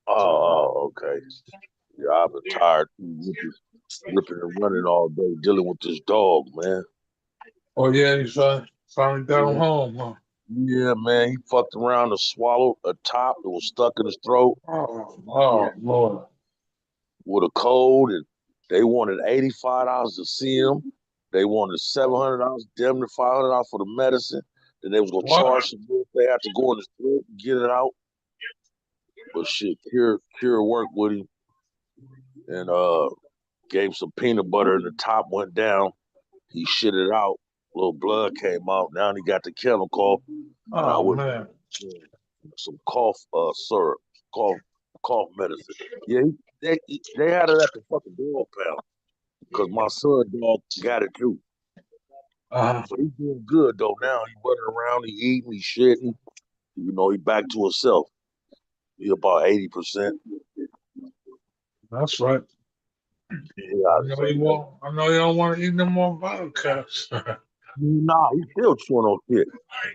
Oh, okay. Yeah, I've been tired ripping and running all day dealing with this dog, man. Oh yeah, you finally got him Yeah, home, huh? yeah, man. He fucked around and swallowed a top that was stuck in his throat Oh Lord. with a cold, and they wanted $85 to see him. They wanted $700, damn near $500 for the medicine. Then they was gonna Wow. charge some more if they had to go in his throat and get it out. But shit, Cure worked with him and gave some peanut butter and the top went down. He shit it out. A little blood came out. Now he got the kennel cough, and I Oh went man. some cough syrup, cough cough medicine. Yeah, they had it at the fucking dog pound because my son dog got it too. Uh-huh. So he's doing good though. Now he running around, he eating, he shitting. You know, he back to himself. He about 80%. That's right. Yeah, I know so you won't. I know you don't want to eat no more vodkas. nah, he still chewing on shit.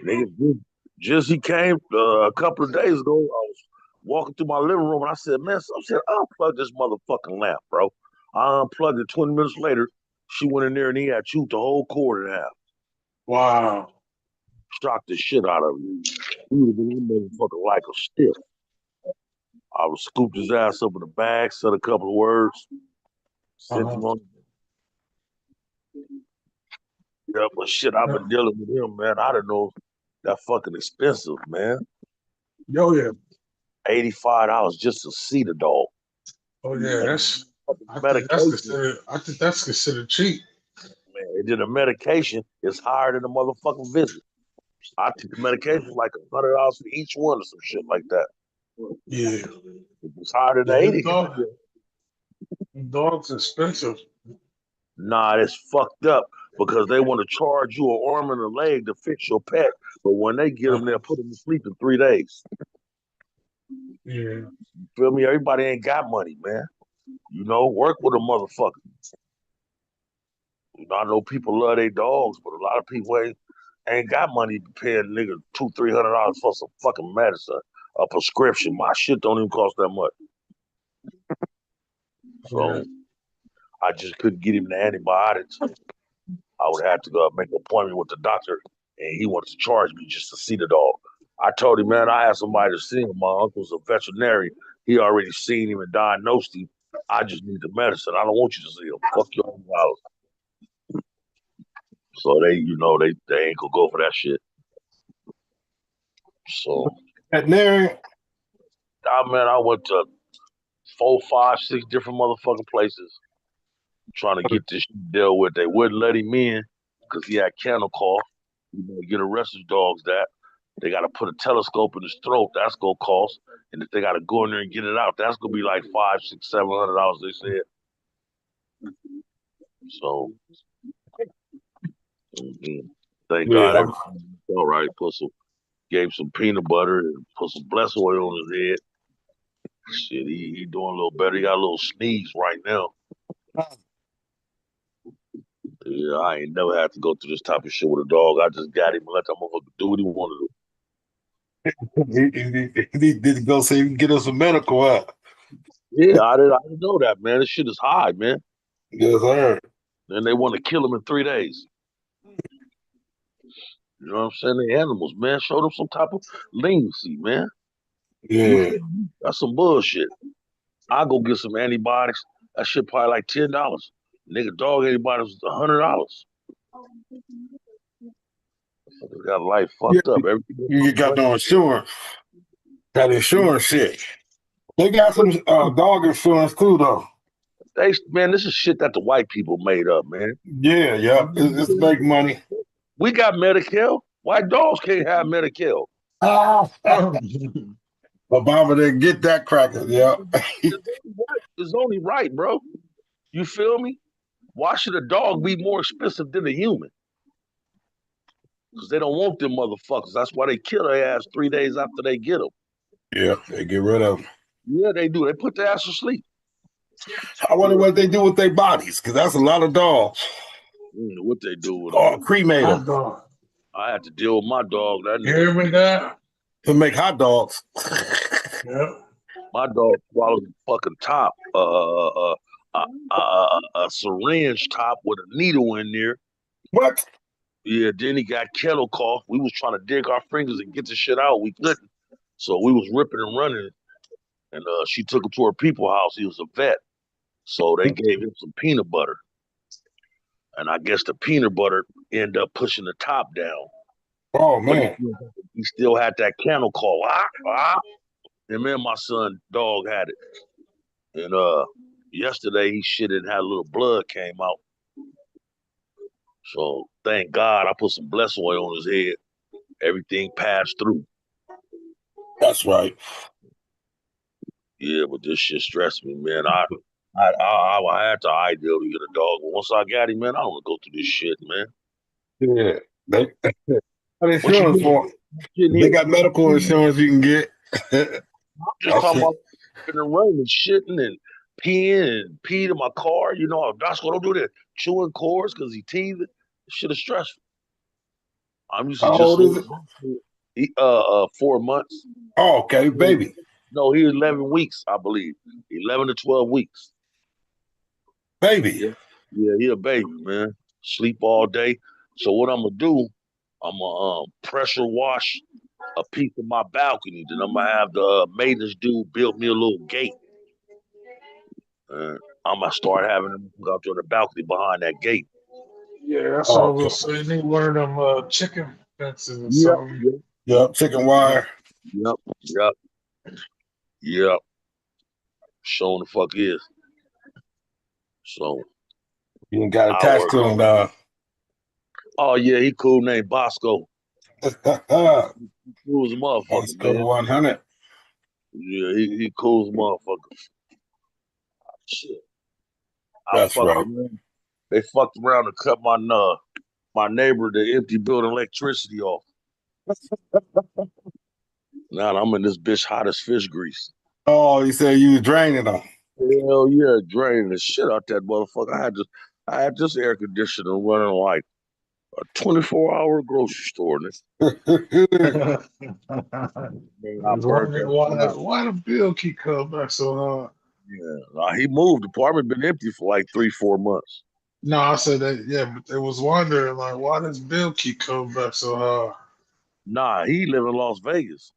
Nigga, just he came a couple of days ago. I was walking through my living room and I said, man, I said, unplug this motherfucking lamp, bro. I unplugged it 20 minutes later. She went in there and he had chewed the whole cord in half. Wow. Shocked the shit out of me. He would have been that motherfucker like a stiff. I was scooped his ass up in the bag, said a couple of words, sent Uh-huh. him on. Yeah, but shit, I've been dealing with him, man. I don't know. That fucking expensive, man. Yo, yeah. $85 just to see the dog. Oh yeah. And That's. I think that's medication, considered. I think that's considered cheap. man. And then the medication is higher than the motherfucking visit. I think the medication is like $100 for each one or some shit like that. Yeah. It's higher than the Yeah. 80. Dogs expensive. Nah, it's fucked up because they want to charge you an arm and a leg to fix your pet, but when they get them, they'll Uh-huh. put them to sleep in 3 days. Yeah. Feel me? Everybody ain't got money, man. You know, work with a motherfucker. You know, I know people love their dogs, but a lot of people ain't got money to pay a nigga $200-300 for some fucking medicine, a prescription. My shit don't even cost that much. Yeah. So I just couldn't get him the antibiotics. I would have to go make an appointment with the doctor, and he wanted to charge me just to see the dog. I told him, man, I had somebody to see him. My uncle's a veterinarian. He already seen him and diagnosed him. I just need the medicine. I don't want you to see him. Fuck your $100. So they ain't gonna go for that shit. So Veterinarian. I went to 4, 5, 6 different motherfucking places trying to get this shit dealt with. They wouldn't let him in because he had kennel cough. You know, get a rescue dogs that they got to put a telescope in his throat. That's gonna cost, and if they got to go in there and get it out, that's gonna be like 5, 6, $700. They said. So mhm. Thank God Yeah. everything was all right. Gave some peanut butter and put some bless oil on his head. Shit, he doing a little better. He got a little sneeze right now. Yeah, I ain't never had to go through this type of shit with a dog. I just got him and let that motherfucker do what he wanted to He need to go see if he can get us some medical out. do. Yeah, I didn't know that, man. This shit is high, man. Yes, sir. And they want to kill him in 3 days. You know what I'm saying? They animals, man. Show them some type of leniency, man. You Yeah. feel me? That's some bullshit. I go get some antibiotics. That shit probably like $10. Nigga, dog antibiotics was $100. They got life Yeah. fucked up. Everything You got no insurance. Got insurance shit. They got some dog insurance too, though. man, this is shit that the white people made up, man. Yeah, yeah. It's make money. We got Medicare. White dogs can't have Medicare. Ah, Oh, Obama didn't get that cracker. Yeah. It's only right, bro. You feel me? Why should a dog be more expensive than a human? Because they don't want them motherfuckers. That's why they kill their ass 3 days after they get them. Yeah, they get rid of them. Yeah, they do. They put their ass to sleep. I wonder what they do with their bodies, because that's a lot of dogs. What they do with them? Oh, cremate hot them dog. I had to deal with my dog. That You nigga. hear me, that? to make hot dogs. Yep. My dog swallowed the fucking top, a syringe top with a needle in there. What? Yeah, then he got kennel cough. We was trying to dig our fingers and get the shit out. We couldn't. So we was ripping and running. And she took him to her people house. He was a vet. So they gave him some peanut butter. And I guess the peanut butter ended up pushing the top down. Oh But man. he still had that kennel cough. And me and my son dog had it. And yesterday he shit and had a little blood came out. So thank God I put some bless oil on his head. Everything passed through. That's right. Yeah, but this shit stressed me, man. I had the idea to get a dog, but once I got him, man, I don't want to go through this shit, man. Yeah. They got What you insurance doing? for 'em. Shit They here. got medical insurance you can get. I'm just That's talking it. about in the rain and shitting and peeing and peed in my car. You know, Dasco don't do that. Chewing cords because he teething. Shit is stressful. I'm used to How just old is it? 4 months. Oh, okay, baby. No, he 11 weeks, I believe. 11 to 12 weeks. Baby. Yeah, yeah, he a baby, man. Sleep all day. So what I'm gonna do? I'm gonna pressure wash a piece of my balcony. Then I'm gonna have the maintenance dude build me a little gate. And I'm gonna start having them go out to the balcony behind that gate. Yeah, that's what I Oh, was okay. saying. Need one of them chicken fences or Yep, something. yep, Yep, chicken wire. yep, yep, yep. Showing the fuck is. So You ain't got I attached work. to him, Oh yeah, he cool name Bosco. He was a Let's motherfucker, go to man. 100. Yeah, he cool as a motherfucker. Shit, I That's fucked right. around. They fucked around and cut my neighbor the empty building electricity off. Now I'm in this bitch hot as fish grease. Oh, you said you was draining them. Hell yeah, draining the shit out that motherfucker. I had this air conditioner running like a 24-hour grocery store. I Man, I was burned wondering that shit out. why the bill keep coming back so hard. Yeah, nah, he moved. The apartment been empty for like 3, 4 months. No, I said that. Yeah, but they was wondering like why this bill keep coming back so hard. Nah, he live in Las Vegas.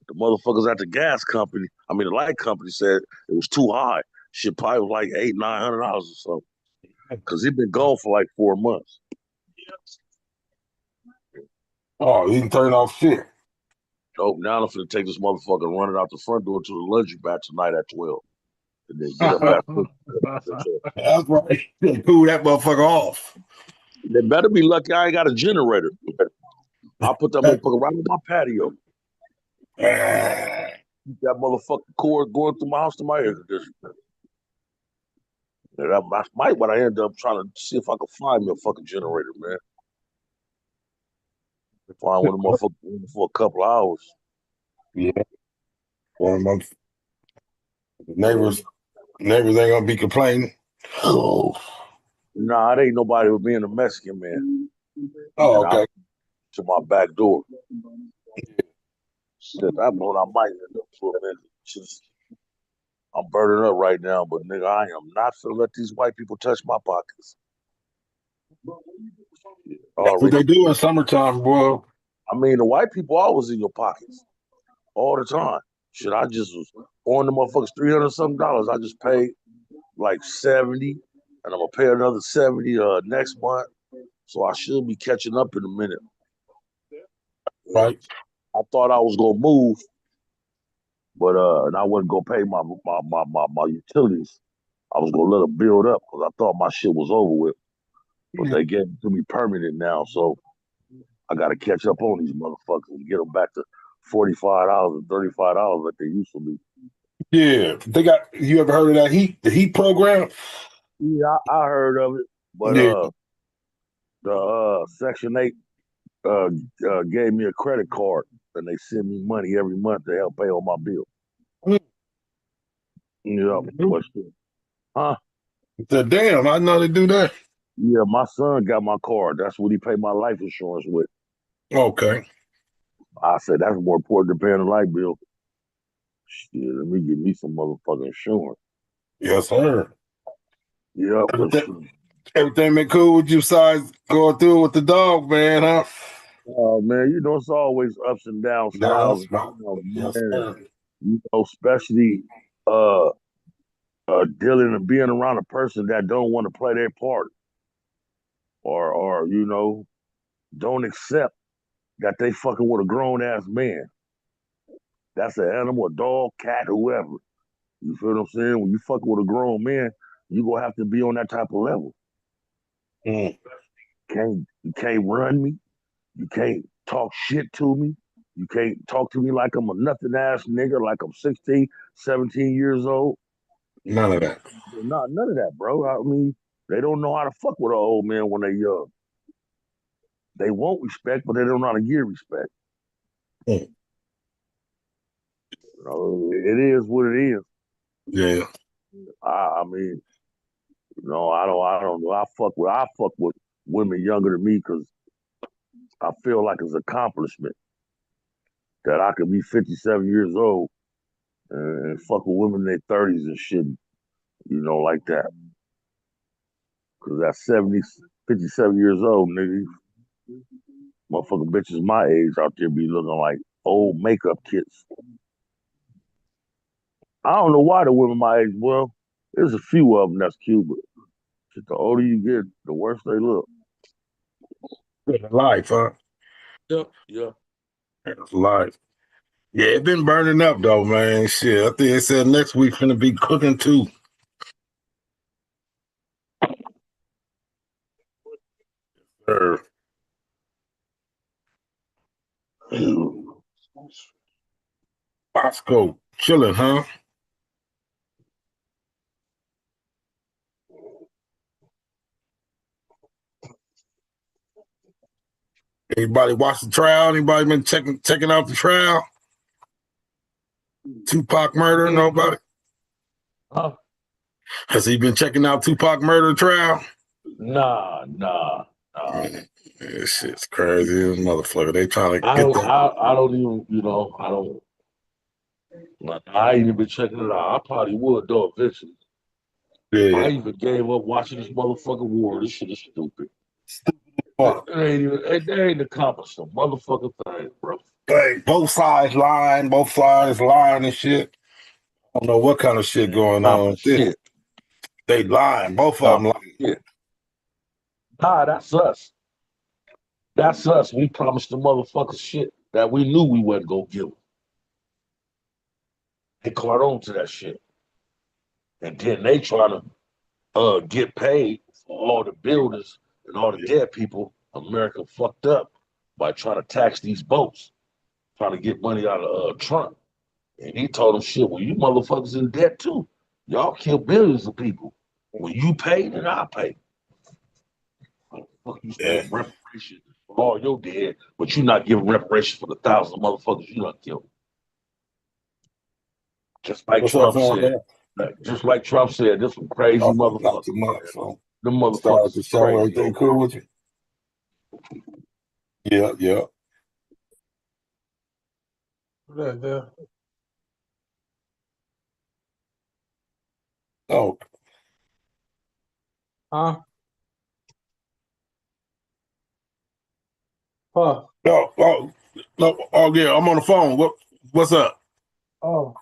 The motherfuckers at the gas company, I mean the light company said it was too high. Shit probably was like $800, $900 or something. Cause he been gone for like 4 months. Oh, you can turn off shit. So now I'm finna take this motherfucker and run it out the front door to the laundromat tonight at 12. And then get up at 6. That's right. Cool that motherfucker off. They better be lucky I ain't got a generator. I'll put that motherfucker right on my patio. Keep that motherfucking cord going through my house to my air conditioner. And I might what I end up trying to see if I can find me a fucking generator, man. Find one of the motherfuckers for a couple of hours. Yeah. One of my neighbors ain't gonna be complaining. Oh, Nah, it ain't nobody but being a Mexican man. And I okay. to my back door. Shit, I know what I might end up for a minute. Just, I'm burning up right now, but nigga, I am not finna let these white people touch my pockets. That's what Already. they do in summertime, boy. I mean, the white people always in your pockets all the time. Shit, I just was on the motherfuckers $300 something. I just paid like 70, and I'm gonna pay another 70 next month. So I should be catching up in a minute. Right? I thought I was gonna move, but and I wasn't gonna pay my utilities. I was gonna let them build up because I thought my shit was over with. But Yeah. they gave it to me permanent now, so I got to catch up on these motherfuckers and get them back to $45 and $35 like they used to be. Yeah. They got you ever heard of that the heat program? Yeah, I heard of it, but Yeah. the Section 8 gave me a credit card and they send me money every month to help pay on my bill. Yeah, but shit. Huh? So, damn, I know they do that. Yeah, my son got my card. That's what he paid my life insurance with. Okay. I said that's more important than paying the light bill. Shit, let me get me some motherfucking insurance. Yes, sir. Yep, Everything been cool with you besides going through with the dog, man, huh? oh man, it's always ups and downs, No, trials and no. trials, Yes, man. sir. Especially uh dealing and being around a person that don't want to play their part or don't accept that they fucking with a grown ass man. That's an animal, a dog, cat, whoever. You feel what I'm saying? When you fucking with a grown man, you gonna have to be on that type of level. Mm. You can't run me. You can't talk shit to me. You can't talk to me like I'm a nothing ass nigga, like I'm 16, 17 years old. None of that. Not none of that, bro. I mean, they don't know how to fuck with an old man when they young. They want respect, but they don't know how to give respect. Mm. It is what it is. Yeah. I mean, I don't know. I fuck with women younger than me because I feel like it's an accomplishment that I could be 57 years old and fuck with women in their 30s and shit, like that. Because at 70, 57 years old, nigga, motherfucking bitches my age out there be looking like old makeup kits. I don't know why the women my age, well, there's a few of them that's cute, but shit, the older you get, the worse they look. Life, huh? Yep, yeah. That's life. Yeah, it been burning up though, man. Shit, I think they said next week finna be cooking too. Sir. Bosco, chilling, huh? Anybody watch the trial? Anybody been checking out the trial? Tupac murder? Nobody? Huh? Has he been checking out Tupac murder trial? Nah. Man, this shit's crazy, motherfucker. They trying to get that. I don't even, I don't. I ain't even been checking it out. I probably would though eventually. I Yeah. even gave up watching this motherfucking war. This shit is stupid. Fuck. They ain't accomplished a motherfucking thing, bro. Hey, both sides lying and shit. I don't know what kind of shit going on with Accomplished this. shit. They lying, both of them Accomplished lying. shit. Nah, that's us. That's us. We promised the motherfuckers shit that we knew we wasn't gonna give them. They caught on to that shit. And then they trying to get paid for all the builders and all the dead people America fucked up by trying to tax these boats, trying to get money out of Trump. And he told them, shit, well, you motherfuckers in debt too. Y'all kill billions of people. When you pay, then I pay. Fuck you Yeah. saying reparations for all your dead, but you not giving reparations for the thousands of motherfuckers you not killed. Just like What's up, Trump phone said. there? Just like Trump said, this some crazy Oh, not motherfuckers, too much. man. So Them start motherfuckers the is show. crazy Everything over cool with you? Yeah, yeah. Right there. Oh, Huh? Huh? no. Oh, yeah. I'm on the phone. What's up? Oh,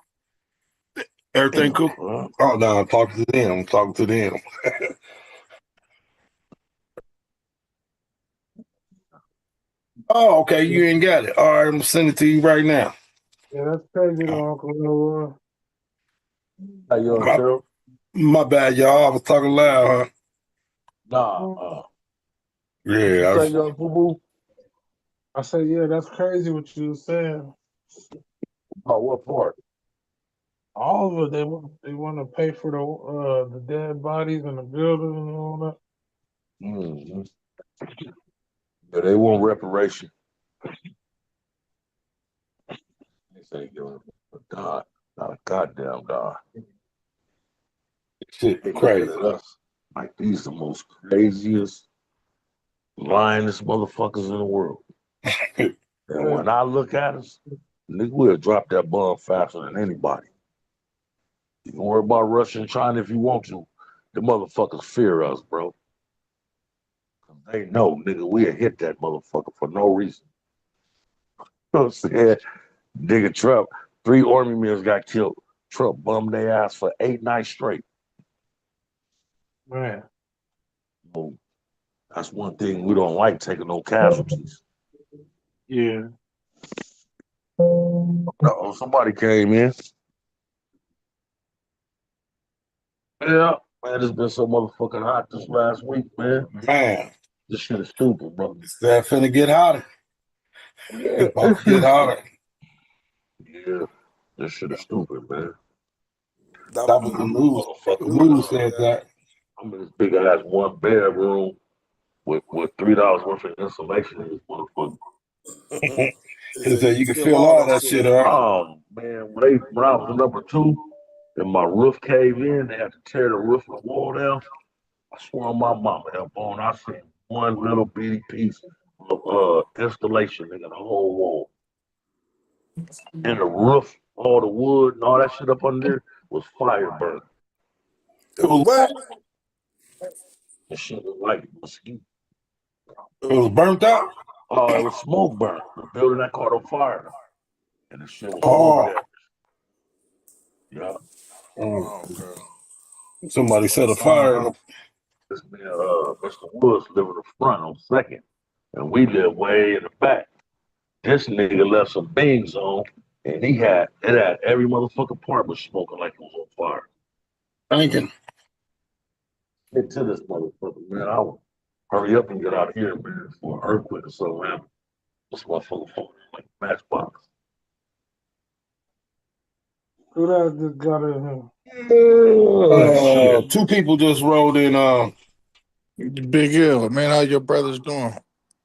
Everything there. cool? Oh, no. I'm talking to them. I'm talking to them. Oh, okay. yeah, You ain't got it. All right. I'm gonna send it to you right now. yeah, that's crazy Oh, though, Uncle Leroy. How you on, my, Cheryl? my bad, y'all. I was talking loud, huh? Nah. What you Yeah. say, young boo boo? I said, yeah, that's crazy what you were saying. Oh, what part? All of it, they want to pay for the dead bodies and the buildings and all that. Mm-hmm. Yeah, they want reparation. They say giving a dime, not a goddamn dime. Shit, They looking crazy. at us like these the most craziest, lyingest motherfuckers in the world. And Hey, when I look at us, Nigga, we'll drop that bomb faster than anybody. You can worry about Russia and China if you want to. The motherfuckers fear us, bro. They know, nigga, we'll hit that motherfucker for no reason. You know what I'm saying? Nigga, Trump, 3 army men got killed. Trump bummed their ass for 8 nights straight. Man. So that's one thing we don't like, taking no casualties. Yeah. Uh-oh, somebody came in. Yeah, man, it's been so motherfucking hot this last week, man. Man, This shit is stupid, bro. it's that finna get hotter. It's about to get hotter. Yeah, this shit is stupid, man. That was the news. The Motherfucker, news said that. I'm in this big ass 1 bedroom with $3 worth of insulation in this motherfucker. He said you can feel all that shit up. Oh man, when I was in number 2 and my roof caved in, they had to tear the roof and the wall down. I swear on my mama, that bone, I seen one little bitty piece of installation, nigga, the whole wall. And the roof, all the wood and all that shit up under there was fire burnt. It was what? The shit was like mosquito. It was burnt out. Oh, it was smoke burnt. The building that caught on fire. And the shit was smoke Oh, damage. Yeah. somebody set a fire. This man, Mr. Woods live in the front on 2nd. And we live way in the back. This nigga left some beans on, and it had every motherfucking part was smoking like it was on fire. Thinking. Get to this motherfucker, man. I would hurry up and get out of here, man, before an earthquake or something happens. This motherfucker phone like matchbox. Who that just got in here? Shit. 2 people just rolled in. Big L, man, how your brothers doing?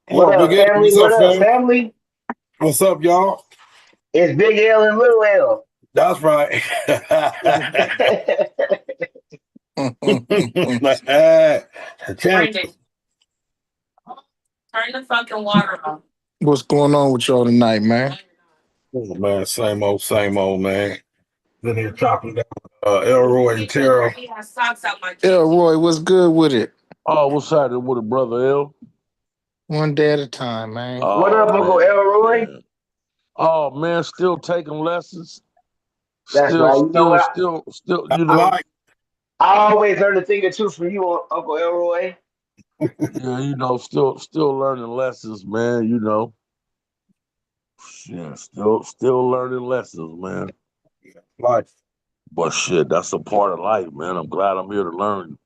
What up, Big Ed? family? What's What up, up, fam? family? What's up, y'all? It's Big L and Little L. That's right. Brandon, turn the fucking water on. What's going on with y'all tonight, man? Oh, man, same old, man. Been here chopping down Elroy and Terrell. Elroy, what's good with it? Oh, what's happening with a brother L? One day at a time, man. What up, Uncle Elroy? Man. Oh man, still taking lessons. That's Still, right. You know what? you know. I always learn a thing or two from you, Uncle Elroy. Yeah, you know, still learning lessons, man, you know. Yeah, still learning lessons, man. Life. But shit, that's a part of life, man. I'm glad I'm here to learn.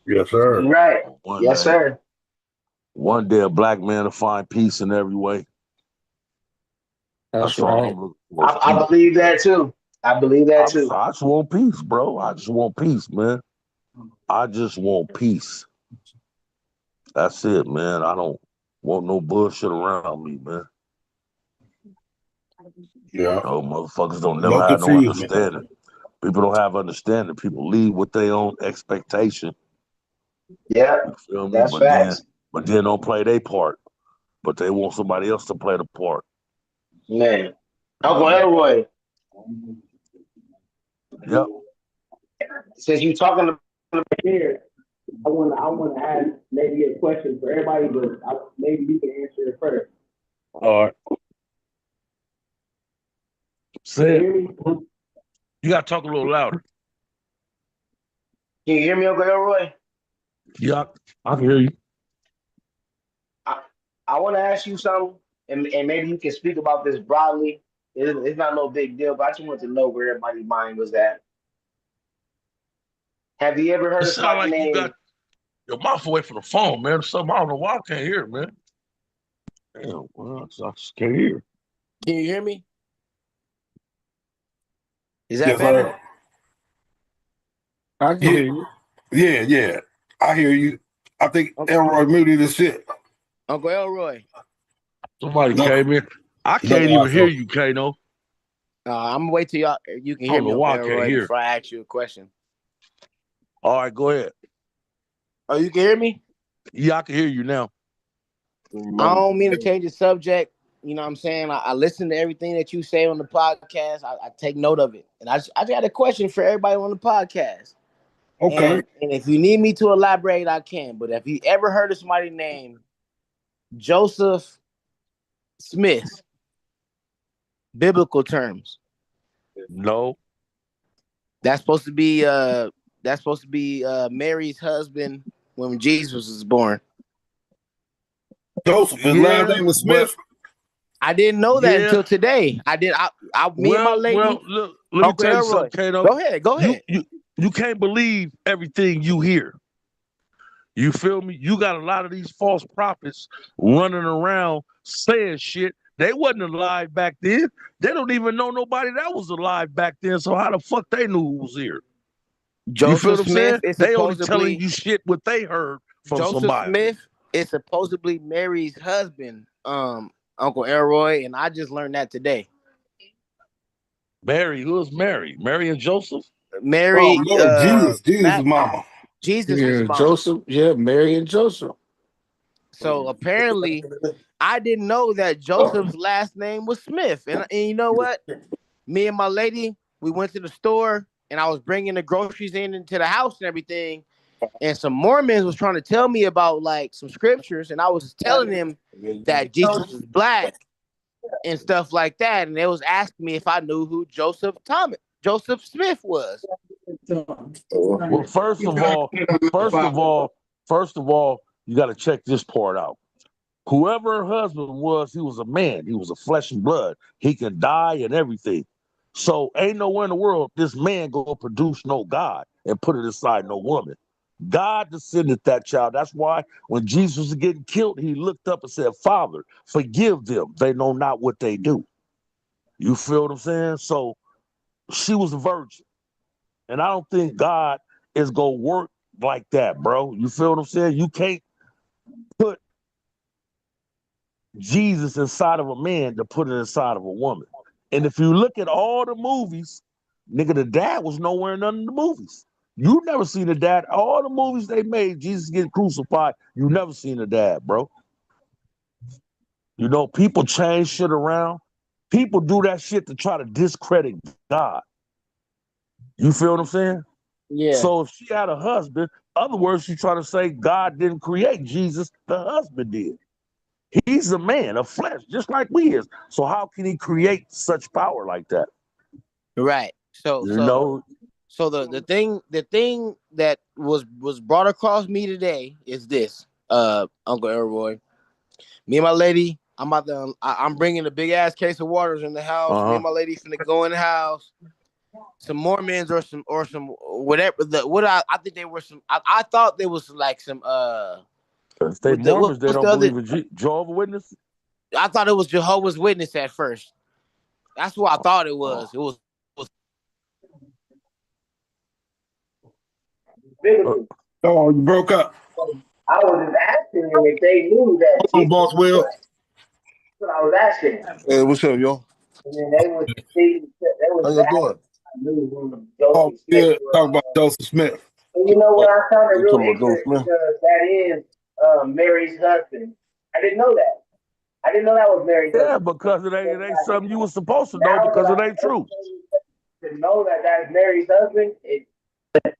Yes, sir. Right. Yes, sir. One day a black man to find peace in every way. That's all right. I'm looking for. I believe that too. I believe that too. I just want peace, bro. I just want peace, man. I just want peace. That's it, man. I don't want no bullshit around me, man. Yeah. No motherfuckers don't No never have no confusion. understanding. People don't have understanding. People lead with their own expectation. Yeah, You feel me? that's facts. But then don't play their part. But they want somebody else to play the part. Man. Uncle Elroy, Yep. since you talking about here, I want to ask maybe a question for everybody, but maybe you can answer it first. All right. Say it. You gotta talk a little louder. Can you hear me, Uncle Elroy? Yeah, I can hear you. I want to ask you something, and maybe you can speak about this broadly. It's not no big deal, but I just want to know where everybody's mind was at. Have you ever It heard of sounds somebody like you got named? your mouth away from the phone, man. Something I don't know why I can't hear, man. Damn, well, I just can't hear. Can you hear me? Is that Yes, better? sir. I can hear you. Yeah. I hear you. I think Elroy muted his shit. Uncle Elroy. Somebody No. came in. I No, can't even also. hear you, Kano. I'm gonna wait till you can I hear don't me, know Uncle why I can't Elroy, hear. before I ask you a question. All right, go ahead. Oh, you can hear me? Yeah, I can hear you now. I don't mean to change the subject, You know what I'm saying? I listen to everything that you say on the podcast. I take note of it. And I just got a question for everybody on the podcast. Okay. And if you need me to elaborate, I can. But if you ever heard of somebody named Joseph Smith, biblical terms, No. that's supposed to be Mary's husband when Jesus was born. Joseph, his last name was but Smith. I didn't know that yeah. until today. Me and my lady, Look, let me Uncle tell you Elroy. something, Kato. Go ahead. You can't believe everything you hear. You feel me? You got a lot of these false prophets running around saying shit. They wasn't alive back then. They don't even know nobody that was alive back then. So how the fuck they knew who was here? You feel Joseph what I'm saying? Smith is They only telling supposedly you shit what they heard from Joseph somebody. Smith is supposedly Mary's husband, Uncle Elroy, and I just learned that today. Mary, who is Mary? Mary and Joseph? Mary, Jesus' mama. Jesus' Yeah, mom. Joseph. Yeah, Mary and Joseph. So apparently, I didn't know that Joseph's last name was Smith. And you know what? Me and my lady, we went to the store, and I was bringing the groceries into the house and everything. And some Mormons was trying to tell me about like some scriptures, and I was telling them that Jesus was black and stuff like that. And they was asking me if I knew who Joseph Smith was. Well, first of all, you got to check this part out. Whoever her husband was, he was a man. He was a flesh and blood. He can die and everything. So ain't nowhere in the world this man go produce no God and put it inside no woman. God descended that child. That's why when Jesus was getting killed, he looked up and said, Father, forgive them. They know not what they do. You feel what I'm saying? So she was a virgin. And I don't think God is going to work like that, bro. You feel what I'm saying? You can't put Jesus inside of a man to put it inside of a woman. And if you look at all the movies, nigga, the dad was nowhere in none of the movies. You never seen the dad. All the movies they made, Jesus getting crucified, you never seen the dad, bro. You know, people change shit around. People do that shit to try to discredit God. You feel what I'm saying? Yeah. So if she had a husband, other words, she's trying to say God didn't create Jesus, the husband did. He's a man of flesh, just like we is. So how can he create such power like that? Right. So the thing that was brought across me today is this, Uncle Elroy. Me and my lady, I'm bringing a big ass case of waters in the house. Me and my lady finna go in the house. Some Mormons or some whatever. I think they were some. I thought there was like some If they Mormons, they don't believe in Jehovah's Witness. I thought it was Jehovah's Witness at first. That's what I thought it was. It was. Oh, you broke up. I was just asking them if they knew that. Oh, boss Will. That's what I was asking. Hey, what's up, y'all? And then they was How you doing? Oh, yeah, talk about Joseph Smith. And you know what? I found it You real talking about Joseph ignorant Smith? because that is Mary's husband. I didn't know that. I didn't know that was Mary's husband. Yeah, because it ain't something you were supposed to know because it ain't true. To know that that's Mary's husband,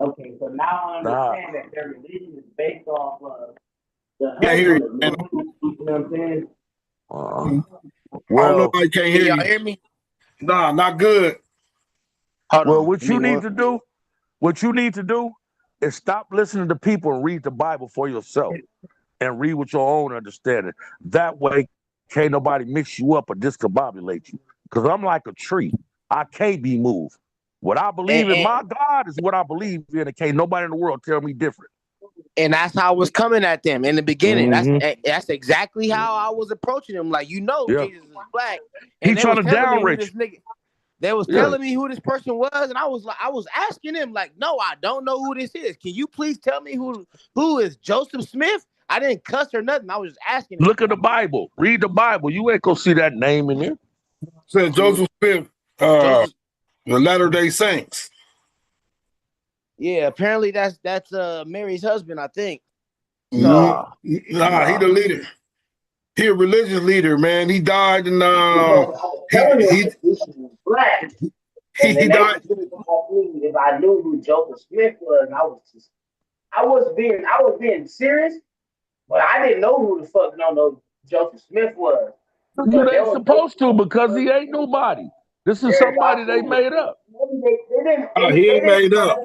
okay. So now I understand that their religion is based off of the husband. Can't hear you. You know what I'm saying? I don't know why you can't hear Can y'all you. hear me? Nah, not good. Hold well, on. what you need to do is stop listening to people and read the Bible for yourself and read with your own understanding. That way, can't nobody mix you up or discombobulate you. Because I'm like a tree. I can't be moved. What I believe in my God is what I believe in, and can't nobody in the world tell me different. And that's how I was coming at them in the beginning. Mhm. That's exactly how I was approaching them. Like, Yeah. Jesus is black. And He they trying was to telling me who downrate this you. nigga. They was Yeah. telling me who this person was, and I was asking him, like, no, I don't know who this is. Can you please tell me who is Joseph Smith? I didn't cuss or nothing. I was just asking him. Look at the Bible. Read the Bible. You ain't gonna see that name in there. Said Joseph Smith, Joseph, the Latter-day Saints. yeah, apparently that's Mary's husband, I think. So Nah. Nah, he the leader. He a religious leader, man. He died in Because I was he telling them he that this was black, and he then they died. was really asking me if I knew who Joseph Smith was, and I was being serious, but I didn't know who the fuck no Joseph Smith was. You But there ain't was supposed to because he ain't nobody. This is yeah, somebody y'all they cool. made up. They didn't Oh, he they ain't didn't made up.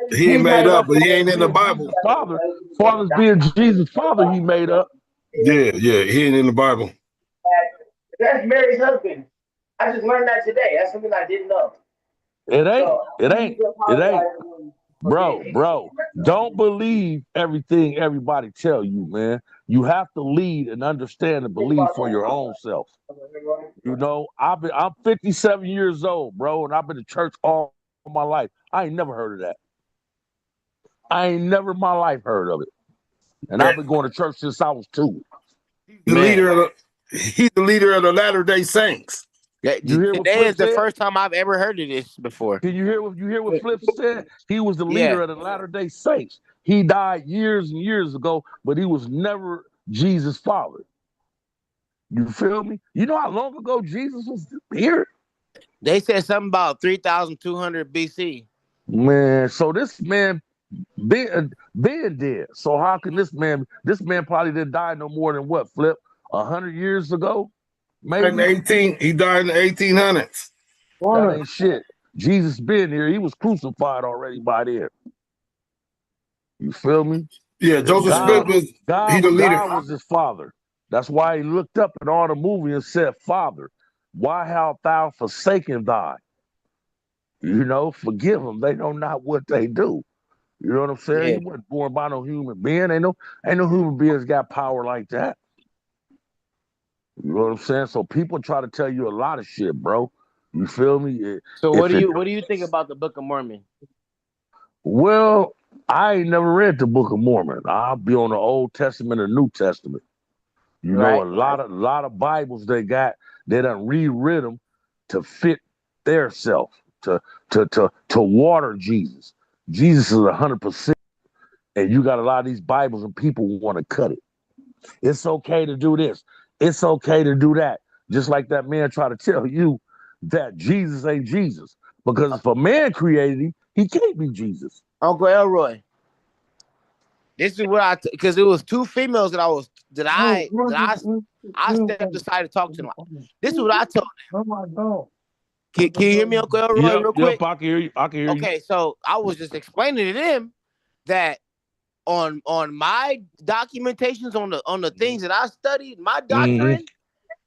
He ain't He made made up, up but he for ain't in the being Bible. Jesus' father. As far as being Jesus' father, he made up. Yeah, he ain't in the Bible. That's Mary's husband. I just learned that today. That's something I didn't know. It ain't. So It I need ain't. to It ain't. apologize for being Bro, don't believe everything everybody tell you, man. You have to lead and understand and think believe about for your own self. that. You know, I'm 57 years old, bro, and I've been to church all my life. I ain't never heard of that. I ain't never in my life heard of it. And I've been going to church since I was 2. The Man, leader of he's the leader of the Latter-day Saints. You hear what today Flip is the said? first time I've ever heard of this before. Can you hear what Flip said? He was the Yeah, leader of the Latter-day Saints. He died years and years ago, but he was never Jesus' father. You feel me? You know how long ago Jesus was here? they said something about 3,200 BC. Man, so this man been dead. So how can this man probably didn't die no more than what, Flip? 100 years ago? In Maybe? he died in the 1800s. That ain't shit. Jesus been here. He was crucified already by then. You feel me? Yeah, And Joseph Smith he the leader. God was his father. That's why he looked up in all the movie and said, Father, why hast thou forsaken thy? You know, forgive them. They know not what they do. You know what I'm saying? Yeah. He wasn't born by no human being. Ain't no human beings got power like that. You know what I'm saying? So people try to tell you a lot of shit, bro. You feel me? So If it what do you think about the Book of Mormon? well, I ain't never read the Book of Mormon. I'll be on the Old Testament and New Testament. You know, Right. a lot of Bibles they done reread them to fit their self, to water Jesus. Jesus is 100%, and you got a lot of these Bibles and people want to cut it. It's okay to do this. It's okay to do that. Just like that man tried to tell you that Jesus ain't Jesus. Because if a man created him, he can't be Jesus. Uncle Elroy. This is what because it was two females I stepped aside to talk to them. This is what I told Oh my God. them. Can you hear me, Uncle Elroy, real quick? I can hear you. I can hear you. Okay, so I was just explaining to them that on my documentations on the things that I studied, my Mm-hmm. doctrine,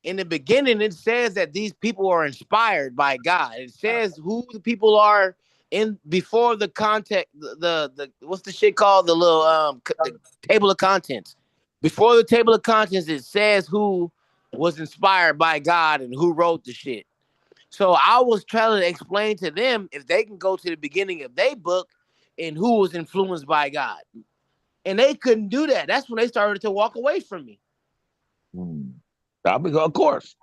in the beginning it says that these people are inspired by God. It says who the people are in before the context, the what's the shit called, the little the table of contents. Before the table of contents, it says who was inspired by God and who wrote the shit. So I was trying to explain to them if they can go to the beginning of their book and who was influenced by God. And they couldn't do that. That's when they started to walk away from me. I mean, of course,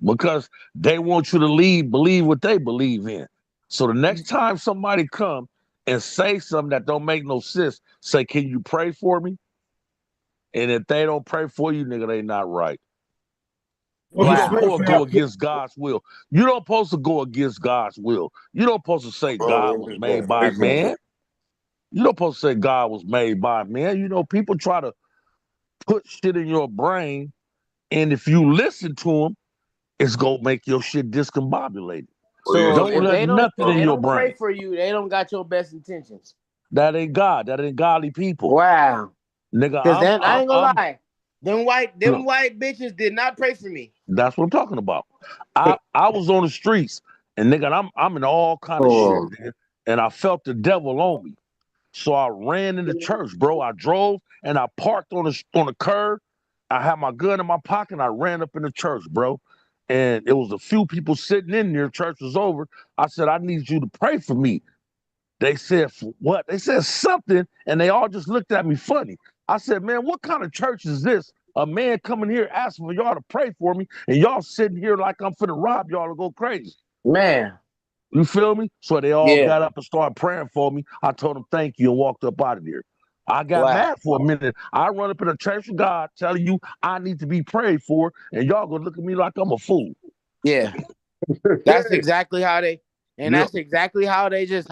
because they want you to believe what they believe in. So the next time somebody come and say something that don't make no sense, say, "Can you pray for me?" And if they don't pray for you, nigga, they not right. Well, You the don't Wow. Smith go family. against God's will. You don't supposed to go against God's will. You don't supposed to say God was made by man. You don't supposed to say God was made by man. You know, people try to put shit in your brain, and if you listen to them, it's gonna make your shit discombobulated. So Don't let nothing if in they your don't pray brain. for you, they don't got your best intentions. That ain't God. That ain't godly people. Wow. Nigga, Because then I ain't gonna I'm lie. Them look, white bitches did not pray for me. that's what I'm talking about. I was on the streets and nigga, I'm in all kind of shit, nigga. And I felt the devil on me. So I ran into church, bro. I drove and I parked on the curb. I had my gun in my pocket and I ran up in the church, bro. And it was a few people sitting in there. Church was over. I said, I need you to pray for me. They said, for what? They said something, and they all just looked at me funny. I said, man, what kind of church is this? A man coming here asking for y'all to pray for me, and y'all sitting here like I'm finna rob y'all to go crazy. Man. You feel me? So they all Yeah. got up and started praying for me. I told them thank you and walked up out of there. I got Wow. mad for a minute. I run up in a church of God telling you I need to be prayed for, and y'all gonna look at me like I'm a fool. Yeah. That's exactly how they, and Yep. that's exactly how they just.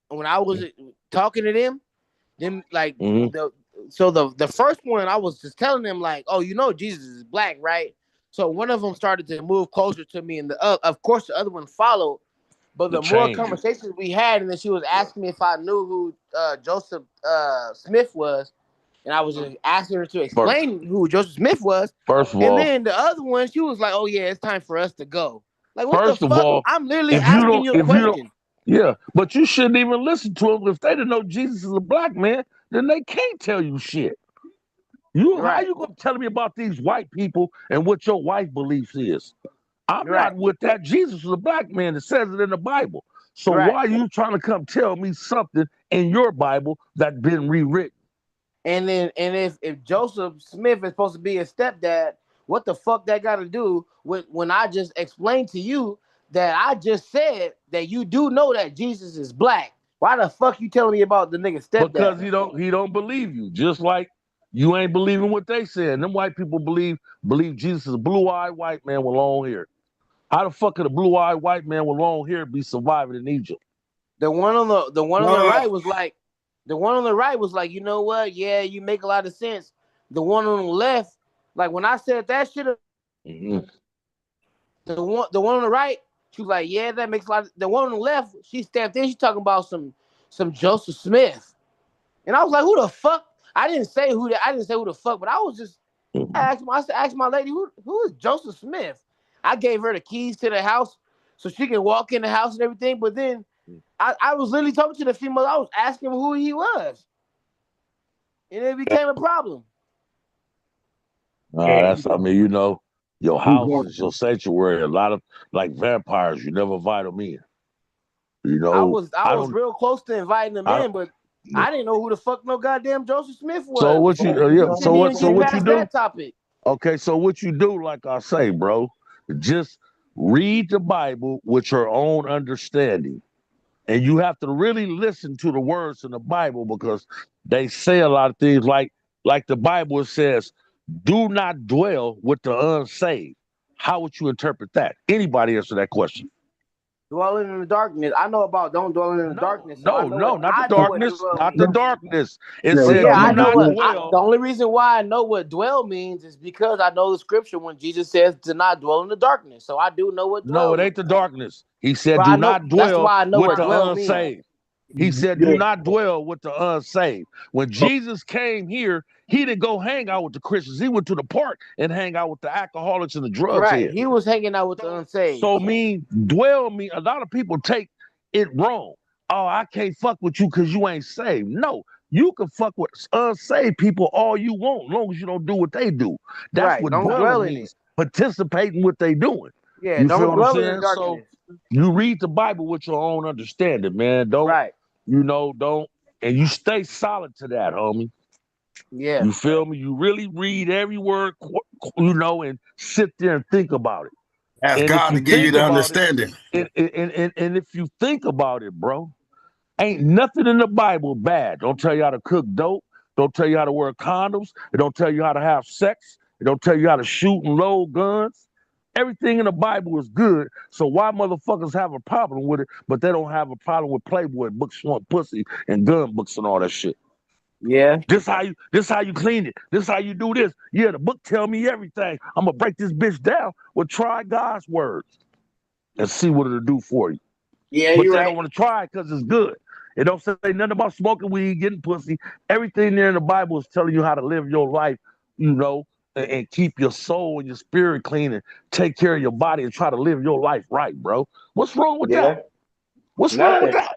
When I was talking to them like Mhm. the first one I was just telling them like, oh, you know Jesus is black, right? So one of them started to move closer to me, and of course the other one followed. But The the more change. conversations we had, and then she was asking me if I knew who Joseph Smith was, and I was just asking her to First, explain who Joseph Smith was. first of And all, then the other one, she was like, "Oh yeah, it's time for us to go." Like, what the first of fuck? all, I'm literally if you asking don't, you a if you don't, question. yeah, but you shouldn't even listen to them. If they didn't know Jesus is a black man, then they can't tell you shit. How Right, you gonna tell me about these white people and what your wife beliefs is? I'm right, not with that. Jesus is a black man. It says it in the Bible. So right. why are you trying to come tell me something in your Bible that's been rewritten? And if Joseph Smith is supposed to be his stepdad, what the fuck that got to do with when I just explained to you that I just said that you do know that Jesus is black? Why the fuck you telling me about the nigga Because stepdad? he don't believe you. Just like you ain't believing what they saying. Them white people believe Jesus is a blue-eyed white man with long hair. How the fuck could a blue-eyed white man with long hair be surviving in Egypt? The one on the right was like, the one on the right was like, you know what? Yeah, you make a lot of sense. The one on the left, like when I said that shit, Mhm. the one on the right, she was like, yeah, that makes a lot. The one on the left, she stepped in. She talking about some Joseph Smith, and I was like, who the fuck? I didn't say who that. I didn't say who the fuck, but I was just I asked my lady, who is Joseph Smith? I gave her the keys to the house so she can walk in the house and everything. But then I was literally talking to the female. I was asking him who he was, and it became a problem. That's, I mean, your house is your sanctuary. A lot of, like vampires, you never invite them in. I was I I was don't, real close to inviting him I don't. in, but I didn't know who the fuck no goddamn Joseph Smith So was. what you, We yeah. couldn't even So get what you past do? that topic. Okay, so what you do, like I say, bro, just read the Bible with your own understanding. And you have to really listen to the words in the Bible because they say a lot of things like the Bible says, do not dwell with the unsaved. How would you interpret that? Anybody answer that question? Dwelling in the darkness. I know about don't dwell in the No, darkness, so no, no, not the I know what darkness, dwell not the means. darkness. It Well, said, yeah, do I know not what. The dwell. only reason why I know what dwell means is because I know the scripture when Jesus says to not dwell in the darkness. So I do know what No, dwell it ain't the means. darkness. He said, But do I know not that's dwell why I know with what the dwell means. unsaved. He said, do not dwell with the unsaved. When Jesus came here, he didn't go hang out with the Christians. He went to the park and hang out with the alcoholics and the drugs Right. heads. He was hanging out with the unsaved. So dwell me, a lot of people take it wrong. Oh, I can't fuck with you because you ain't saved. No, you can fuck with unsaved people all you want, as long as you don't do what they do. That's Right. what Don't dwell dwelling in it. means, participating what they doing. Yeah, You feel don't what I'm dwell in the saying? So darkness. you read the Bible with your own understanding, man. Right. Don't, and you stay solid to that, homie. Yeah. You feel me? You really read every word, and sit there and think about it. Ask And if God you to give you think the about it, understanding. and if you think about it, bro, ain't nothing in the Bible bad. Don't tell you how to cook dope. Don't tell you how to wear condoms. It don't tell you how to have sex. It don't tell you how to shoot and load guns. Everything in the Bible is good. So why motherfuckers have a problem with it, but they don't have a problem with Playboy books showing pussy and gun books and all that shit? Yeah. This how you clean it. This how you do this. Yeah, the book tell me everything. I'm gonna break this bitch down. Well, try God's words and see what it'll do for you. Yeah, But you're they right. don't want to try it because it's good. It don't say nothing about smoking weed, getting pussy. Everything there in the Bible is telling you how to live your life, and keep your soul and your spirit clean and take care of your body and try to live your life right, bro. What's wrong with that? Yeah. What's wrong with Nothing. that?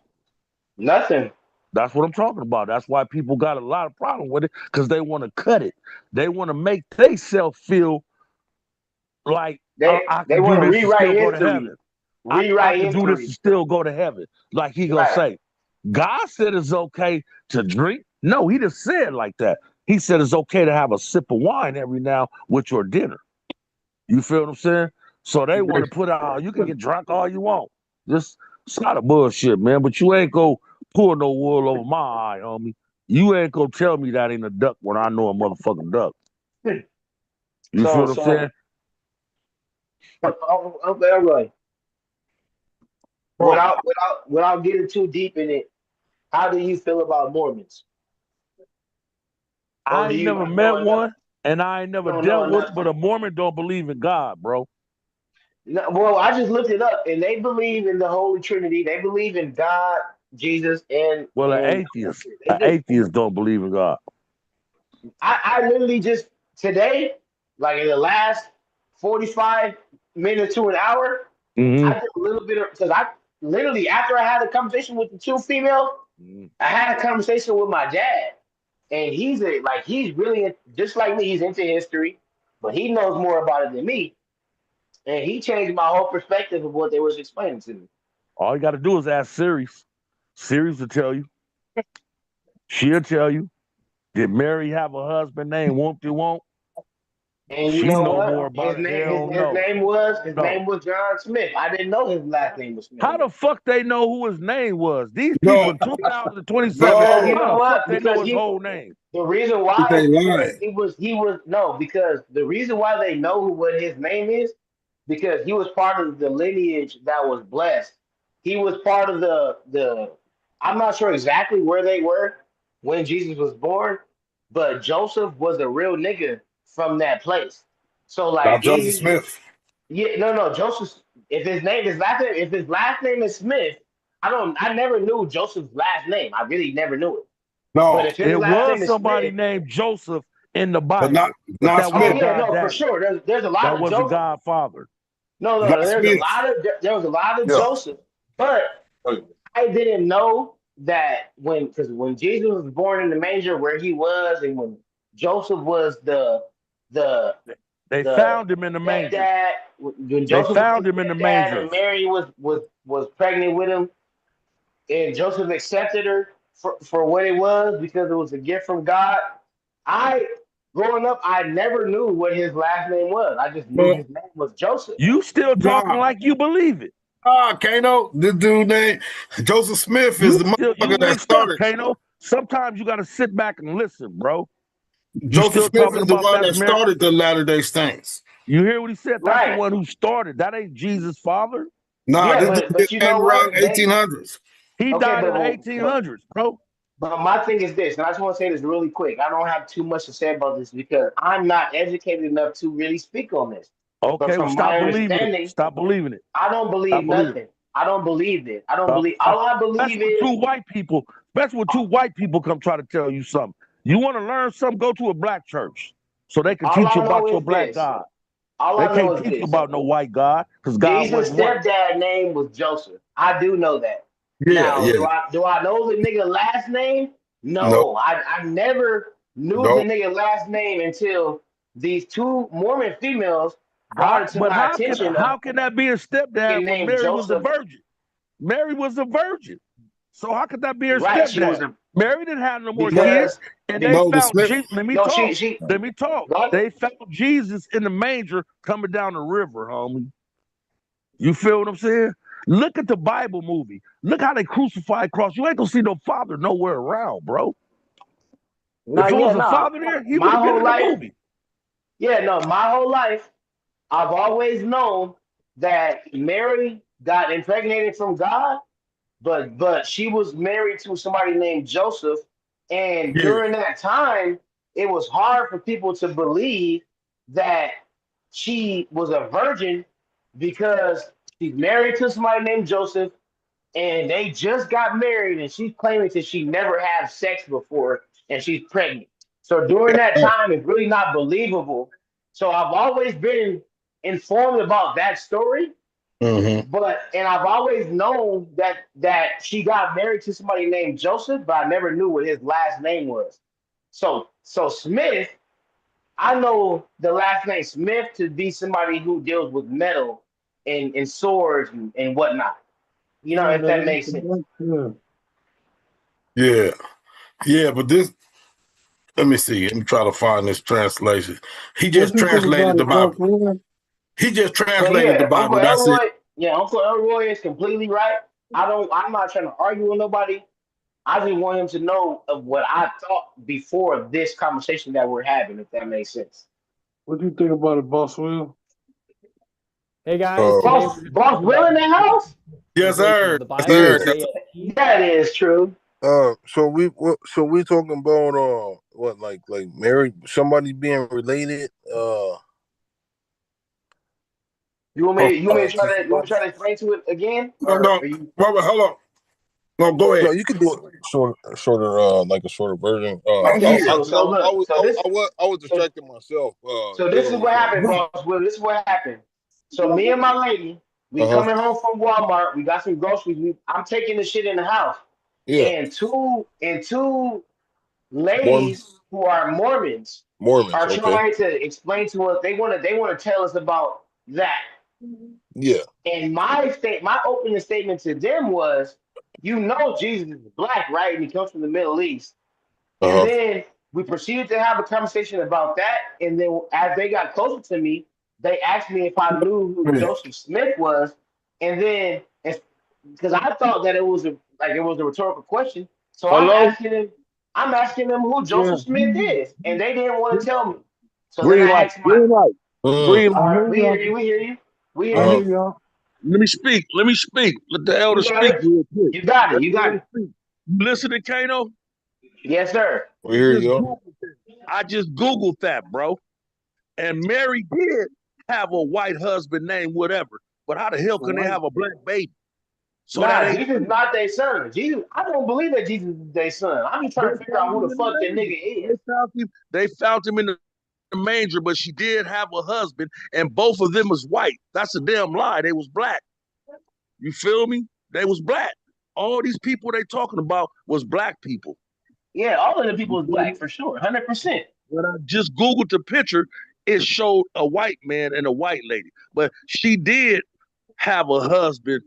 Nothing. That's what I'm talking about. That's why people got a lot of problem with it because they want to cut it. They want to make themselves feel like I They can do want to this and rewrite still go to history. heaven. I Rewrite can do this history. and still go to heaven. Like he gonna Right. say, God said it's okay to drink. No, he just said like that. He said it's okay to have a sip of wine every now with your dinner. You feel what I'm saying? So they want to put out, you can get drunk all you want. Just it's not a bullshit, man. But you ain't go pull no wool over my eye, homie. You ain't gonna tell me that ain't a duck when I know a motherfucking duck. You feel what I'm saying? Okay. Without getting too deep in it, how do you feel about Mormons? Or I do ain't you never not met know enough? one, and I ain't never Don't know dealt with, enough. but a Mormon don't believe in God, bro. No, well, I just looked it up, and they believe in the Holy Trinity. They believe in God, Jesus, and Well, they an just. atheist don't believe in God. I literally just today, like in the last 45 minutes to an hour, I Mm-hmm. did a little bit of because I literally after I had a conversation with the two females, I had a conversation with my dad, and he's really just like me. He's into history, but he knows more about it than me, and he changed my whole perspective of what they was explaining to me. All you got to do is ask Sirius. Sirius will tell you. She'll tell you. Did Mary have a husband named Won't You Won't? And you She know know more what? about it. Hell no. His No. name was John Smith. I didn't know his last name was Smith. How the fuck they know who his name was? These people No, in 2027, Because you no, know how the fuck what? they know his whole name? The reason they why because lying. he was no because the reason why they know what his name is because he was part of the lineage that was blessed. He was part of the. I'm not sure exactly where they were when Jesus was born, but Joseph was a real nigga from that place. So Not like Joseph these, Smith. yeah, no, Joseph. If his last name is Smith, I never knew Joseph's last name. I really never knew it. But No, if his It last was name is somebody Smith, named Joseph in the but not Bible, but not that oh wasn't Smith. yeah, God no, for daddy. sure. There's a lot That of wasn't Joseph. God father. No, Not Smith. there was a lot of Yeah. Joseph, but I didn't know that because when Jesus was born in the manger where he was, and when Joseph was the They the found him in the manger. stepdad, when They Joseph was found him the in the stepdad manger. and Mary was pregnant with him, and Joseph accepted her for what it was because it was a gift from God. I growing up, I never knew what his last name was. I just knew But his name was Joseph. You still talking nah, like you believe it. Kano, this dude named Joseph Smith is You the still you motherfucker that mixed up, started. Kano. Sometimes you gotta sit back and listen, bro. You Joseph still Smith talking is the about one that's that Mary? started the Latter Day Saints. You hear what he said? That's the Right. one who started. That ain't Jesus' father. Nah, Yeah, this dude but you came know around what? They 1800s. He okay, died in the 1800s, bro. but my thing is this, and I just want to say this really quick. I don't have too much to say about this because I'm not educated enough to really speak on this. But Okay, well, from my stop believing it. understanding, Stop believing it. I don't Stop believe believing it. nothing. I don't believe it. I don't believe. All I believe Especially when is two white people, especially when two white people come try to tell you something. You want to learn something, go to a black church so they can all teach you I know about your is black this. God. All They I know can't is teach you this. about no white God because God Jesus' wasn't one. stepdad name was Joseph. I do know that. Yeah, Now, yeah. do I know the nigga last name? Nope, No, I never knew the nope. nigga last name until these two Mormon females brought How it to but my how can attention of how can that be a a stepdad when named Mary was a Joseph. virgin? Mary was a virgin. So how could that be her Right, she was stepdad? a Mary didn't have no more No, kids, because and they be, no, the found Smith. Jesus. Let me no, talk. she Let me talk. right. They found Jesus in the manger coming down the river, homie. You feel what I'm saying? Look at the Bible movie. Look how they crucified cross. You ain't gonna see no father nowhere around, bro. No, If it yeah, was a no. father there, he would My have been whole in the life, movie. yeah, no, my whole life, I've always known that Mary got impregnated from God, but she was married to somebody named Joseph, and Yeah, during that time, it was hard for people to believe that she was a virgin because she's married to somebody named Joseph, and they just got married, and she's claiming that she never had sex before, and she's pregnant. So during that time, it's really not believable. So I've always been informed about that story, mm-hmm. and I've always known that she got married to somebody named Joseph, but I never knew what his last name was. So Smith, I know the last name Smith to be somebody who deals with metal and swords and whatnot. You know, Yeah, if that makes that's sense. yeah. Yeah, yeah. But this, let me see. Let me try to find this translation. He What just you think about translated the it, Buck? Bible. He just But translated the yeah, Uncle Bible. That's it. Elroy, yeah, Uncle Elroy is completely right. I'm not trying to argue with nobody. I just want him to know of what I thought before this conversation that we're having, if that makes sense. What do you think about it, Boss Will? Hey guys, today we're going to Boss talk Will about in the house? Yes, sir. the Yes, Bible. sir. That is true. So we talking about what like married somebody being related You want me? You want me to to try to? You want me somebody. to try to explain to it again, No, or are you? Robert, hold on. No, go No, ahead. you could do it shorter like a shorter version. I'm Okay, here. so look, I was so distracted myself so this dealing is with what happened, something. Boss Will. This is what happened. So me and my lady, we Uh huh. coming home from Walmart. We got some groceries. I'm taking the shit in the house, Yeah. and two Mormon ladies who are Mormons Mormons. are Okay. trying to explain to us. They want to tell us about that. Yeah. And my opening statement to them was, Jesus is black, right? And he comes from the Middle East. And Uh huh. then we proceeded to have a conversation about that. And then as they got closer to me, they asked me if I knew who Joseph Smith was. And then, because I thought that it was a rhetorical question, so Hello? I'm asking them who Yeah. Joseph Smith is, and they didn't want to tell me. So then Green I light, asked my, green light, Mm. green all light. I right, hear we hear y'all. you, we hear you, we hear I Uh you. hear y'all. Let me speak. Let me speak. Let the elder You got speak it. real quick. You got it. Let You the got elder it. speak. You listening, Kano? Yes, sir. We hear Just you. Googled that. I just Googled that, bro. And Mary did have a white husband named whatever. But how the hell can they White. have a black baby? So that Nah, ain't Jesus not their son. Jesus, I don't believe that Jesus is their son. I'm just they trying to figure out found who him the in the fuck that manger. nigga They is. found him. They found him in the manger, but she did have a husband, and both of them was white. That's a damn lie. They was black. You feel me? They was black. All these people they talking about was black people. Yeah, all of the You people is feel black me? for sure, 100%. When I just Googled the picture, it showed a white man and a white lady. But she did have a husband,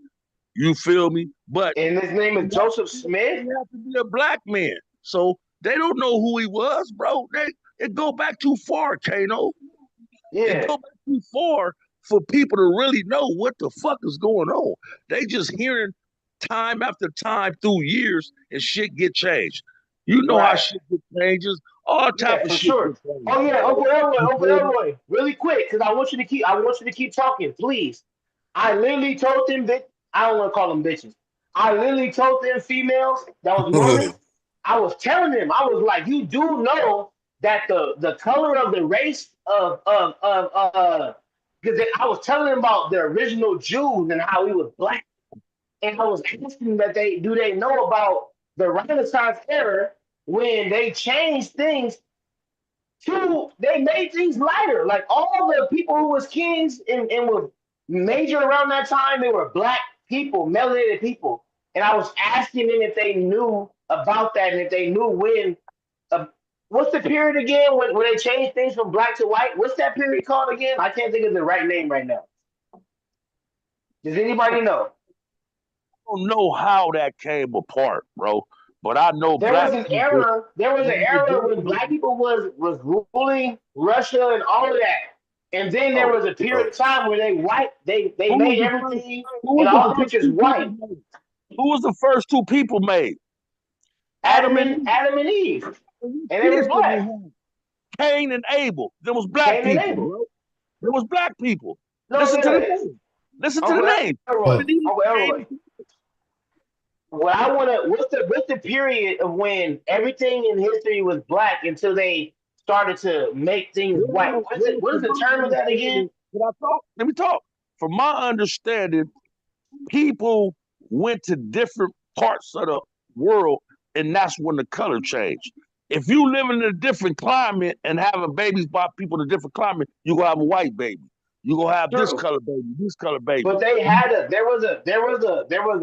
you feel me? But And his name is Joseph he Smith. had to be a black man. So they don't know who he was, bro. It go back too far, Kano. It Yeah, go back too far for people to really know what the fuck is going on. They just hearing time after time through years and shit get changed. You know how right. shit get changes. All type Yeah, of for shit sure. get changed, Oh yeah, bro. You Uncle feel me? Elroy, really quick, because I want you to keep talking, please. I literally told them that I don't want to call them bitches. I literally told them females that was Mormons. I was telling them, I was like, you do know that the color of the race of because I was telling them about the original Jews and how he was black, and I was asking them that they know about the Renaissance era when they changed things to they made things lighter. Like all the people who was kings and was major around that time, they were black people, melanated people. And I was asking them if they knew about that and if they knew when. Uh, what's the period again when they changed things from black to white? What's that period called again? I can't think of the right name right now. Does anybody know? don't know how that came apart, bro. But I know There was black an people. era. There was I an know era black when people. black people was ruling Russia and all of that. And then there Oh, was a period of time where they who was made the first? everything Who and was the all the first pictures two people white. made? Who was the first two people made? Adam and Eve. Adam and Eve, You and they was kids that black. they had. Cain and Abel. There was black Cain and people, Abel. bro. There was black people. No, Listen to the yeah, name. Listen to Uncle the name. Elroy, Adam and Eve Uncle came. Elroy. What I wanna what's the period of when everything in history was black until they started to make things white? What is From the my term of that again? understanding, can I talk? Let me talk. From my understanding, people went to different parts of the world, and that's when the color changed. If you live in a different climate and having babies by people in a different climate, you gonna have a white baby. You gonna have this True. color baby, this color baby. But there was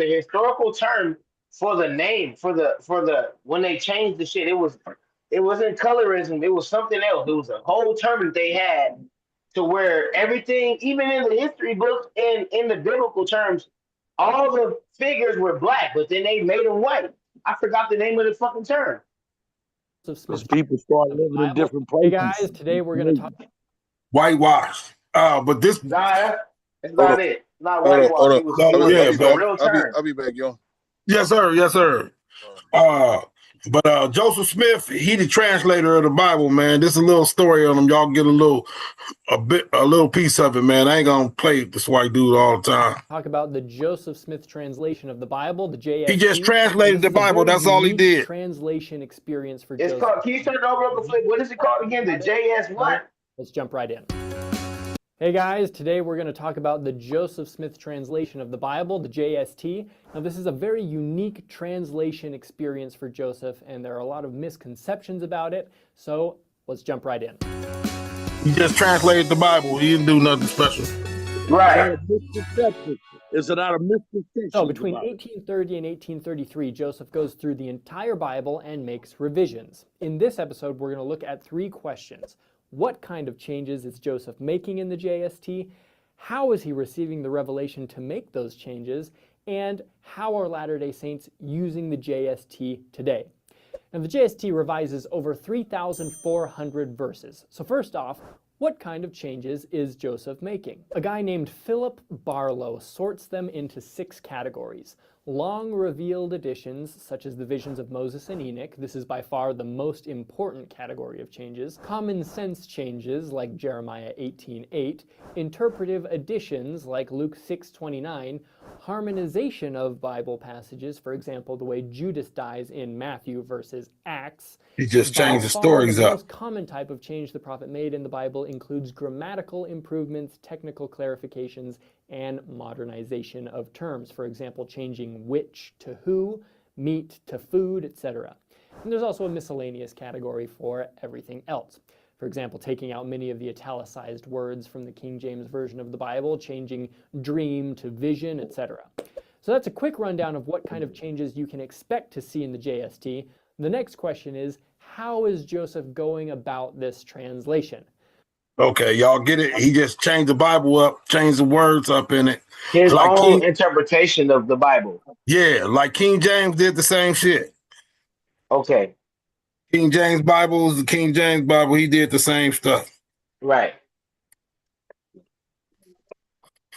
a historical term for the name for the when they changed the shit. It wasn't colorism. It was something else. It was a whole term that they had to where everything, even in the history books and in the biblical terms, all the figures were black, but then they made them white. I forgot the name of the fucking term. Because people start the living in Bible. different Hey places. guys, today we're going to talk. Whitewash. But this, Nah, that's Hold not on, it. Not hold on, hold whitewash. on. It was no, it was yeah, it was a but real term. I'll be back, yo. yes, sir. Yes, sir. But Joseph Smith, he the translator of the Bible, man. This is a little story on him. Y'all get a little piece of it, man. I ain't gonna play this white dude all the time. Talk about the Joseph Smith translation of the Bible, the JST. He just translated the Bible. That's all he did. Translation experience for It's Joseph. called. Can you turn it over real quick? What is it called again? The JS what? Let's jump right in. Hey guys, today we're going to talk about the Joseph Smith translation of the Bible, the JST. Now this is a very unique translation experience for Joseph, and there are a lot of misconceptions about it, so let's jump right in. He just translated the Bible. He didn't do nothing special. Right. Is it out of misconception? So between 1830 and 1833, Joseph goes through the entire Bible and makes revisions. In this episode, we're going to look at 3 questions. What kind of changes is Joseph making in the JST? How is he receiving the revelation to make those changes? And how are Latter-day Saints using the JST today? Now, the JST revises over 3,400 verses. So first off, what kind of changes is Joseph making? A guy named Philip Barlow sorts them into 6 categories. Long revealed editions, such as the visions of Moses and Enoch. This is by far the most important category of changes. Common sense changes, like Jeremiah 18:8. Interpretive additions, like Luke 6:29. Harmonization of Bible passages, for example, the way Judas dies in Matthew versus Acts. He just changed the stories The up. most common type of change the prophet made in the Bible includes grammatical improvements, technical clarifications, and modernization of terms. For example, changing which to who, meat to food, etc. And there's also a miscellaneous category for everything else. For example, taking out many of the italicized words from the King James Version of the Bible, changing dream to vision, etc. So that's a quick rundown of what kind of changes you can expect to see in the JST. The next question is, how is Joseph going about this translation? Okay, y'all get it? He just changed the Bible up, changed the words up in it. His Like own interpretation of the Bible. Yeah, like King James did the same shit. Okay. King James Bible is the King James Bible. He did the same stuff. Right.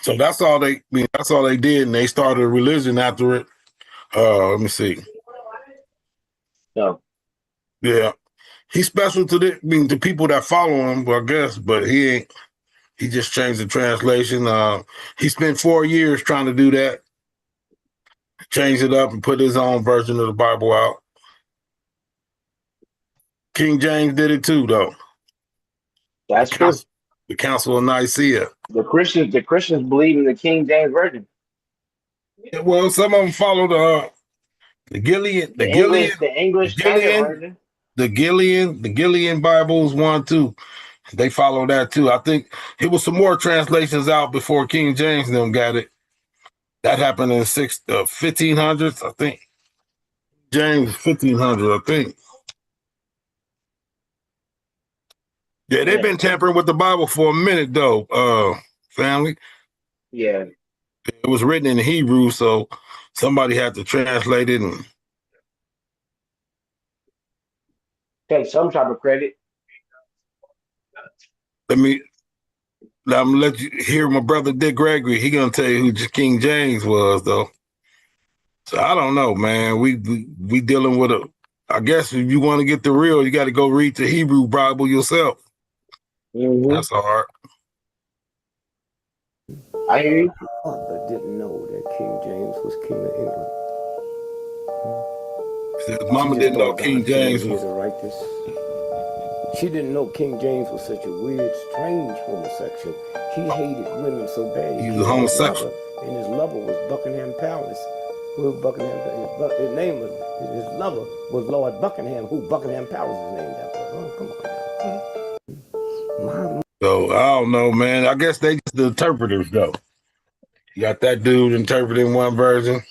So that's all they did, and they started a religion after it. Let me see. No. Yeah. He's special to the people that follow him, I guess, but he ain't. He just changed the translation. He spent 4 years trying to do that. Changed it up and put his own version of the Bible out. King James did it too, though. That's true. The Council of Nicaea. The Christians believe in the King James Version. Yeah, well, some of them followed the English Standard Version. The Gillian Bibles one too. They follow that too. I think it was some more translations out before King James them got it. That happened in 1500s, I think. James 1500, I think. Yeah, they've been tampering with the Bible for a minute though, family. Yeah. It was written in Hebrew, so somebody had to translate it and take some type of credit. I'm gonna let you hear my brother Dick Gregory. He gonna tell you who King James was, though. So I don't know, man. We dealing with I guess if you want to get the real, you got to go read the Hebrew Bible yourself. Mm-hmm. That's hard. I hear you. But didn't know that King James was king of England. His mama didn't know King James was righteous. She didn't know King James was such a weird, strange homosexual. He hated women so bad. He was homosexual. And his lover was Buckingham Palace. His name was, his lover was Lord Buckingham, who Buckingham Palace is named after. Oh, come on. So I don't know, man. I guess they just the interpreters, though. You got that dude interpreting one version.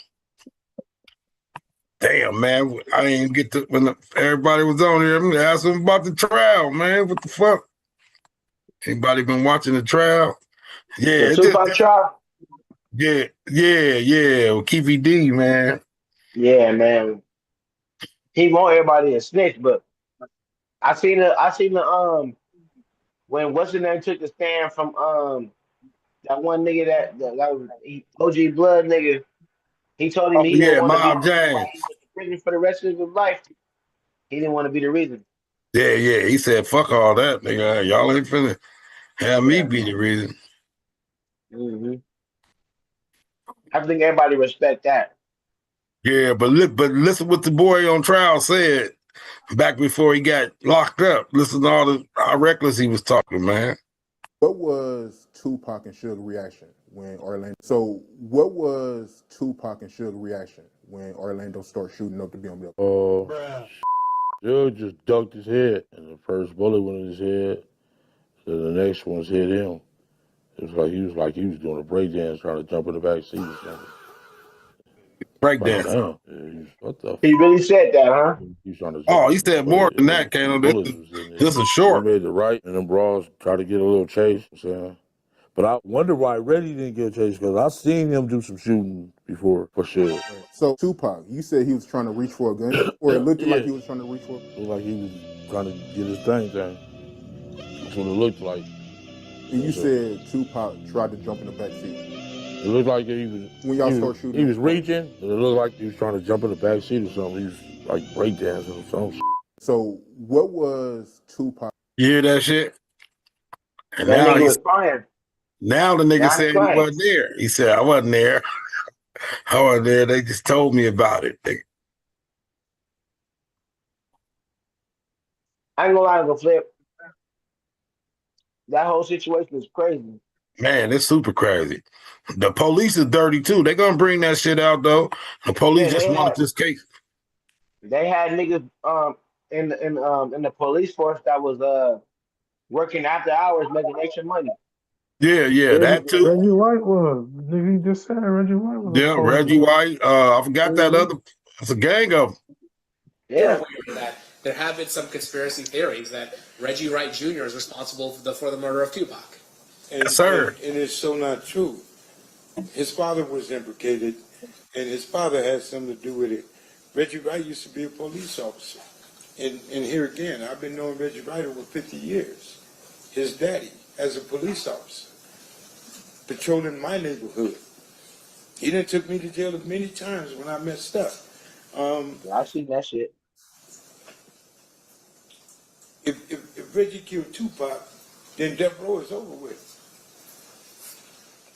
Damn, man. I didn't get to when everybody was on here. I'm gonna ask them about the trial, man. What the fuck? Anybody been watching the trial? Yeah, the Tupac trial. Yeah. With Keefy D, man. Yeah, man. He want everybody to snitch, but I seen the when what's his name took the stand from that one nigga that was OG Blood nigga. He told him he didn't want to Mob be James. religion for the rest of his life, he didn't want to be the reason. Yeah, yeah. He said, "Fuck all that, nigga. Y'all ain't finna have me be the reason." Mm-hmm. I think everybody respect that. Yeah, but listen what the boy on trial said back before he got locked up. Listen to all how reckless he was talking, man. What was Tupac and Suge reaction when Orlando? So what was Tupac and Suge reaction when Orlando started shooting up the BMW? Suge just ducked his head, and the first bullet went in his head. So the next one's hit him. It was like he was doing a breakdance, trying to jump in the back seat or something. Breakdance. Like, damn, what the? He really said that, huh? He was trying to jump. Oh, he said more than that, Kano. Bullets was in there. This is short. He made the right, and them bras tried to get a little chase. You know what I'm saying? But I wonder why Reddy didn't get a chase, because I seen him do some shooting before for sure. So Tupac, you said he was trying to reach for a gun, or it looked like he was trying to reach for. It looked like he was trying to get his thing. That's what it looked like. And you said Tupac tried to jump in the back seat. It looked like he was when y'all start shooting. He was reaching, and it looked like he was trying to jump in the back seat or something. He was like breakdancing or something. So what was Tupac? You hear that shit? And that now nigga was crying. Now the nigga said he wasn't there. He said, "I wasn't there. I wasn't there. They just told me about it." I ain't gonna lie, to Flip. That whole situation is crazy. Man, it's super crazy. The police is dirty too. They're gonna bring that shit out though. The police just wanted this case. They had niggas in the police force that was working after hours making extra money. Yeah, that too. Reggie White was. He just said Reggie White was. Yeah, Reggie White. I forgot that other. It's a gang of them. Yeah. That there have been some conspiracy theories that Reggie Wright Jr. is responsible for the murder of Tupac. And, sir. And it's so not true. His father was implicated, and his father had something to do with it. Reggie Wright used to be a police officer. And here again, I've been knowing Reggie Wright over 50 years. His daddy, as a police officer, patrolling my neighborhood. He done took me to jail many times when I messed up. I seen that shit. If Reggie killed Tupac, then death row is over with.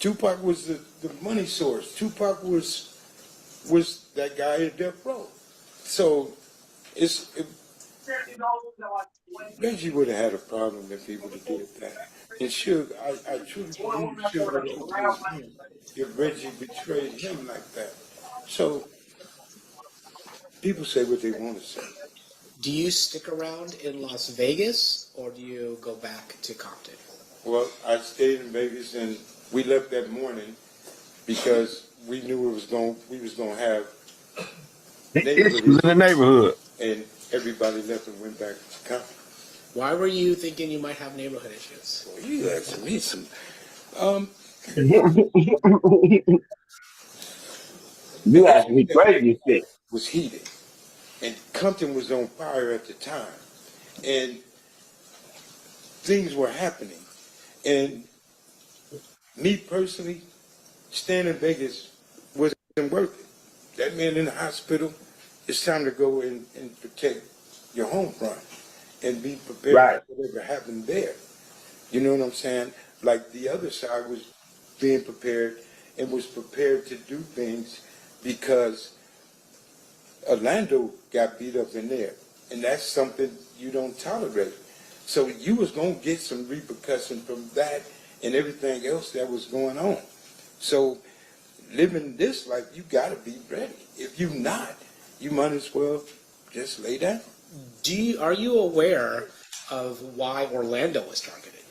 Tupac was the money source. Tupac was that guy at death row. So Reggie would have had a problem if he would have did that. And Suge, I truly believe Suge would have opened his mouth if Reggie betrayed him like that. So people say what they want to say. Do you stick around in Las Vegas, or do you go back to Compton? Well, I stayed in Vegas, and we left that morning because we knew we was going to have issues in the neighborhood, and everybody left and went back to Compton. Why were you thinking you might have neighborhood issues? Well, you asking me some. You asked me crazy shit. Was heated, and Compton was on fire at the time, and things were happening. And me personally, staying in Vegas wasn't worth it. That man in the hospital, it's time to go and protect your home front and be prepared for whatever happened there. You know what I'm saying? Like the other side was being prepared and was prepared to do things because Orlando got beat up in there. And that's something you don't tolerate. So you was going to get some repercussion from that and everything else that was going on. So living this life, you got to be ready. If you're not, you might as well just lay down. Are you aware of why Orlando was targeted?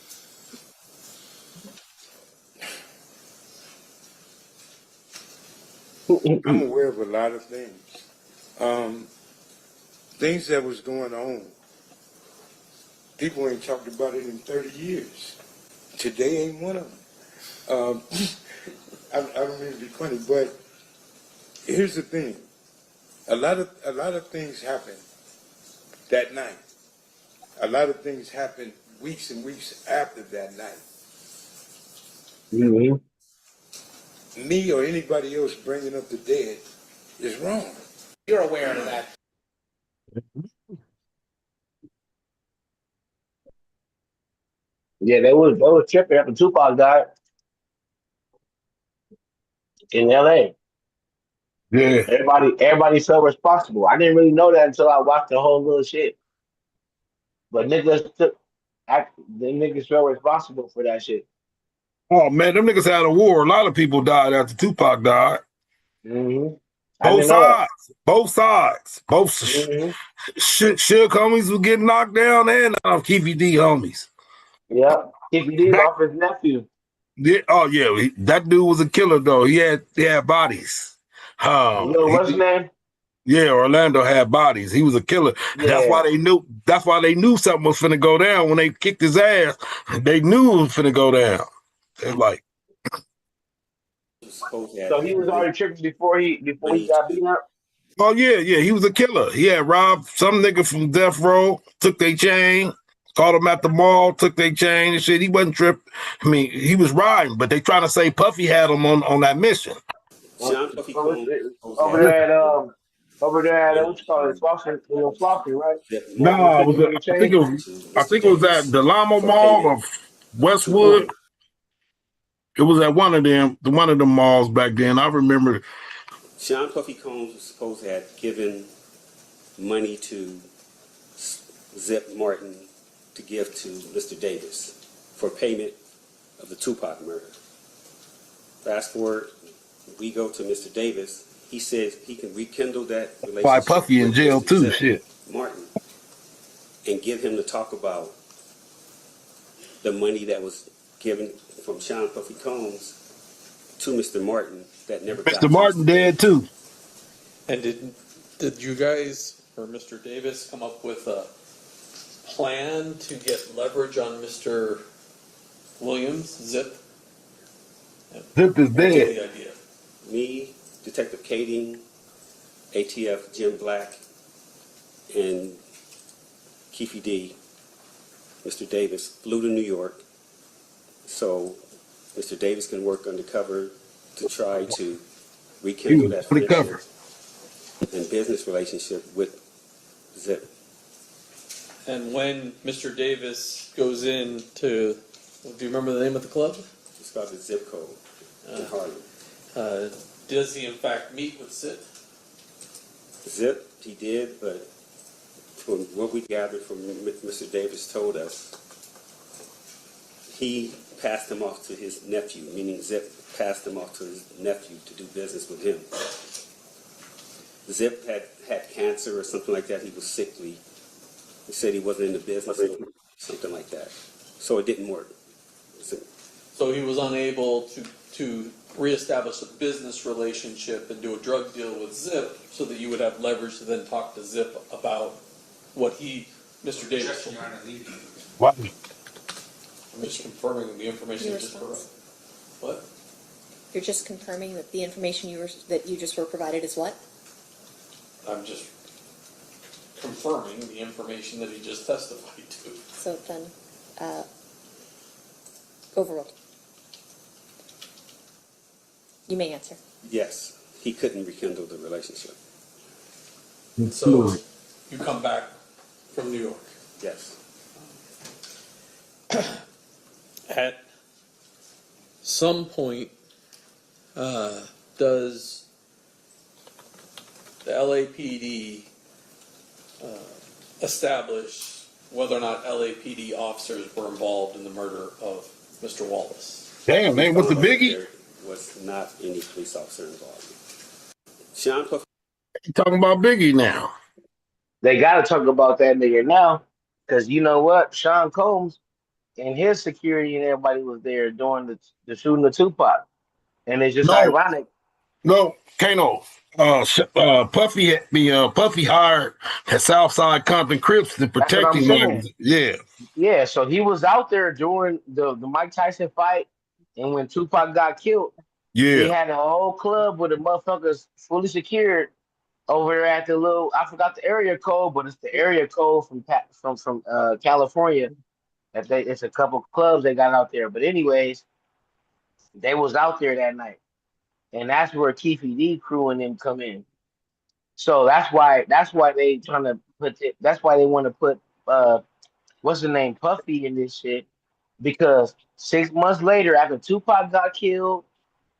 I'm aware of a lot of things. Things that was going on. People ain't talked about it in 30 years. Today ain't one of them. I don't mean to be funny, but here's the thing. A lot of things happen that night. A lot of things happen weeks and weeks after that night. Mm-hmm. Me or anybody else bringing up the dead is wrong. You're aware of that. Yeah, they was tripping after Tupac died in L.A. Yeah. Everybody felt responsible. I didn't really know that until I watched the whole little shit. But the niggas felt responsible for that shit. Oh man, them niggas had a war. A lot of people died after Tupac died. Mm-hmm. I Both didn't know that. sides. Both sides. Both Mm-hmm. Shook homies was getting knocked down and Keefy D homies. Yep. Keefy D Back, lost his nephew. yeah, oh yeah, that dude was a killer though. He had bodies. What's his name? Yeah, Orlando had bodies. He was a killer. That's Yeah. why they knew. That's why they knew something was finna go down when they kicked his ass. They knew it was finna go down. They're like, So he was already tripping before he got beat up. oh yeah, he was a killer. He had robbed some nigga from death row, took their chain, caught him at the mall, took their chain and shit. He wasn't tripping. I mean, he was riding, but they trying to say Puffy had him on that mission. Over there at what you call it, Slauson, right? No, I think it was at the Lama Mall or Westwood. It was at one of them malls back then. I remember. Sean Puffy Combs was supposed to have given money to Zip Martin to give to Mr. Davis for payment of the Tupac murder. Fast forward, we go to Mr. Davis. He says he can rekindle that relationship Why Puffy in jail Mr. too? Zip Shit. Martin and get him to talk about the money that was given from Sean Puffy Combs to Mr. Martin that never got to Mr. Martin dead too. And did you guys or Mr. Davis come up with a plan to get leverage on Mr. Williams, Zip? Zip is What was dead. the idea? Me, Detective Kading, ATF Jim Black, and Keefy D, Mr. Davis flew to New York so Mr. Davis can work undercover to try to rekindle that friendship and business relationship with Zip. And when Mr. Davis goes in to, do you remember the name of the club? It's called the Zip Code in Harlem. Does he in fact meet with Zip? Zip, he did, but from what we gathered from Mr. Davis told us, he passed him off to his nephew, meaning Zip passed him off to his nephew to do business with him. Zip had cancer or something like that. He was sickly. He said he wasn't in the business, something like that. So it didn't work. So he was unable to reestablish a business relationship and do a drug deal with Zip so that you would have leverage to then talk to Zip about what Mr. Davis told you. What? I'm just confirming the information you just provided. What? You're just confirming that the information that you just were provided is what? I'm just confirming the information that he just testified to. So then, overruled. You may answer. Yes, he couldn't rekindle the relationship. So you come back from New York. Yes. At some point, does the LAPD establish whether or not LAPD officers were involved in the murder of Mr. Wallace? Damn, man, what's the biggie? There was not any police officer involved. Sean Puffy. You talking about Biggie now? They got to talk about that nigga now, because you know what? Sean Combs and his security and everybody was there during the shooting of Tupac, and it's just ironic. No, Kano. Puffy hired at Southside Compton Crips to That's what protect I'm him. saying. Yeah. Yeah, so he was out there during the Mike Tyson fight, and when Tupac got killed, he had a whole club with the motherfuckers fully secured over there at the little, I forgot the area code, but it's the area code from California. It's a couple clubs they got out there. But anyways, they was out there that night, and that's where Keefy D crew and them come in. So that's why they trying to put it. That's why they want to put what's the name Puffy in this shit because 6 months later, after Tupac got killed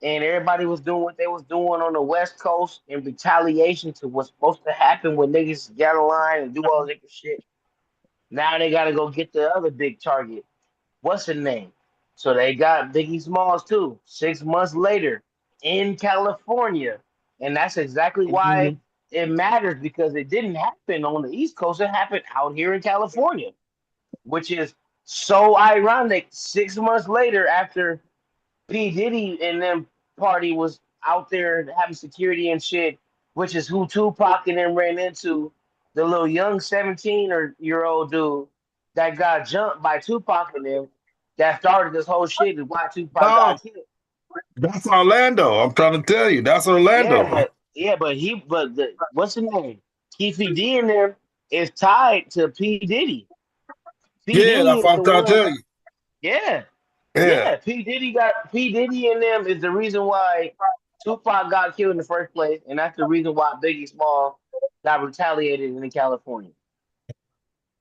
and everybody was doing what they was doing on the West Coast in retaliation to what's supposed to happen when niggas get a line and do all this shit. Now they got to go get the other big target. What's the name? So they got Biggie Smalls too. 6 months later in California, and that's exactly why Mhm. it matters because it didn't happen on the East Coast. It happened out here in California, which is so ironic. 6 months later, after P Diddy and them party was out there having security and shit, which is who Tupac and them ran into, the little young 17 or year old dude that got jumped by Tupac and them that started this whole shit is why Tupac No, got killed. that's Orlando. I'm trying to tell you, that's Yeah, Orlando. but what's the name? Keefy D in there is tied to P Diddy. P Yeah, Diddy that's is what I'm the trying to one. tell you. Yeah, Yeah, yeah, P Diddy and them is the reason why Tupac got killed in the first place, and that's the reason why Biggie Small got retaliated in California.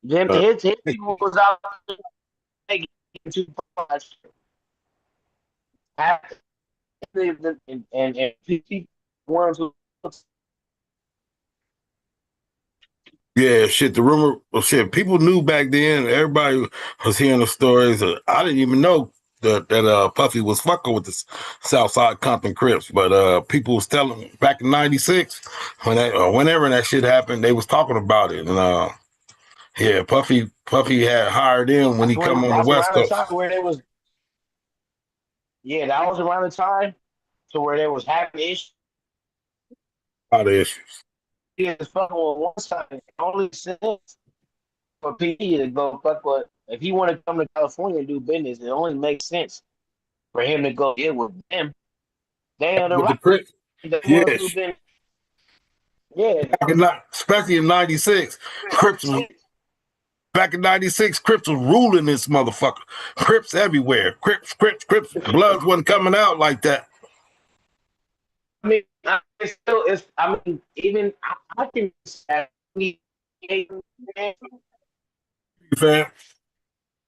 Him, uh, his people was out there making Tupac after and people ones who yeah. Shit, the rumor. Well, shit, people knew back then. Everybody was hearing the stories. I didn't even know that Puffy was fucking with the Southside Compton Crips, but people was telling back in '96 when whenever that shit happened, they was talking about it, and yeah, Puffy had hired in when he come on the that's West around the Coast. time where they was that was around the time to where they was having issues. A lot of issues. Is fucking with one side. It only sense for P to go fuck with if he want to come to California and do business. It only makes sense for him to go get with them. They are the With the right Crips, the ones who yes. been yeah. Especially in '96, Crips was back in '96. Crips was ruling this motherfucker. Crips everywhere. Crips. Bloods wasn't coming out like that. I mean, it's still it's. I mean, even I can say You fam?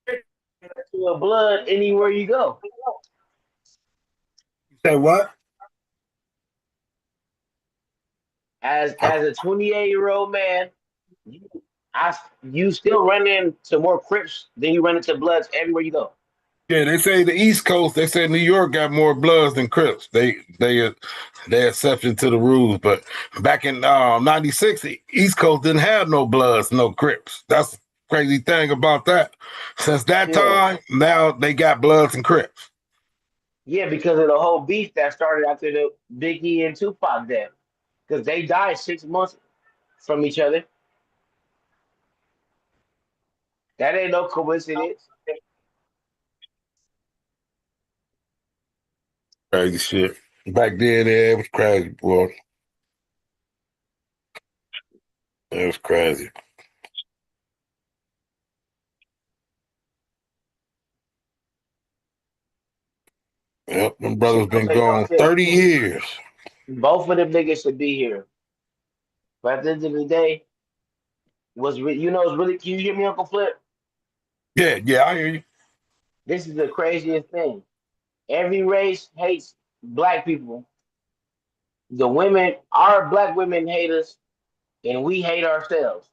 to a blood anywhere you go. You say what? As a 28-year-old man, you, you still run into more Crips than you run into Bloods everywhere you go. Yeah, they say the East Coast. They say New York got more Bloods than Crips. They exception to the rules. But back in '96, the East Coast didn't have no Bloods, no Crips. That's the crazy thing about that. Since that Yeah, time, now they got Bloods and Crips. yeah, because of the whole beef that started after the Biggie and Tupac death, because they died 6 months from each other. That ain't no coincidence. Crazy shit. Back then, yeah, it was crazy, boy. It was crazy. Yep, them brothers Shit don't been make no gone sense. 30 years. Both of them niggas should be here. But at the end of the day, it's really. Can you hear me, Uncle Flip? Yeah, I hear you. This is the craziest thing. Every race hates black people. The women, our black women hate us, and we hate ourselves.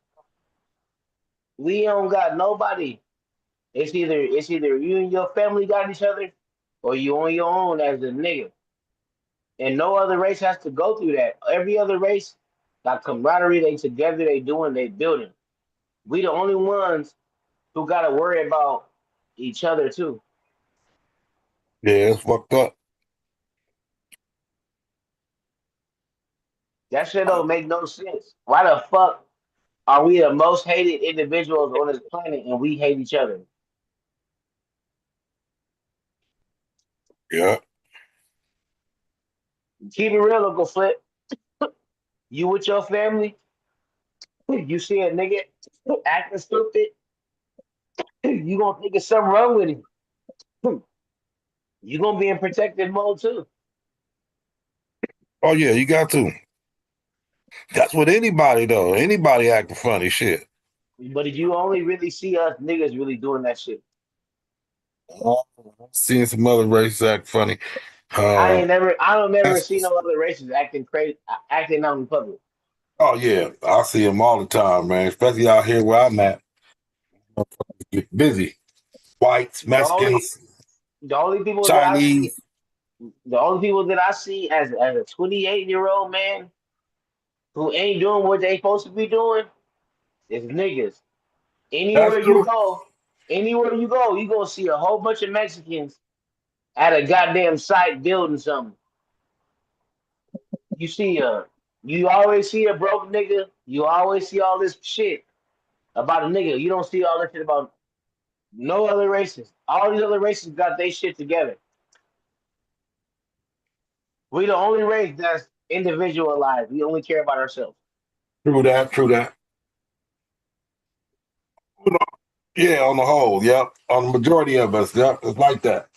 We don't got nobody. It's either you and your family got each other, or you on your own as a nigga. And no other race has to go through that. Every other race got camaraderie. They together. They doing. They building. We the only ones who got to worry about each other too. Yeah, it's fucked up. That shit don't make no sense. Why the fuck are we the most hated individuals on this planet and we hate each other? Yeah. Keep it real, Uncle Flip. You with your family, you see a nigga acting stupid, you gonna think it's something wrong with him. You gonna be in protective mode too. Oh, yeah, you got to. That's with anybody though. Anybody acting funny, shit. But you only really see us niggas really doing that shit. Seeing some other races act funny. I don't never That's, see no other races acting crazy, acting out in public. oh yeah, I see them all the time, man. Especially out here where I'm at. Get busy. Whites, The only, Mexicans, the only people that I see, Chinese. the only people that I see as a 28-year-old man who ain't doing what they supposed to be doing is niggas. That's Anywhere you true. go, you gonna see a whole bunch of Mexicans at a goddamn site building something. You see you always see a broke nigga. You always see all this shit about a nigga. You don't see all that shit about no other races. All these other races got their shit together. We the only race that's individualized. We only care about ourselves. True that. True that. Yeah, on the whole, yep. On the majority of us, yep, it's like that.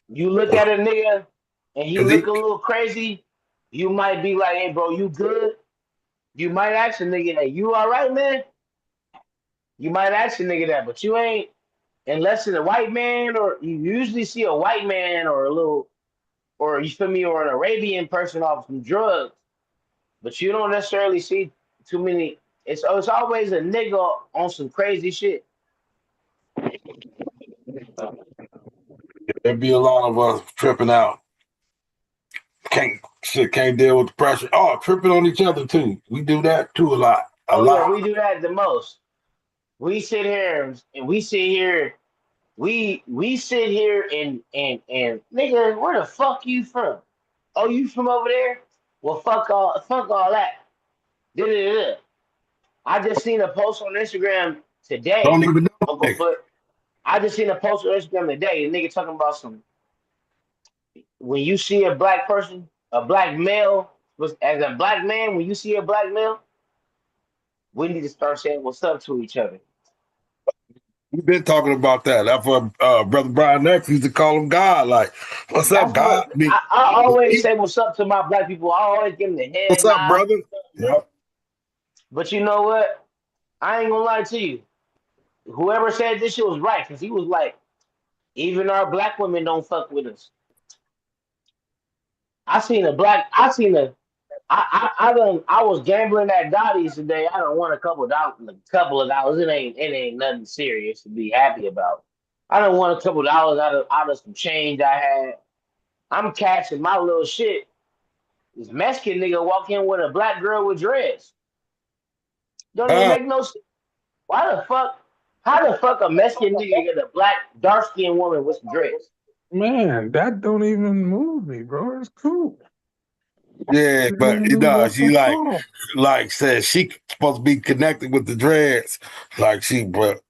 You look at a nigga and he Cause look he, a little crazy, you might be like, "Hey, bro, you good?" You might ask a nigga, "Hey, you all right, man?" You might ask a nigga that, but you ain't unless it's a white man, or you usually see a white man or a little, or you feel me, or an Arabian person off some drugs, but you don't necessarily see too many. It's always a nigga on some crazy shit. there be a lot of us tripping out. Can't deal with the pressure. Oh, tripping on each other too. We do that too a lot. A Oh yeah, lot. we do that the most. We sit here and we sit here. We sit here and nigga, where the fuck you from? Oh, you from over there? Well, fuck all that. Da-da-da-da. I just seen a post on Instagram Don't today, even know Uncle nigga. Foot. I just seen a post on Instagram today. A nigga talking about some. When you see a black person, a black male, as a black man, when you see a black male, we need to start saying what's up to each other. We've been talking about that. That's what Brother Brian X used to call him God. Like, what's up, That's God? what I mean, I always say. What's up to my black people? I always give them the what's head up, nod. brother? Yep. But you know what? I ain't gonna lie to you. Whoever said this shit was right, because he was like, even our black women don't fuck with us. I was gambling at Dottie's today. I don't want a couple of dollars. It ain't nothing serious to be happy about. I don't want a couple of dollars out of some change I had. I'm cashing my little shit. This Mexican nigga walk in with a black girl with dreads. Don't even Uh, make no sense. Why the fuck? How the fuck a Mexican nigga get a black dark skinned woman with some dreads? Man, that don't even move me, bro. It's cool. yeah, but no, That's she no like problem. said she supposed to be connected with the dreads. Like she, but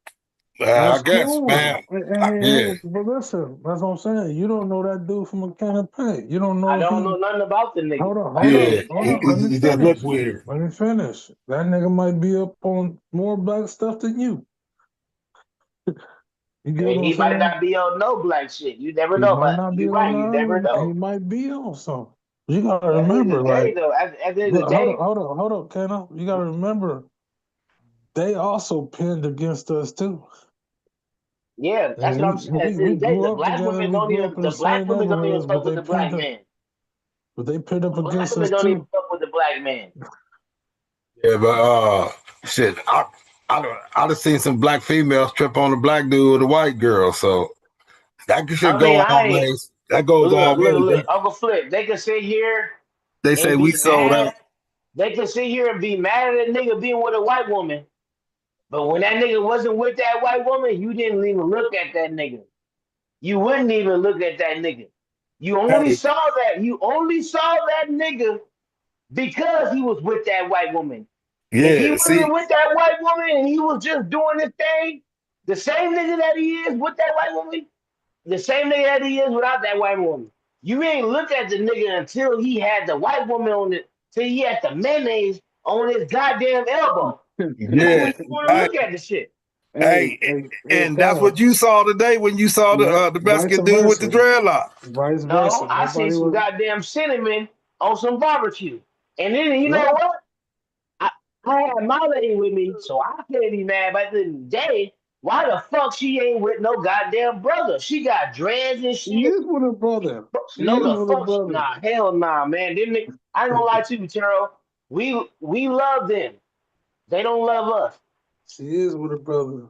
I That's guess, cool. man. Yeah. But listen, that's what I'm saying. You don't know that dude from a can of paint. You don't I know if don't know he. nothing about the nigga. Hold on, I hold ain't on, Yeah, even hold met on. him. Let me he just look finish. weird. Let me finish. That nigga might be up on more black stuff than you. You get And what I'm he might saying? not be on no black shit. You never He know, might but not be you're on right. You never the other. He know. might be on something. You gotta At the end of remember, the like, day, though, at the end of look, the day, hold on, Kenna. You gotta remember, they also pinned against us too. yeah, that's And what I'm saying. At the end we of the day, grew up together. We grew up in the the black same women don't even neighborhoods, fuck with the black man. but they pinned up The black against women us don't even too. fuck with the black man. Yeah, but shit, I done seen some black females trip on a black dude with a white girl. So that should I mean, go I all ain't ways. That goes all ways. look. Uncle Flip, they can sit here They say and we be sold out. mad. They can sit here and be mad at a nigga being with a white woman. But when that nigga wasn't with that white woman, you didn't even look at that nigga. You wouldn't even look at that nigga. Hey, You only saw that nigga because he was with that white woman. If he yeah. See, wasn't with that white woman and he was just doing his thing, the same nigga that he is with that white woman, the same nigga that he is without that white woman. You ain't look at the nigga until he had the white woman on it, till he had the mayonnaise on his goddamn elbow. That's yeah. when you want to Hey, look at the shit. Hey, and that's Kenna. what you saw today when you saw the Vice Mexican dude with the versa. dreadlock. Vice No, versa. I see Nobody some was. goddamn cinnamon on some barbecue. And then you know What? what? I had my lady with me, so I can't be mad. But at the end of the day, why the fuck she ain't with no goddamn brother? She got dreads and She shit. is with her brother. She No, is the with her fuck, brother. nah, hell nah, man. I ain't gonna lie to you, Taro. We love them. They don't love us. She is with her brother.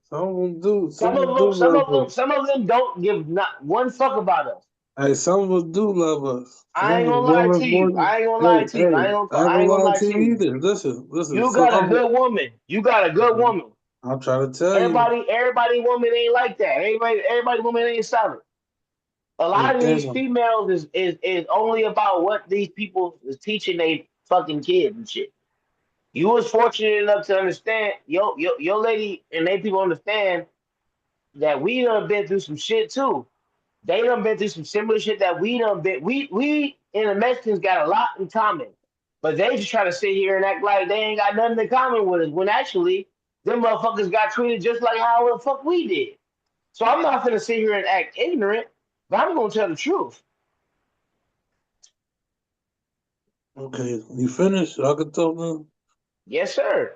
Some of them do. Some Some of of them them, do some love of them, us. some of them don't give not one fuck about us. Hey, some of us do love us. Some I of ain't us gonna lie to you. I ain't gonna lie Hey, to you. hey, I ain't I gonna ain't gonna lie lie to to you you. either. Listen. You Some got a of good woman. You got a good it, woman. I'm trying to tell you. Everybody woman ain't like that. Everybody woman ain't solid. A lot of these Damn. females is only about what these people is teaching they fucking kids and shit. You was fortunate enough to understand, your lady and they people understand that we done been through some shit too. They done been through some similar shit that we done been. We and the Mexicans got a lot in common, but they just try to sit here and act like they ain't got nothing in common with us. When actually, them motherfuckers got treated just like how the fuck we did. So I'm not gonna sit here and act ignorant, but I'm gonna tell the truth. Okay, you finished? I can talk now. Yes, sir.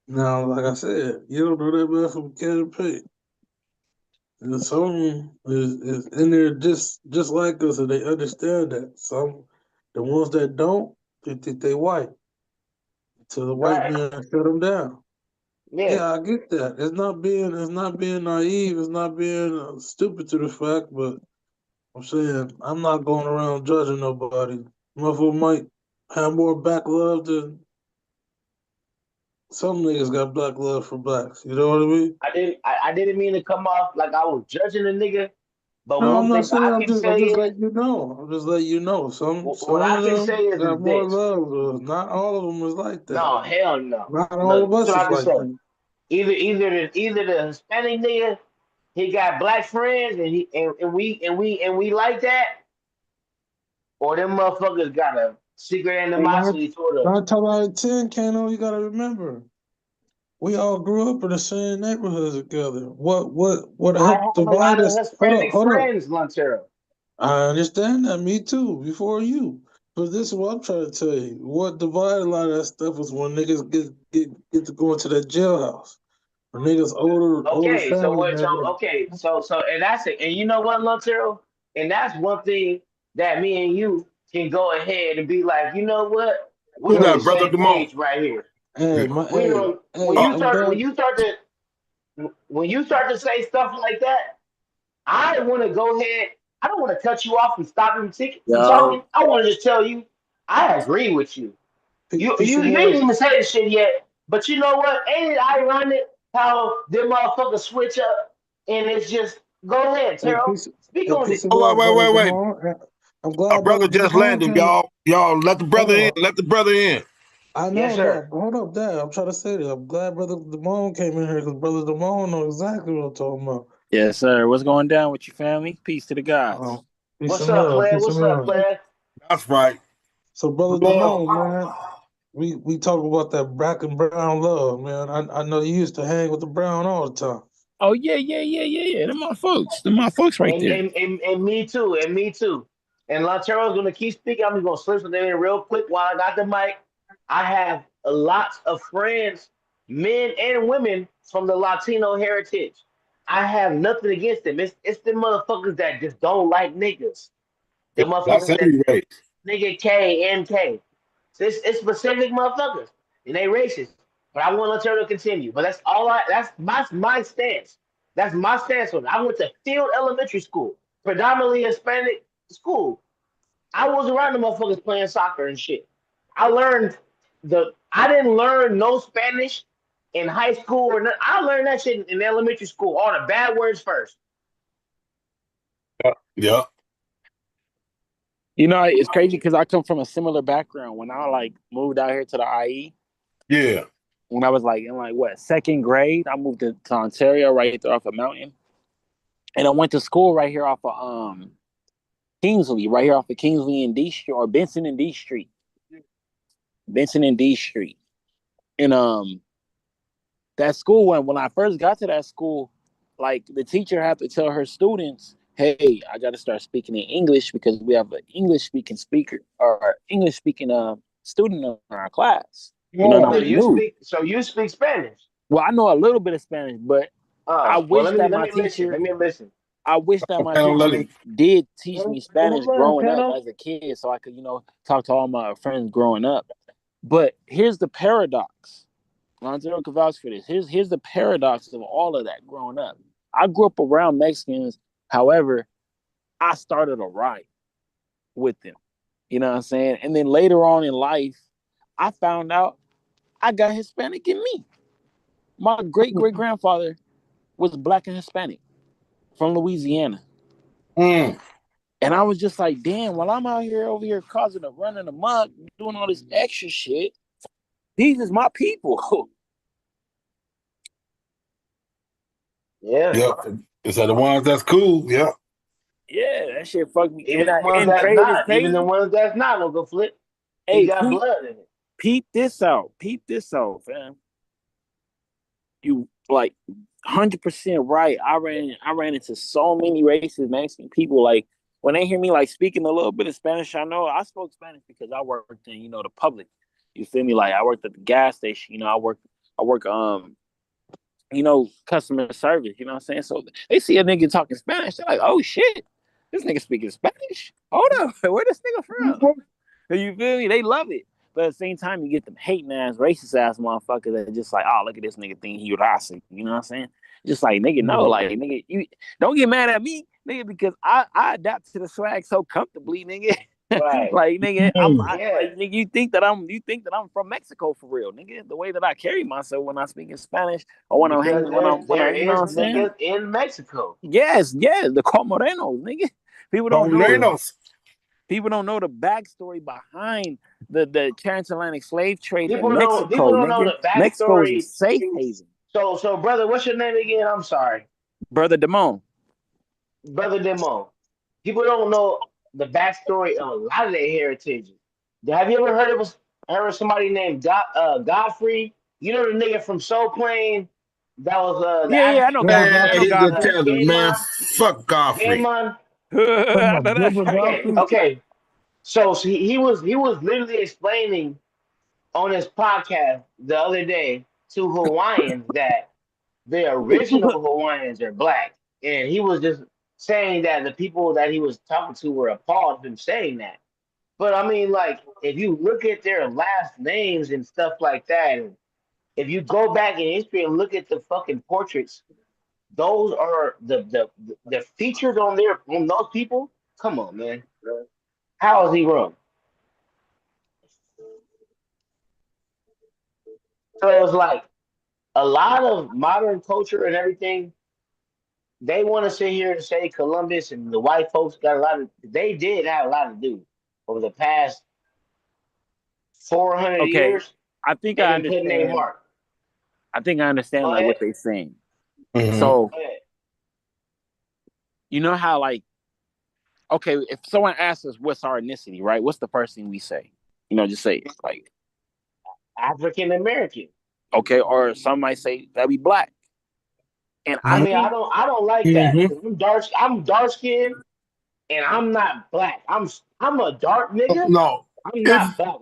Now, like I said, you don't know that man from Canada Pay. And some is in there just like us, and they understand that. Some, the ones that don't, they think they white. So the white Right. man shut them down. Yeah. Yeah, I get that. It's not being naive. It's not being stupid to the fact, but I'm saying I'm not going around judging nobody. Motherfucker might have more back love than some niggas got black love for blacks. You know what I mean? I didn't mean to come off like I was judging a nigga, but No, I'm one not thing saying. I I'm can just. say I'm just is letting you know. I'm just letting you know. Some what of I can them say is got more this. love. Not all of them is like that. No, hell no. Not all Look, of this is us what is I can like say. that. Either the Hispanic nigga, he got black friends and we like that, or them motherfuckers got a secret And animosity toward us. 9 times out of 10, Kano, you gotta remember, we all grew up in the same neighborhoods together. What I helped have a divide lot of us? Hold up, Hispanic hold up. friends, Montero. I understand that, me too, before you. But this is what I'm trying to tell you. What divided a lot of that stuff was when niggas get to go into that jailhouse. When niggas older Okay, so family what? So members. okay, so and that's it. And you know what, Montero? And that's one thing that me and you can go ahead and be like, you know what? We Who's on the that, brother same Demone? page right here. Hey, We don't. hey, I'm glad. When you start to say stuff like that, I want to go ahead. I don't want to cut you off and stop you from Yo, talking. I want to just tell you, I agree with you. Peace and You ain't love. even say this shit yet, but you know what? Ain't it ironic how them motherfuckers switch up and it's just go ahead, Hey, Terrell. Speak on peace it. and Oh, love, brother wait. Demar. I'm A glad brother brother just Demar landed, came. y'all. Let the Hold brother in. on. Let the brother in. I Yes, know, no, sir. hold up, Dad. I'm trying to say that. I'm glad brother Demone came in here because brother Demone know exactly what I'm talking about. yes, sir. What's going down with your family? Peace to the gods. Peace What's and up, love, player? peace and What's up, love. player? That's right. So, brother Demone, man, we talk about that black and brown love, man. I know you used to hang with the brown all the time. Oh yeah. They're my folks. They're my folks right there. And me too. And me too. And Lantero's gonna keep speaking. I'm just gonna slip something in real quick while I got the mic. I have a lot of friends, men and women from the Latino heritage. I have nothing against them. It's the motherfuckers that just don't like niggas. The That's motherfuckers that every race. nigga K, MK. So it's specific motherfuckers. And they racist. But I want Lantero to continue. But that's my stance. That's my stance on it. I went to Field Elementary School, predominantly Hispanic school. I was around the motherfuckers playing soccer and shit. I didn't learn no Spanish in high school or I learned that shit in elementary school. All the bad words first. Yeah. You know, it's crazy because I come from a similar background. When I moved out here to the IE, Yeah. when I was in what, second grade, I moved to Ontario right there off a mountain, and I went to school right here off of Kingsley, right here off of Kingsley and D Street, or Benson and D Street, Benson and D Street, and that school, when I first got to that school, the teacher had to tell her students, "Hey, I got to start speaking in English because we have an English speaking speaker or English speaking student in our class." You know, and I So was you new. speak. So you speak Spanish. Well, I know a little bit of Spanish, but I Oh, well, wish that let my me listen. teacher Let me listen. I wish that my Don't let teacher him. did teach me Spanish Hold growing up on, as a kid so I could, talk to all my friends growing up. But here's the paradox. Lonzo can vouch for this. Here's the paradox of all of that growing up. I grew up around Mexicans. However, I started a riot with them. You know what I'm saying? And then later on in life, I found out I got Hispanic in me. My great great grandfather was black and Hispanic from Louisiana. Mm. And I was just like, damn, while I'm out here over here causing a run in the mud, doing all this extra shit, these is my people. Yeah. Yep. Is that the ones that's cool? Yep. Yeah, that shit fucked me. Even the ones And that's crazy, it's not. Even the crazy. ones that's not gonna go flip. He Hey, got blood in it. peep this out. Peep this out, fam. You like 100% right. I ran into so many racist Mexican people. Like when they hear me like speaking a little bit of Spanish, I know I spoke Spanish because I worked in, the public. You feel me? Like I worked at the gas station, I work customer service, you know what I'm saying? So they see a nigga talking Spanish, they're like, oh shit, this nigga speaking Spanish. Hold up, where this nigga from? You feel me? They love it. But at the same time, you get them hating ass, racist ass motherfuckers that are just like, oh, look at this nigga think he racist. You know what I'm saying? Just like nigga, no, like nigga, you don't get mad at me, nigga, because I adapt to the swag so comfortably, nigga. Right. Like nigga, Yeah. like nigga, you think that I'm from Mexico for real, nigga. The way that I carry myself when I speak in Spanish or when I'm Because hanging, when there I, you know is what I'm saying? niggas in Mexico. Yes, the Comorenos, nigga. People don't Don know the Reynolds. people don't know the backstory behind the transatlantic slave trade in People Mexico, don't know nigga. the Mexico is a backstory. safe haven, So brother, what's your name again? I'm sorry. brother Damone. Brother Demo. People don't know the backstory of a lot of their heritage. Have you ever heard of somebody named Godfrey? You know the nigga from Soul Plane that was the Yeah, I know African Man, Godfrey. I know he's a Godfrey. tender game man. man. Fuck Game Godfrey. man. I know that. Okay. So he was literally explaining on his podcast the other day to Hawaiians that the original Hawaiians are black, and he was just saying that the people that he was talking to were appalled of him saying that. But I mean, like, if you look at their last names and stuff like that, and if you go back in history and look at the fucking portraits, those are the features on those people. Come on, man. How is he wrong? So it was like a lot of modern culture and everything. They want to sit here and say Columbus and the white folks got a lot of. They did have a lot to do over the past 400 Okay, years. I think They've I been putting their understand. mark. I think I understand Go like ahead. what they're saying. Mm-hmm. So Go ahead. you know how like okay, if someone asks us what's our ethnicity, right? What's the first thing we say? Just say it. Like African American. okay, or some might say that we black. And I I mean, Mm-hmm. I think don't like that Mm-hmm. because I'm dark skinned and I'm not black. I'm a dark nigga. No. I'm If not black.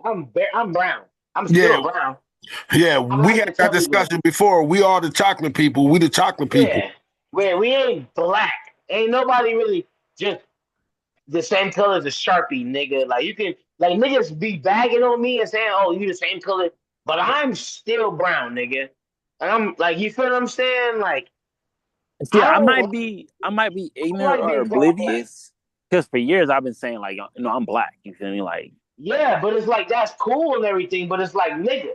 I'm brown. I'm yeah, still brown. yeah, I we like had to that tell people that. discussion before. We are the chocolate people. We the chocolate people. Yeah, we ain't black. Ain't nobody really just the same color as a Sharpie, nigga. Like you can like niggas be bagging on me and saying, "Oh, you the same color," but I'm still brown, nigga. And I'm like, you feel what I'm saying? Like see, I don't I might be I don't ignorant like or being called black. oblivious because for years I've been saying like, I'm black. You feel me? Like, Yeah, but it's like that's cool and everything, but it's like nigga,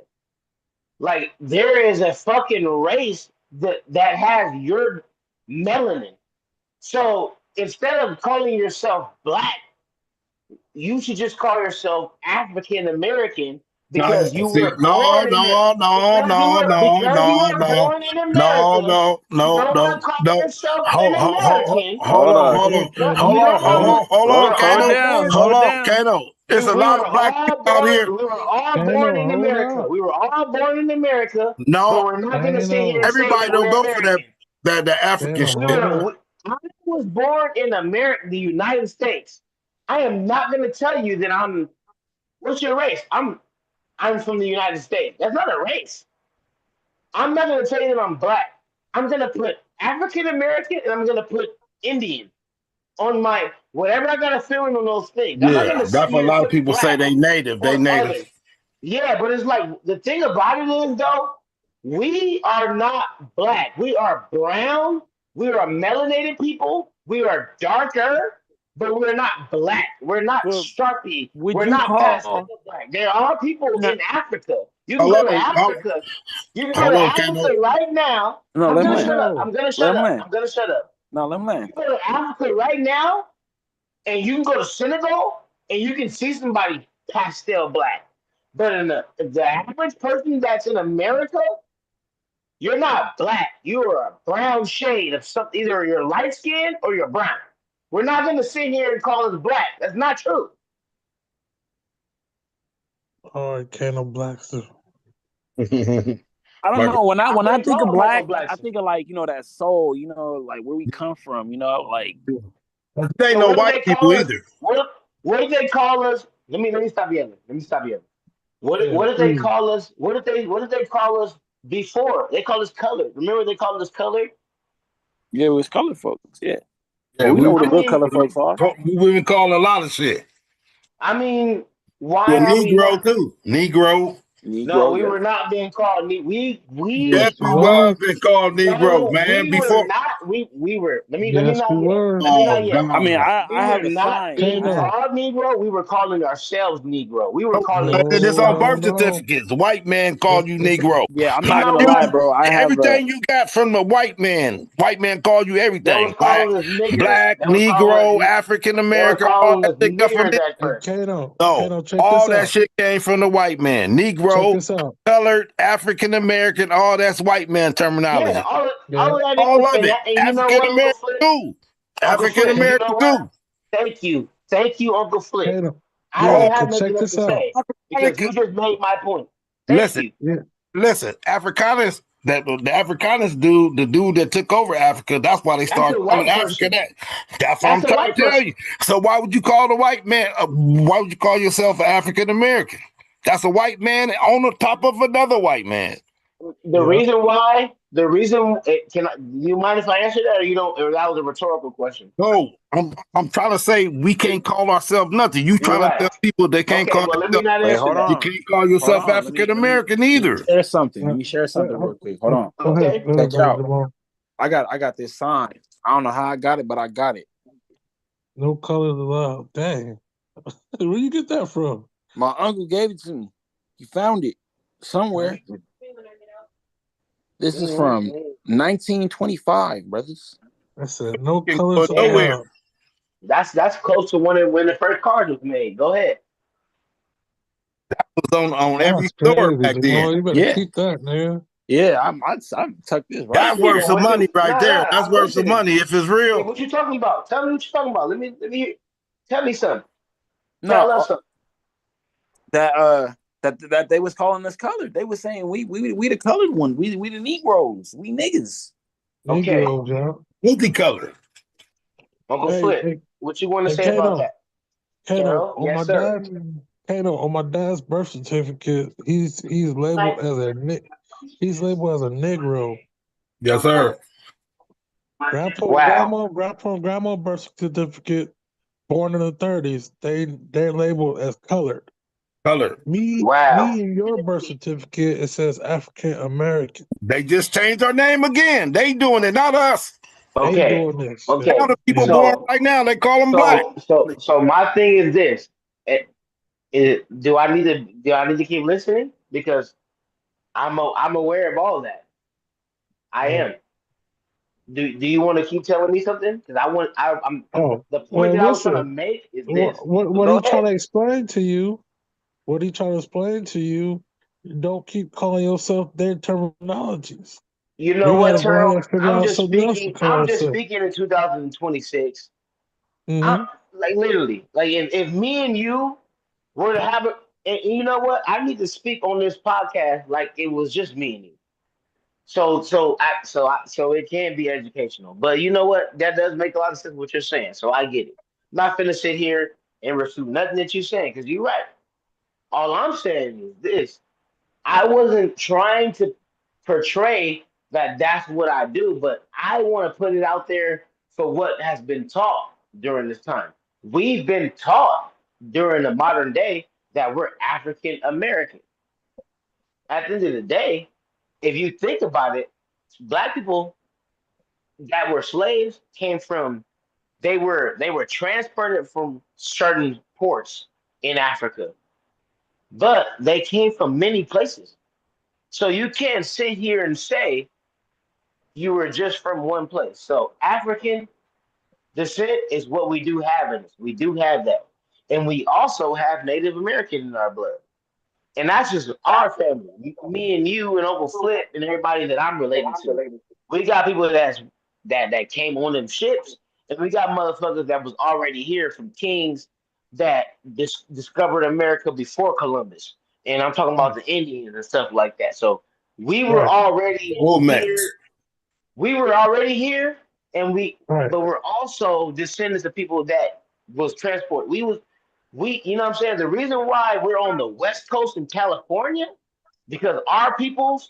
like there is a fucking race that has your melanin. So instead of calling yourself black, you should just call yourself African American because you See, were no, born in the no, no, no, no, because you no, were no, born in no, America. no, You no, don't want no, to call no. yourself an Hold, hold, hold, American. hold hold on, up, hold on, You hold on, don't hold want on, hold to. on, hold Kano. America down, is Hold hold on, down. Kano. There's a we lot were of black people all out born. here. We were all born Kano, in hold America. up. We were all born in America, but No, we're not going to sit here Kano, and say everybody that don't we're go for that. American. That African Kano, We shit. hold were. up. I was born in America, the United States. I am not going to tell you that I'm. What's your race? I'm. I'm from the United States. That's not a race. I'm not going to tell you that I'm black. I'm going to put African American and I'm going to put Indian on my whatever I got a feeling on those things. I'm not Yeah, going to sit that's what a here and lot of put people say. black They native. They on native. others. Yeah, but it's like the thing about it is though, we are not black. We are brown. We are melanated people. We are darker, but we're not black. We're not But sharpie. would We're you not pastel call? black. There are people No, in Africa. You can Hello, go to Africa. You can go to hello, Africa Kano. right now. no, I'm let him gonna land. shut up. Kano, I'm gonna Let shut him up. land. I'm gonna shut up. No, let him You land. go to Africa right now, and you can go to Senegal, and you can see somebody pastel black. But in the average person that's in America, you're not black. You're a brown shade of something. Either you're light skinned or you're brown. We're not going to sit here and call us black. That's not true. all right, Kano Blackster. I don't know. When I I when I couldn't think of call Michael black, I Blackson. think of like that soul. Like where we come from. Like They ain't So no what did white they people call us? either. What did they call us? Let me stop yelling. Let me stop yelling. Yeah, What did they please. call us? What did they call us before? They called us colored. Remember they called us colored? yeah, it was colored folks. Yeah, Yeah, well we know what I the good mean, color folks are. we been calling a lot of shit. I mean, You're why a are we Negro not? too. Negro. No, Negro, we yeah. were not being called. Yes, Yes, We we we are. was were. been called Negro, No, man. we were Before. not. We were. Let me Yes, we not yell. were. Let me Oh not yell. I mean, God. We I were have a not sign. being I have Kano. called Negro. We were calling ourselves Negro. We were Oh, calling it's No, on ourselves no, birth no. certificates. The white man called you Negro. yeah. I'm You not How know gonna you lie, what? bro. I have a everything you got from the white man? White man called you They was everything. Black, calling us niggers. black, They was calling Negro, us. African They was American, all calling that us shit come from niggers this. at Hey, first. Kano. No, Kano, check all this that out. shit came from the white man. Check Negro, this out. colored, African American, all that's white man Yeah, terminology. Yeah. all of that All is, of it. and you know African what, Uncle American Flip? too. Uncle African Flip, you know American what? too. Thank you, Uncle Flip. Kano. I Yeah, don't Oh, have cause check nothing else this to out. say because you just made my point. Thank listen, you. Yeah. listen. Afrikaners, that the Afrikaners dude, the dude that took over Africa. That's why they That's started a calling white Africa person. that. That's what I'm That's a trying white to tell person. you. So why would you call the white man? Why would you call yourself an African American? That's a white man on the top of another white man. The Yeah. reason why, do you mind if I answer that, or you don't? Or that was a rhetorical question. No, I'm trying to say we can't call ourselves nothing. You You're trying to right. tell people they can't Okay, call well, let me themselves. not wait. answer Hold that. You on. can't call Hold yourself on. African American Let me either. share something. Let Uh, me share something real quick. Hold on. Go ahead. Okay. Go ahead, Catch brother out. Jamal. I got this sign. I don't know how I got it, but I got it. No colors allowed. Dang. Where you get that from? My uncle gave it to me. He found it somewhere. This is from 1925, brothers. I said no You can't colors go nowhere. allowed. That's close to when the first card was made. Go ahead. It was on every That's store crazy, back then. Jamal. You better Yeah. keep that, nigga. Yeah, I tucked this right That's in worth here. Yeah, some what money you? right Nah, there. nah. That's I'm worth some listening. money if it's Yeah, real. what you talking about? Tell me what you talking about. Let me hear. Tell me something. No, Tell us something. that they was calling us colored. They was saying we the colored one. We the Negroes. We niggas. Okay, Negro, John. Multicolored. Uncle Hey, Flip, hey, what you want to hey, say about Kato. that? Kato, Carol, on my yes, sir. dad's Kato, on my dad's birth certificate, he's labeled as he's labeled as a Negro. Yes, sir. Wow. Grandpa and grandma birth certificate, born in the 30s, they're labeled as colored. Colored. Wow. Me and your birth certificate, it says African American. They just changed our name again. They doing it, not us. They Okay. doing this. All Okay. the people Yeah. born So right now, they call them black. so my thing is this. Do I need to keep listening? Because I'm aware of all that. I Uh, am. Do you want to keep telling me something? Because I'm oh, the point well, that I was trying to listen. make is this. What Go he trying ahead. to explain to you? What he trying to explain to you? Don't keep calling yourself their terminologies. You know We got what, to go ahead Terrell? and figure out something else to call I'm just ourselves. speaking in 2026. I'm Mm-hmm. like literally like if me and you were to have it, and you know what? I need to speak on this podcast like it was just me and you. So it can be educational. But you know what? That does make a lot of sense what you're saying. So I get it. I'm not finna sit here and refute nothing that you're saying because you're right. All I'm saying is this: I wasn't trying to portray that that's what I do, but I want to put it out there for what has been taught during this time. We've been taught during the modern day that we're African American. At the end of the day, if you think about it, black people that were slaves came from they were transported from certain ports in Africa, but they came from many places. So you can't sit here and say you were just from one place. So African descent is what we do have in us. We do have that. And we also have Native American in our blood. And that's just our family. Me and you and Uncle Flip and everybody that I'm related to. We got people that came on them ships, and we got motherfuckers that was already here from kings that discovered America before Columbus. And I'm talking about the Indians and stuff like that. So we were Right. already Olmecs. here. We were already here, and Right. but we're also descendants of people that was transported. You know what I'm saying? The reason why we're on the West Coast in California, because our peoples,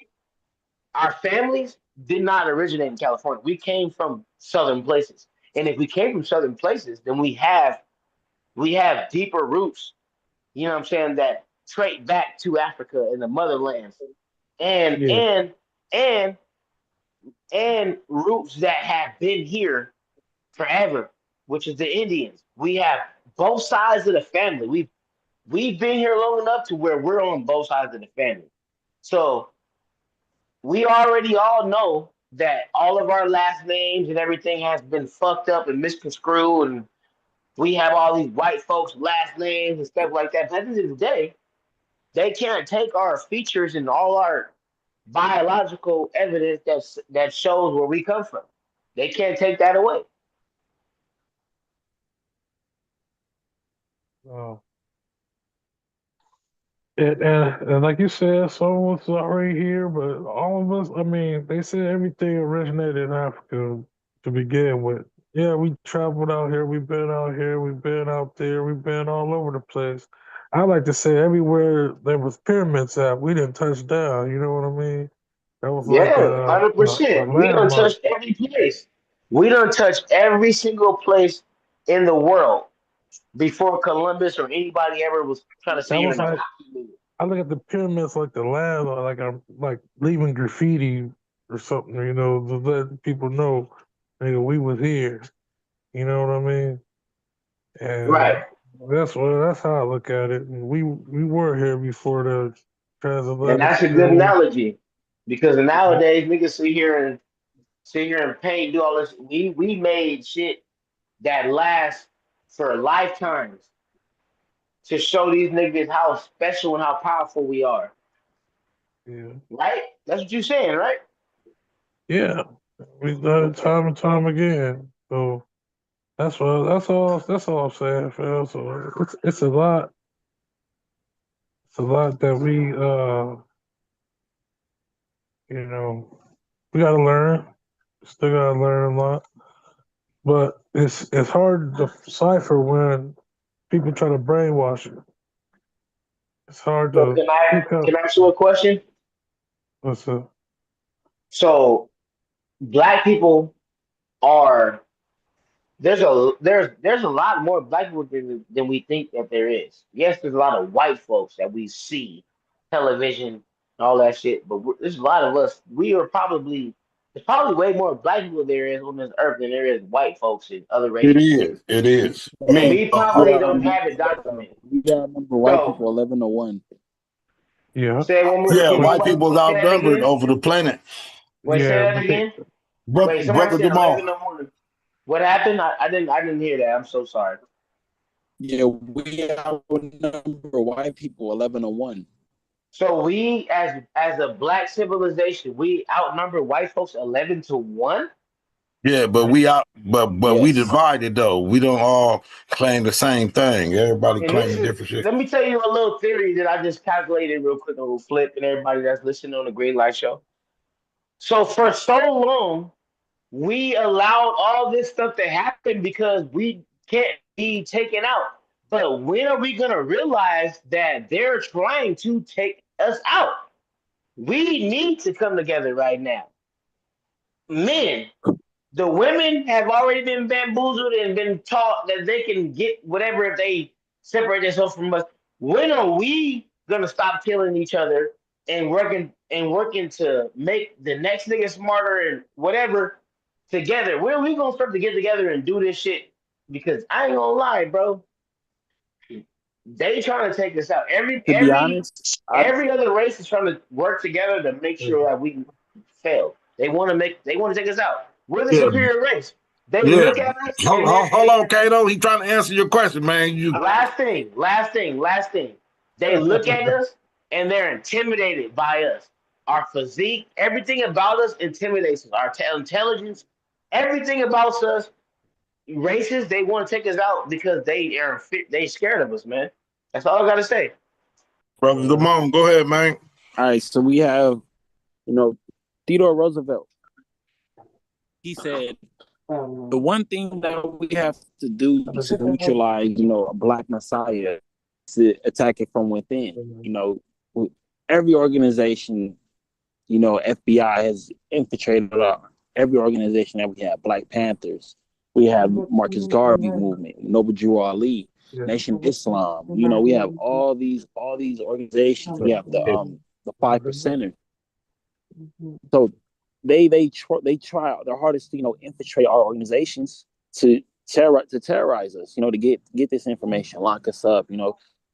our families did not originate in California. We came from southern places. And if we came from southern places, then we have deeper roots, you know what I'm saying, that trace back to Africa and the motherlands. And Yeah. and and roots that have been here forever, which is the Indians. We have both sides of the family. We've been here long enough to where we're on both sides of the family. So we already all know that all of our last names and everything has been fucked up and misconstrued, and we have all these white folks' last names and stuff like that. But at the end of the day, they can't take our features and all our biological evidence that shows where we come from. They can't take that away. Uh, and like you said, some of us are already here, but all of us, I mean, they said everything originated in Africa to begin with. Yeah, we traveled out here, we've been out here, we've been out there, we've been all over the place. I like to say everywhere there was pyramids at, we didn't touch down. You know what I mean? That was like Yeah, a 100%. We don't touch landmark. every place. We don't touch every single place in the world before Columbus or anybody ever was trying to That say you're was in like I look at the pyramids like the land, or like I'm like leaving graffiti or something, to let people know, nigga, we was here. You know what I mean? right. And that's how I look at it. And we were here before the And transatlantic that's a good trade. analogy because nowadays niggas sit here and paint, do all this. We made shit that lasts for lifetimes to show these niggas how special and how powerful we are. Yeah, Right? That's what you're saying, right? yeah, we've done it time and time again. So that's all I'm saying, Phil. So it's a lot. It's a lot that you know, we gotta learn. Still gotta learn a lot. But it's hard to decipher when people try to brainwash you. It's hard So to pick up. can I ask you a question? What's up? So black people are there's a lot more black people than we think that there is. Yes, there's a lot of white folks that we see television and all that shit, but there's a lot of us. We are probably there's probably way more black people there is on this earth than there is white folks in other It races. is. It is. And Me. we You probably gotta don't remember, have it documented. you gotta remember white So people 11-1. Yeah, say it one more. Yeah, Can white somebody people's say that outnumbered again? over the planet. Wait, say yeah, that but again. Wait, somebody Brother said Jamal. 11-1. What happened? I didn't hear that. I'm so sorry. Yeah, we outnumber white people 11-1. So we, as a black civilization, we outnumber white folks 11-1. Yeah, but we out but we Yes. divided though. We don't all claim the same thing. Everybody And this claiming is, different shit. let me tell you a little theory that I just calculated real quick on Flip and everybody that's listening on the Greenlight Show. So for so long, we allowed all this stuff to happen because we can't be taken out. But when are we gonna realize that they're trying to take us out? We need to come together right now. Men, the women have already been bamboozled and been taught that they can get whatever if they separate themselves from us. When are we gonna stop killing each other and working to make the next nigga smarter and whatever together? When are we gonna start to get together and do this shit? Because I ain't gonna lie, bro. They trying to take us out. Every To be every honest, every other race is trying to work together to make sure that we fail. They want to take us out. We're the Yeah, superior race. They yeah. look at us Hold, and hold, they're hold on, Kato. He trying to answer your question, man. You last thing. They look at us and they're intimidated by us. Our physique, everything about us intimidates us. Our intelligence, everything about us, races, they want to take us out because they scared of us, man. That's all I gotta say. brother Damone, go ahead, man. all right, so we have, Theodore Roosevelt. He said, the one thing that we have to do to neutralize, a black messiah is to attack it from within. Every organization, FBI has infiltrated every organization that we have. Black Panthers, we have Marcus Garvey movement, Noble Drew Ali, Nation of Islam. We have all these organizations. We have the 5%ers. So they try their hardest to infiltrate our organizations to terrorize us. To get this information, lock us up.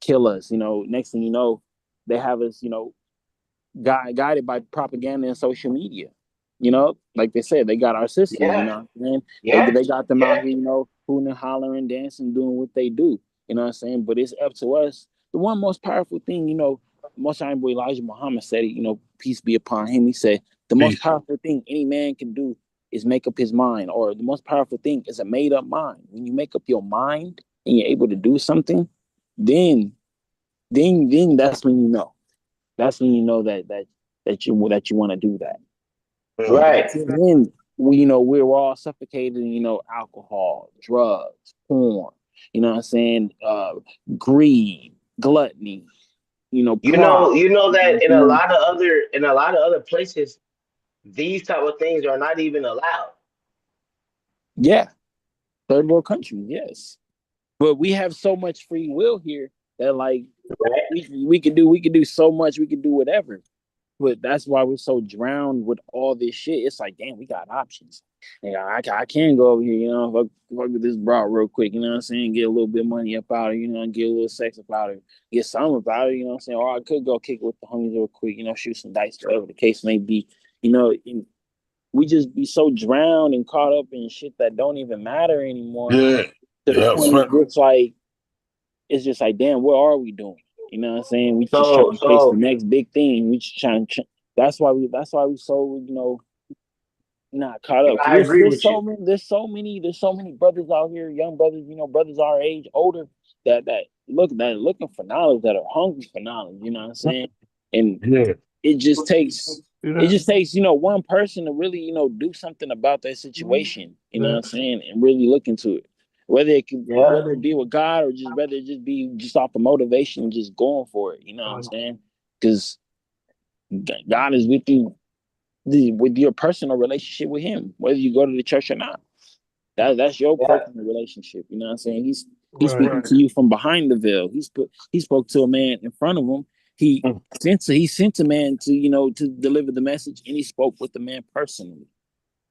Kill us. Next thing you know, they have us. Guided by propaganda and social media. Like they said, they got our system. Yeah, They got them out yeah. here, hooting and hollering, dancing, doing what they do. You know what I'm saying? But it's up to us. The one most powerful thing, Most High Boy Elijah Muhammad said it. Peace be upon him. He said the most powerful thing any man can do is make up his mind, or the most powerful thing is a made up mind. When you make up your mind and you're able to do something, then that's when you know. That's when you know that you want to do that. But Right. until then, we're all suffocated in, alcohol, drugs, porn, what I'm saying, greed, gluttony, pride. You know You know that what I'm saying? in a lot of other places, these type of things are not even allowed. Yeah, third world countries, yes. But we have so much free will here that like Right. we could do so much, we could do whatever. But that's why we're so drowned with all this shit. It's like, damn, we got options. I can go over here, fuck with this broad real quick, you know what I'm saying? Get a little bit of money up out of her, and get a little sex up out of her, get some about her, you know what I'm saying? Or I could go kick it with the homies real quick, shoot some dice, whatever the case may be. And we just be so drowned and caught up in shit that don't even matter anymore. Yeah. To the point it's just like, damn, what are we doing? You know what I'm saying? We just trying to chase the next big thing. We just trying to. That's why we so not caught up. I agree with you. There's so many brothers out here, young brothers, brothers our age, older that looking for knowledge, that are hungry for knowledge. You know what I'm saying? And it just takes one person to really do something about that situation. You know what I'm saying? And really look into it. Whether it be with God or whether it just be just off of motivation and just going for it. You know what I'm saying? Because God is with you with your personal relationship with Him, whether you go to the church or not. That's your personal relationship. You know what I'm saying? He's speaking to you from behind the veil. He spoke to a man in front of him. He sent a man to deliver the message, and he spoke with the man personally.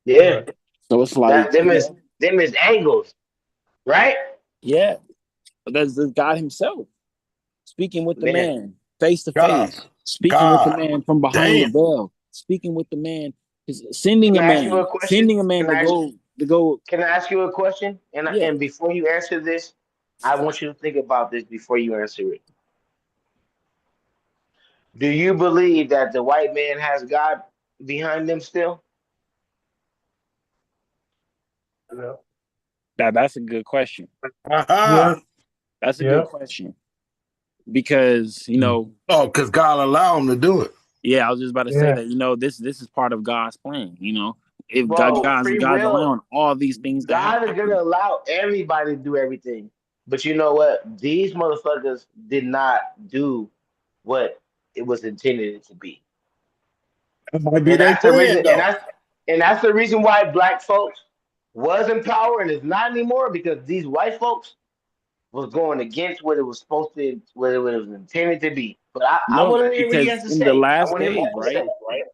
Yeah. So it's like, That them is angles, right? yeah, that's God Himself speaking with the Man. man face to God, face, speaking with the God, man from behind the damn. veil, speaking with the man, sending Can a I ask you a man, question? to go. Can I ask you a question? Yeah, And before you answer this, I want you to think about this before you answer it. Do you believe that the white man has God behind them still? that's a good question. Aha. That's a good question because Oh, because God allowed him to do it. yeah, I was just about to say that this is part of God's plan. If Bro, free God's will. allowing all these things to God is happen. gonna allow everybody to do everything. But you know what? These motherfuckers did not do what it was intended to be. That might be And their that's the reason plan, though. and that's the reason why black folks was in power and is not anymore, because these white folks was going against what it was supposed to, what it was intended to be. But I No, want to hear what he because has to in the say. I last want to hear what he days, has to right? say.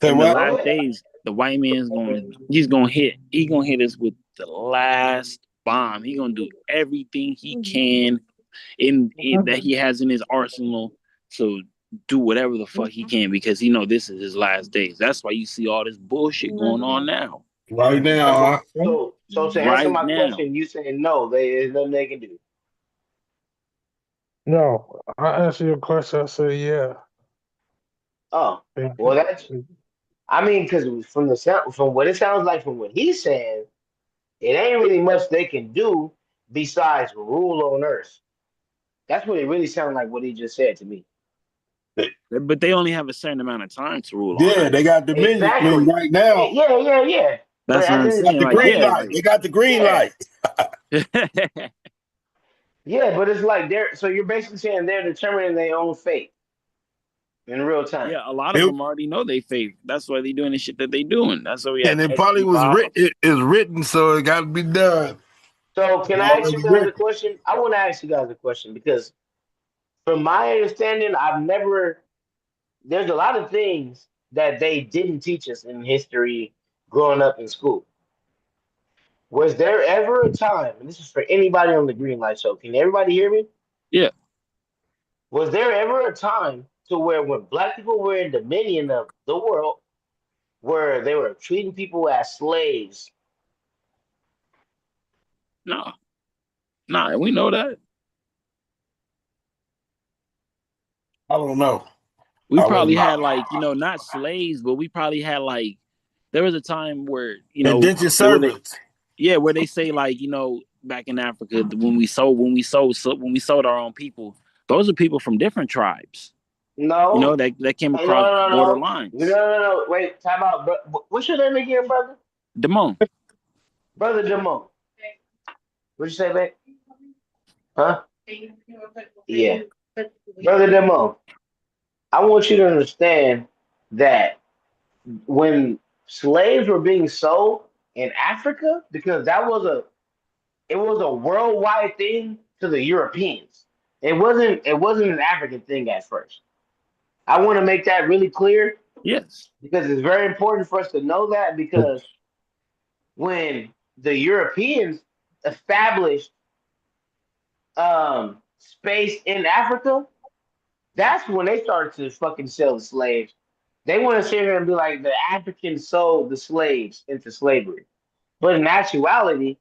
Say In the what? Go last ahead. days, the white man's he's gonna hit us with the last bomb. He gonna do everything he can in that he has in his arsenal to do whatever the fuck he can, because he know this is his last days. That's why you see all this bullshit going on now. Right now, huh? So to answer Right my now. question, you saying no, there's nothing they can do. No, I asked you a question. I said, yeah. Oh, Thank well, you. that's. I mean, because from the sound, from what it sounds like, from what he's saying, it ain't really much they can do besides rule on Earth. That's what it really sounded like. What he just said to me. But they only have a certain amount of time to rule on Yeah, Earth. they got dominion. I mean, Exactly. right now, Yeah. But That's what at I'm the got saying. the Like, green yeah, light. They got the green yeah, light. like yeah. But it's like they're, so you're basically saying they're determining their own fate in real time. yeah, a lot of It, them already know they faith. That's why they doing the shit that they doing. That's why we and had it probably was X-25. written. It is written, so it got to be done. So can It's I ask you already guys a written. question? I want to ask you guys a question because, from my understanding, I've never. There's a lot of things that they didn't teach us in history growing up in school. Was there ever a time, and this is for anybody on the Greenlight Show, can everybody hear me? Yeah. Was there ever a time to where when black people were in dominion of the world, where they were treating people as slaves? No. Nah, we know that. I don't know. We I was probably not. had not slaves, but we probably had there was a time where, Indentured where they servants. where they say back in Africa when we sold our own people, those are people from different tribes, No. that came No, across no, border no, no, lines. no. Wait, time out. What's your name again, brother? Demon. Brother Demon. What'd you say, babe? Huh? Yeah. Brother Demon, I want you to understand that when slaves were being sold in Africa, because it was a worldwide thing to the Europeans. It wasn't an African thing at first. I want to make that really clear Yes. because it's very important for us to know that, because when the Europeans established space in Africa, that's when they started to fucking sell the slaves. They want to sit here and be like the Africans sold the slaves into slavery, but in actuality,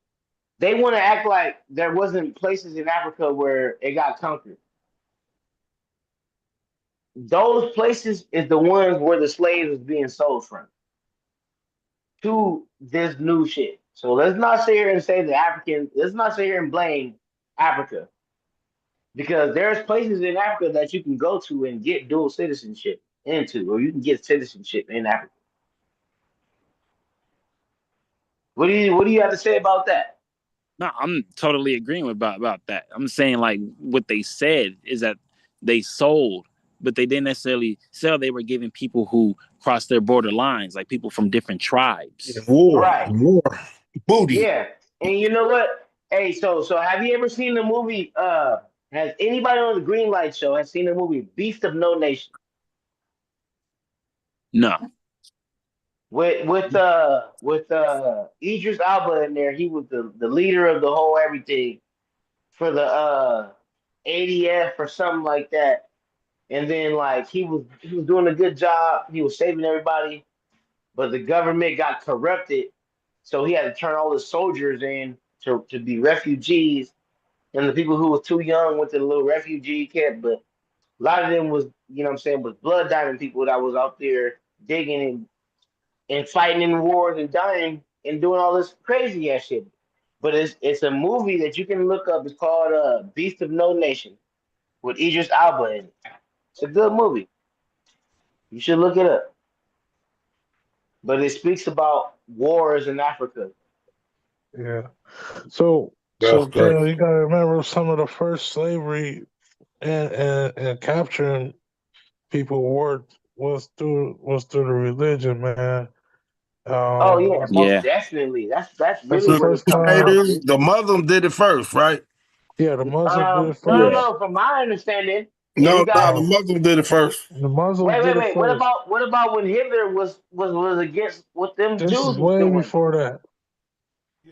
they want to act like there wasn't places in Africa where it got conquered. Those places is the ones where the slaves was being sold from to this new shit. So let's not sit here and say the African. Let's not sit here and blame Africa, because there's places in Africa that you can go to and get dual citizenship into, or you can get citizenship in Africa. What do you have to say about that? No, I'm totally agreeing about that. I'm saying what they said is that they sold, but they didn't necessarily sell. They were giving people who crossed their border lines, like people from different tribes. Right. War, booty. Yeah. And you know what? Hey, so have you ever seen the movie? Has anybody on the Greenlight Show has seen the movie Beast of No Nation? No. With Idris Alba in there, he was the leader of the whole everything for the ADF or something like that. And then like he was doing a good job. He was saving everybody, but the government got corrupted, so he had to turn all the soldiers in to be refugees, and the people who was too young went to the little refugee camp. But a lot of them was, what I'm saying, was blood diamond people that was out there digging and fighting in wars and dying and doing all this crazy ass shit. But it's a movie that you can look up. It's called Beast of No Nation with Idris Alba in it. It's a good movie. You should look it up. But it speaks about wars in Africa. Yeah. So That's So, great. Kel, you gotta remember some of the first slavery and capturing people was through the religion, man. Oh yeah, most Yeah. definitely. That's That's really the The what first it's come down time. Crusaders, to. the Muslims did it first, right? Yeah, the Muslims did it No, Yeah. first. no. From my understanding, yeah, you No, got. the No, Muslims did it first. the Muslims did it Wait. What first. about when Hitler was against what them This is Jews was way doing? before that.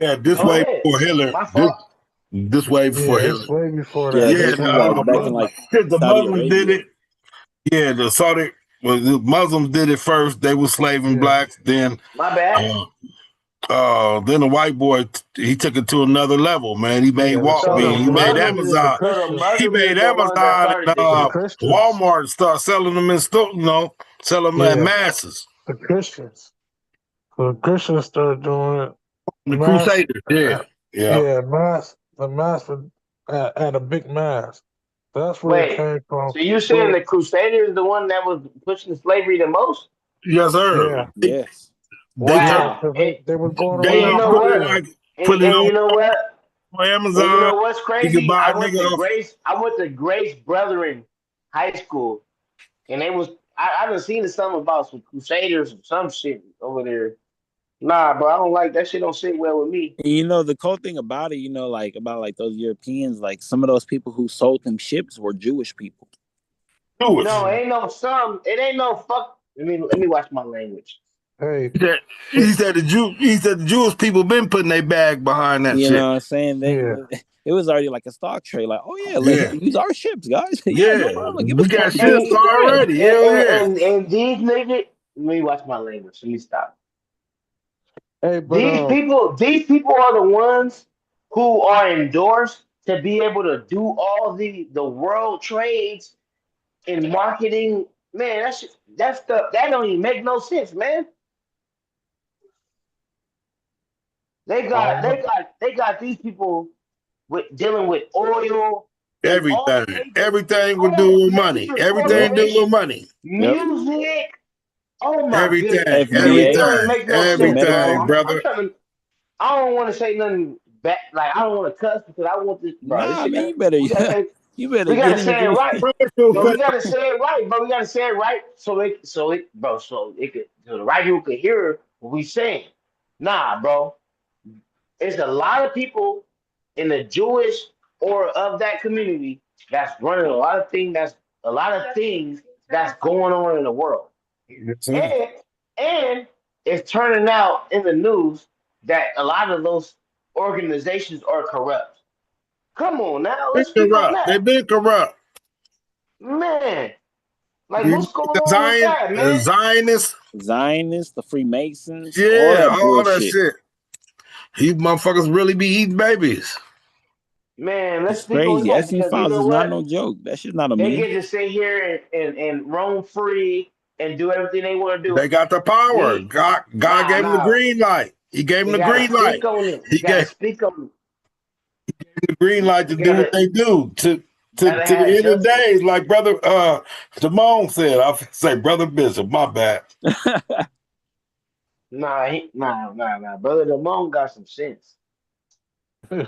Yeah, this Go way ahead. before Hitler. My fault. This way before Yeah, it's Hitler. way before Yeah, that. they Yeah, This was is like back in Papa. like the Saudi Muslims did Arabia. it. Yeah, the Muslims did it first. They were slaving Yeah, blacks. My bad. Then the white boy he took it to another level. Man, he made yeah. The Walt. I So so the mean, he made Muslims is the Amazon. so the Christians, He Muslims made is the ones that Amazon started and this the shit. Christians, Walmart start selling them in store. Selling them at yeah, masses. the Christians. So the Christians started doing it. The Mass, Crusaders. Yeah, yeah. yeah, the mass at a big mass. That's where it Wait. came from. So you saying But the Crusaders is the one that was pushing slavery the most? Yes, sir. yeah, Yes. They took. yeah, Wow. because they were going And you around know conquering. what? Put it And on you know what? And you Amazon. know what's You can crazy? buy a nigga off. I went to Grace Brethren High School, and they was I done seen something about some Crusaders or some shit over there. Nah, bro, I don't like that shit. Don't sit well with me. You know, the cool thing about it, like about like those Europeans, like some of those people who sold them ships were Jewish people. Jewish. No, Yeah. ain't no some. It ain't no fuck. Let me watch my language. Hey, He said the Jewish people been putting their bag behind that You shit. know what I'm saying? yeah, It was already like a stock trade. Like, oh yeah, Yeah. use our ships, guys. Yeah, no Yeah. problem. Give We us got 10 grand. ships And already. and Hell and, yeah. and these niggas. Let me watch my language. Let me stop. hey, but These people are the ones who are endorsed to be able to do all the world trades in marketing. Man, that stuff that don't even make no sense, man. They I got don't they know. got they got these people with dealing with oil and all Everything. major Everything would do all with money. major Everything Yep. do with corporations, money. Yep. music. Oh my goodness, Everything. man, it FBA, don't even Everything. make no the sense, bro. Everything, medical. I'm brother. trying to. I don't want to say nothing bad. Like I don't want to cuss because I want this, bro. This Nah, shit man, got. you better We gotta say. you better We get gotta in the say it green. right. Commercial No, we fa- gotta say it right, bro. We gotta say it right bro, so the right people could hear what we saying. Nah, bro. There's a lot of people in the Jewish or of that community that's running a lot of things that's going on in the world. Yes, sir. And and it's turning out in the news that a lot of those organizations are corrupt. Come on now, Been let's speak on corrupt. They that. been corrupt. Man, like You what's going the on with that, man? Zionists. Zionists, the Freemasons, all Yeah, that all that bullshit. shit. These motherfuckers really be eating babies. Man, let's It's speak on crazy. that Epstein because you files know is not what? no joke. That shit's not a They meme. get to sit here and roam free and do everything they want to do. They got the power. We God gave them the nah. green light. He gave them You the gotta green light. speak on it. He You gotta gave speak on them the green light to it. do what they do. Gotta To the have end of the justice. days, like brother Simone said. I say brother Bishop, my bad. Nah. Brother Damone got some sense. hey,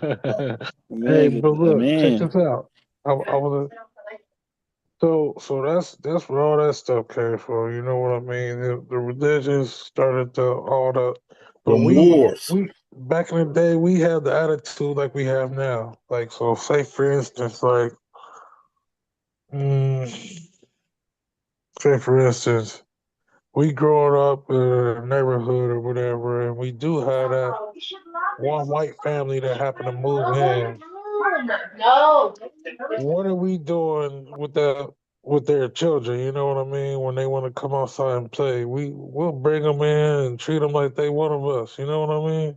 Man, but look, check man. this out. I was so that's where all that stuff came from. You know what I mean? The religions started to all the, but Them wars. we back in the day we had the attitude like we have now. Like so, say for instance, like mm, say for instance, we growing up in a neighborhood or whatever, and we do have that one white family that happened to move in. What are we doing with their children? You know what I mean? When they want to come outside and play, we'll bring them in and treat them like they one of us. You know what I mean?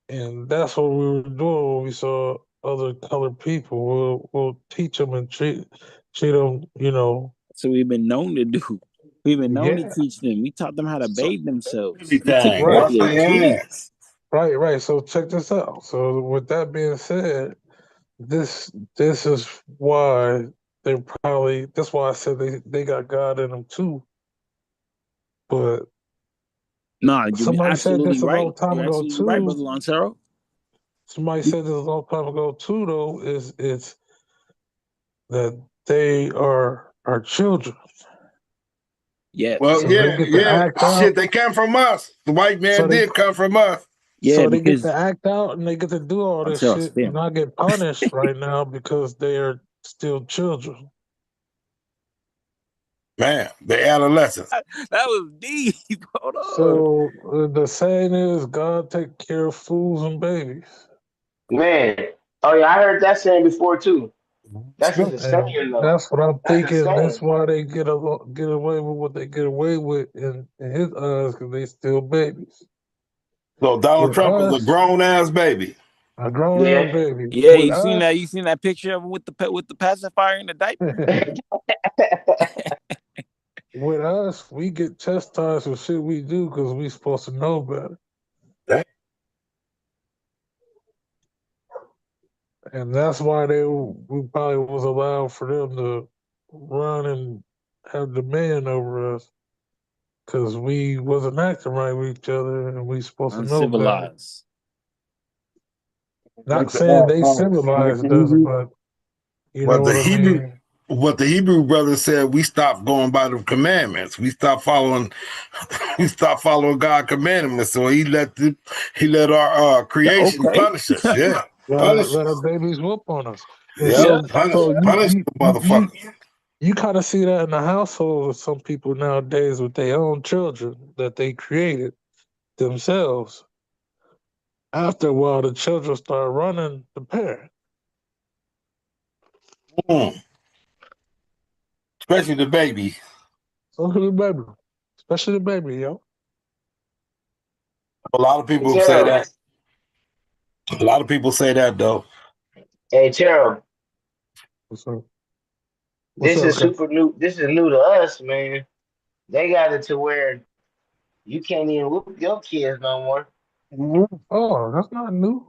And that's what we were doing when we saw other colored people. We'll teach them and treat them. You know, So we've been known to do. We've been known to yeah. teach them. We taught them how to So bathe themselves. We took Everything. care of right, Wash their their ass. kids. right. So check this out. So with that being said, this is why they're probably. That's why I said they got God in them too. But No, you're somebody said absolutely this a long right. time You're ago absolutely right, too. brother Lancero. somebody said this a long time ago too. Though it's that they are our children. Yeah. Well, So they yeah, get to yeah. act out. Shit, they come from us. The white So man they did come from us. Yeah, so they get because to act out and they get to do all this until shit and spin. not get punished right now because they are still children. Man, the adolescents. That was deep. Hold on. So the saying is, God take care of fools and babies. Man. Oh yeah, I heard that saying before too. That's just a And saying though. that's what I'm That's a thinking. That's saying. why they get away with what they get away with in his eyes, because they still babies. So Donald With Trump is a us, grown ass baby. a grown Yeah. ass baby. Yeah, With you seen that? us, You seen that picture of him with the pacifier in the diaper? with us, we get chastised for shit we do because we supposed to know better. And that's why we probably was allowed for them to run and have dominion over us because we wasn't acting right with each other and we supposed to know better. Uncivilized. Not saying they civilized us, but you know But what I mean. what the Hebrew brothers said, we stopped going by the commandments. We stopped following we stopped following God's commandments. So he let our creation Okay. punish us. Yeah. Punish Let our us. babies whoop on us, and Yeah. so Punish so punish the motherfuckers. you kind of see that in the household of some people nowadays with their own children that they created themselves. After a while, the children start running the parent. Mm. Especially the baby. Especially the baby. Especially the baby, yo. A lot of Hey people say Terrell. that. A lot of people say that though. Hey Terrell. What's up? What's This up, is Cap? super new. This is new to us, man. They got it to where you can't even whoop your kids no more. Oh, that's not new.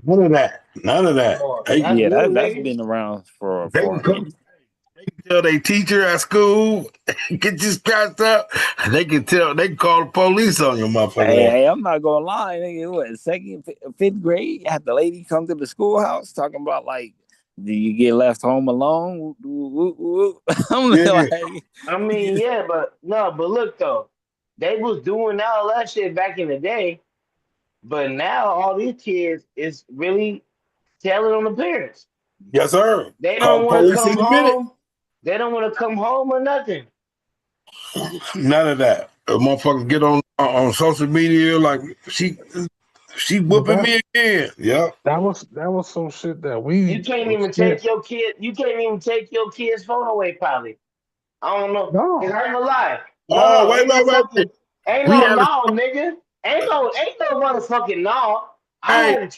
None of that. None of that. Oh, They, that's Yeah, new, that's nigga. been around for they a can minute. come. They can tell their teacher at school, get you scratched up. They can call the police on your motherfucking ass. Hey, I'm not gonna lie. Nigga, what, second, fifth grade, had the lady come to the schoolhouse talking about like, do you get left home alone? I'm Yeah. like, I mean, yeah, but no, but look though, they was doing all that shit back in the day, but now all these kids is really telling on the parents. Yes, sir. They Call don't the want to police come in a minute. home. They don't want to come home or nothing. None of that. A motherfucker get on social media like she But whooping me again. Yep. that was some shit that You we can't was even scared. take your kid. You can't even take your kid's phone away. Probably. I don't know. Cause No, I ain't gonna lie. Oh, No, ain't no wait. fucking. Ain't We no had a no, nigga. Ain't no motherfucking no. hey.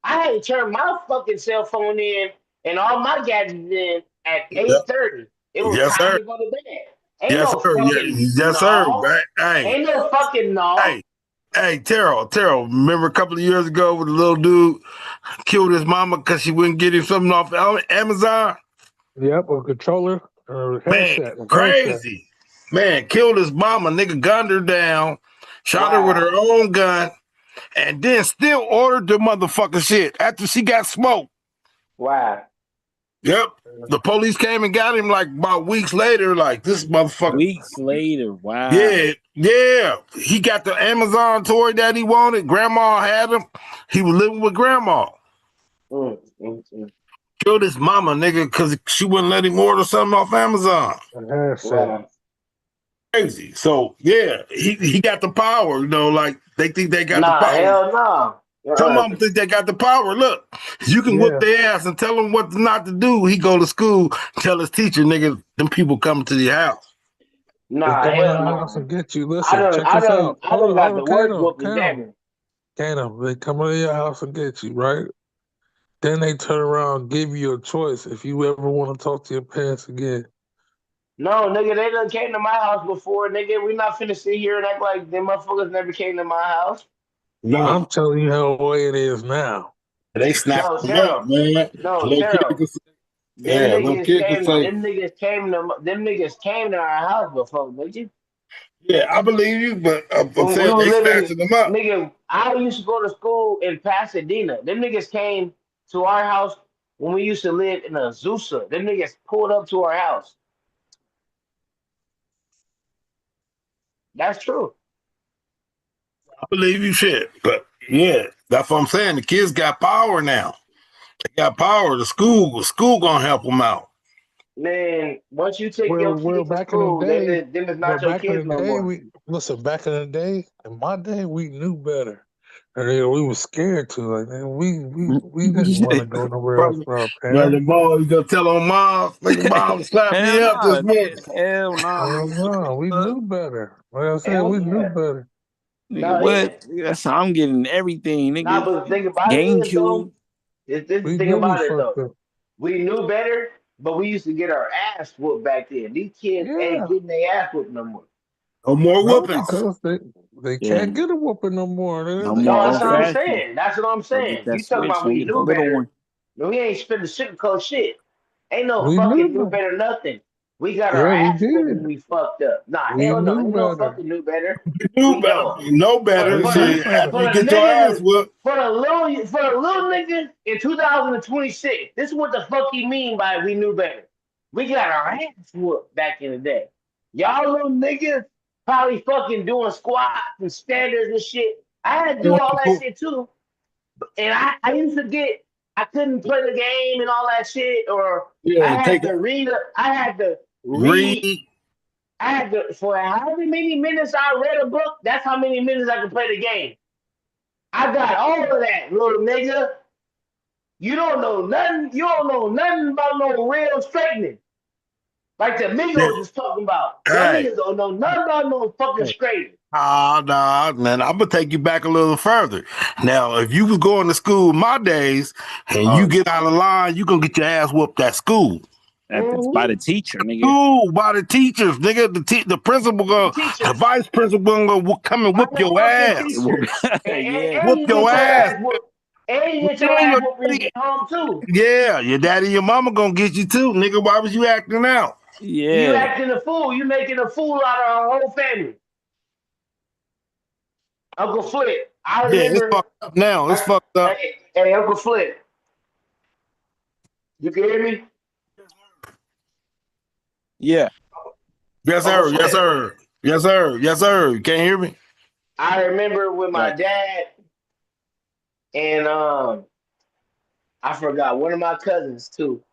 I had to turn my fucking cell phone in and all my gadgets in at Yep. 8:30. It was Yes, time sir. to go to bed. Ain't Yes, no sir. Yeah, fucking yes, sir. no. Hey, Ain't no fucking no. hey, hey, Terrell. Remember a couple of years ago when the little dude killed his mama because she wouldn't get him something off Amazon? yep, a controller or Man, headset. crazy. Man, killed his mama, nigga gunned her down, shot her with Wow. her own gun, and then still ordered the motherfucker shit after she got smoked. Wow. Yep. The police came and got him like about weeks later. Like this motherfucker. weeks later. Wow. Yeah. He got the Amazon toy that he wanted. Grandma had him. He was living with grandma. Mm. Killed his mama, nigga, because she wouldn't let him order something off Amazon. A headset. Wow. Crazy. So yeah, he got the power. You know, like they think they got the Nah, power. hell no. Some of them think they got the power. Look, you can whip Yeah, their ass and tell them what not to do. He go to school, tell his teacher, nigga, them people coming to your house. they Nah, come in hell your house no. and get you. Listen, check this out. I done got Hold the on, worst Kano, whoopings Kano, ever. Kano. They come into your house and get you, right? Then they turn around and give you a choice if you ever want to talk to your parents again. No, nigga, they done came to my house before, nigga. We not finna sit here and act like them motherfuckers never came to my house. No, I'm telling you how the way it is now. they snap No, them up, Terrell. man. No, Little kid Terrell. can say, yeah, little kid can say, Them niggas came to our house before, nigga. Yeah, I believe you, but I'm When we saying was they living, snatching them up. nigga, I used to go to school in Pasadena. Them niggas came to our house when we used to live in Azusa. Them niggas pulled up to our house. That's true. I believe you shit. But yeah, that's what I'm saying. The kids got power now. They got power. The school gonna help them out. Man, once you take your Well, kids to back in the school, day, them is but not your back in kids the no day, more. we listen. Back in the day, in my day, we knew better, and we were scared to. Like, man, we didn't want to go nowhere else brother, for our brother parents. boy, you gonna tell on mom? Nigga, mom slapped me Hell up this no, morning. hell no, Hell no, we nigga. knew better. Like I said, Hell we knew yeah. better. Nigga, No, yeah. what? That's how I'm getting everything, Nah, nigga. but the thing about it is GameCube. though, this is the We thing knew we about it fucked though. up. We knew better, but we used to get our ass whooped back then. These kids ain't Yeah, getting their ass whooped no more. No more no, whoopings. because they Yeah, can't get a whooping no more. no They No, more that's old what I'm can't. fashioned. saying. That's what I'm Go get saying. that You talking switch, about we nigga. The knew little better. one. No, we ain't spend the sugarcoat shit. Ain't no We knew fucking knew better. better nothing. We got our Yeah, we ass whooped when did. we fucked up. Nah, We hell no. knew Ain't no better. fucking knew better. You We better know. know For, better. We for knew the Shit, after better. you for the get your ass niggas whooped. for the little niggas in 2026, this is what the fuck he mean by we knew better. We got our ass whooped back in the day. Y'all little niggas probably fucking doing squats and standards and shit. I had to do all that shit too. And I used to get I couldn't play the game and all that shit, or Yeah, take I had to read read. I had to for however many minutes I read a book, that's how many minutes I could play the game. I got all of that, little nigga. You don't know nothing. You don't know nothing about no real straightening. Like the Migos is talking about. Y'all Hey, niggas don't know nothing about no fucking hey. straightening. Nah, man. I'm gonna take you back a little further. Now, if you was going to school in my days and you Oh, get out of line, you gonna get your ass whooped at school. that's by the teacher, nigga. School by the teachers, nigga. The principal The the teachers. vice principal gonna come and By whoop the your fucking ass. teachers. Yeah. And Whoop you your get your ass. ass whooped. And you get your Yeah, ass whooped when you get home too. your daddy and your mama gonna get you too, nigga. Why was you acting out? You Yeah. acting a fool. You making a fool out of our whole family. Uncle Flip, I Yeah, it's remember. fucked up now. It's fucked up. Hey, Uncle Flip, you can hear me? Yeah. Yes, Uncle sir. Yes, Flip, sir. Yes, sir. Yes, sir. You can't hear me? I remember with my Got dad and I forgot one of my cousins too.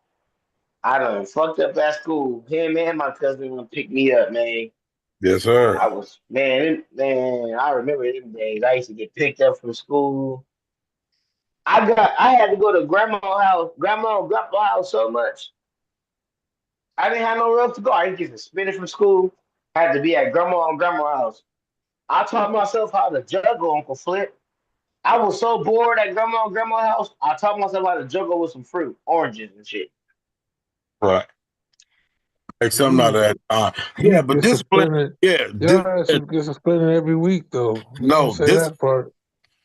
I done fucked up at school. Him and my cousin went pick me up, man. Yes, sir. I was man. I remember them days. I used to get picked up from school. I had to go to grandma and grandpa house so much. I didn't have nowhere else to go. I didn't get suspended from school. I had to be at grandma and grandma house. I taught myself how to juggle, Uncle Flip. I was so bored at grandma and grandma house. I taught myself how to juggle with some fruit, oranges and shit. Right. Make something out You of that. Yeah, you but get discipline. suspended. Yeah, Your ass would get suspended every week though. You didn't no, say that part.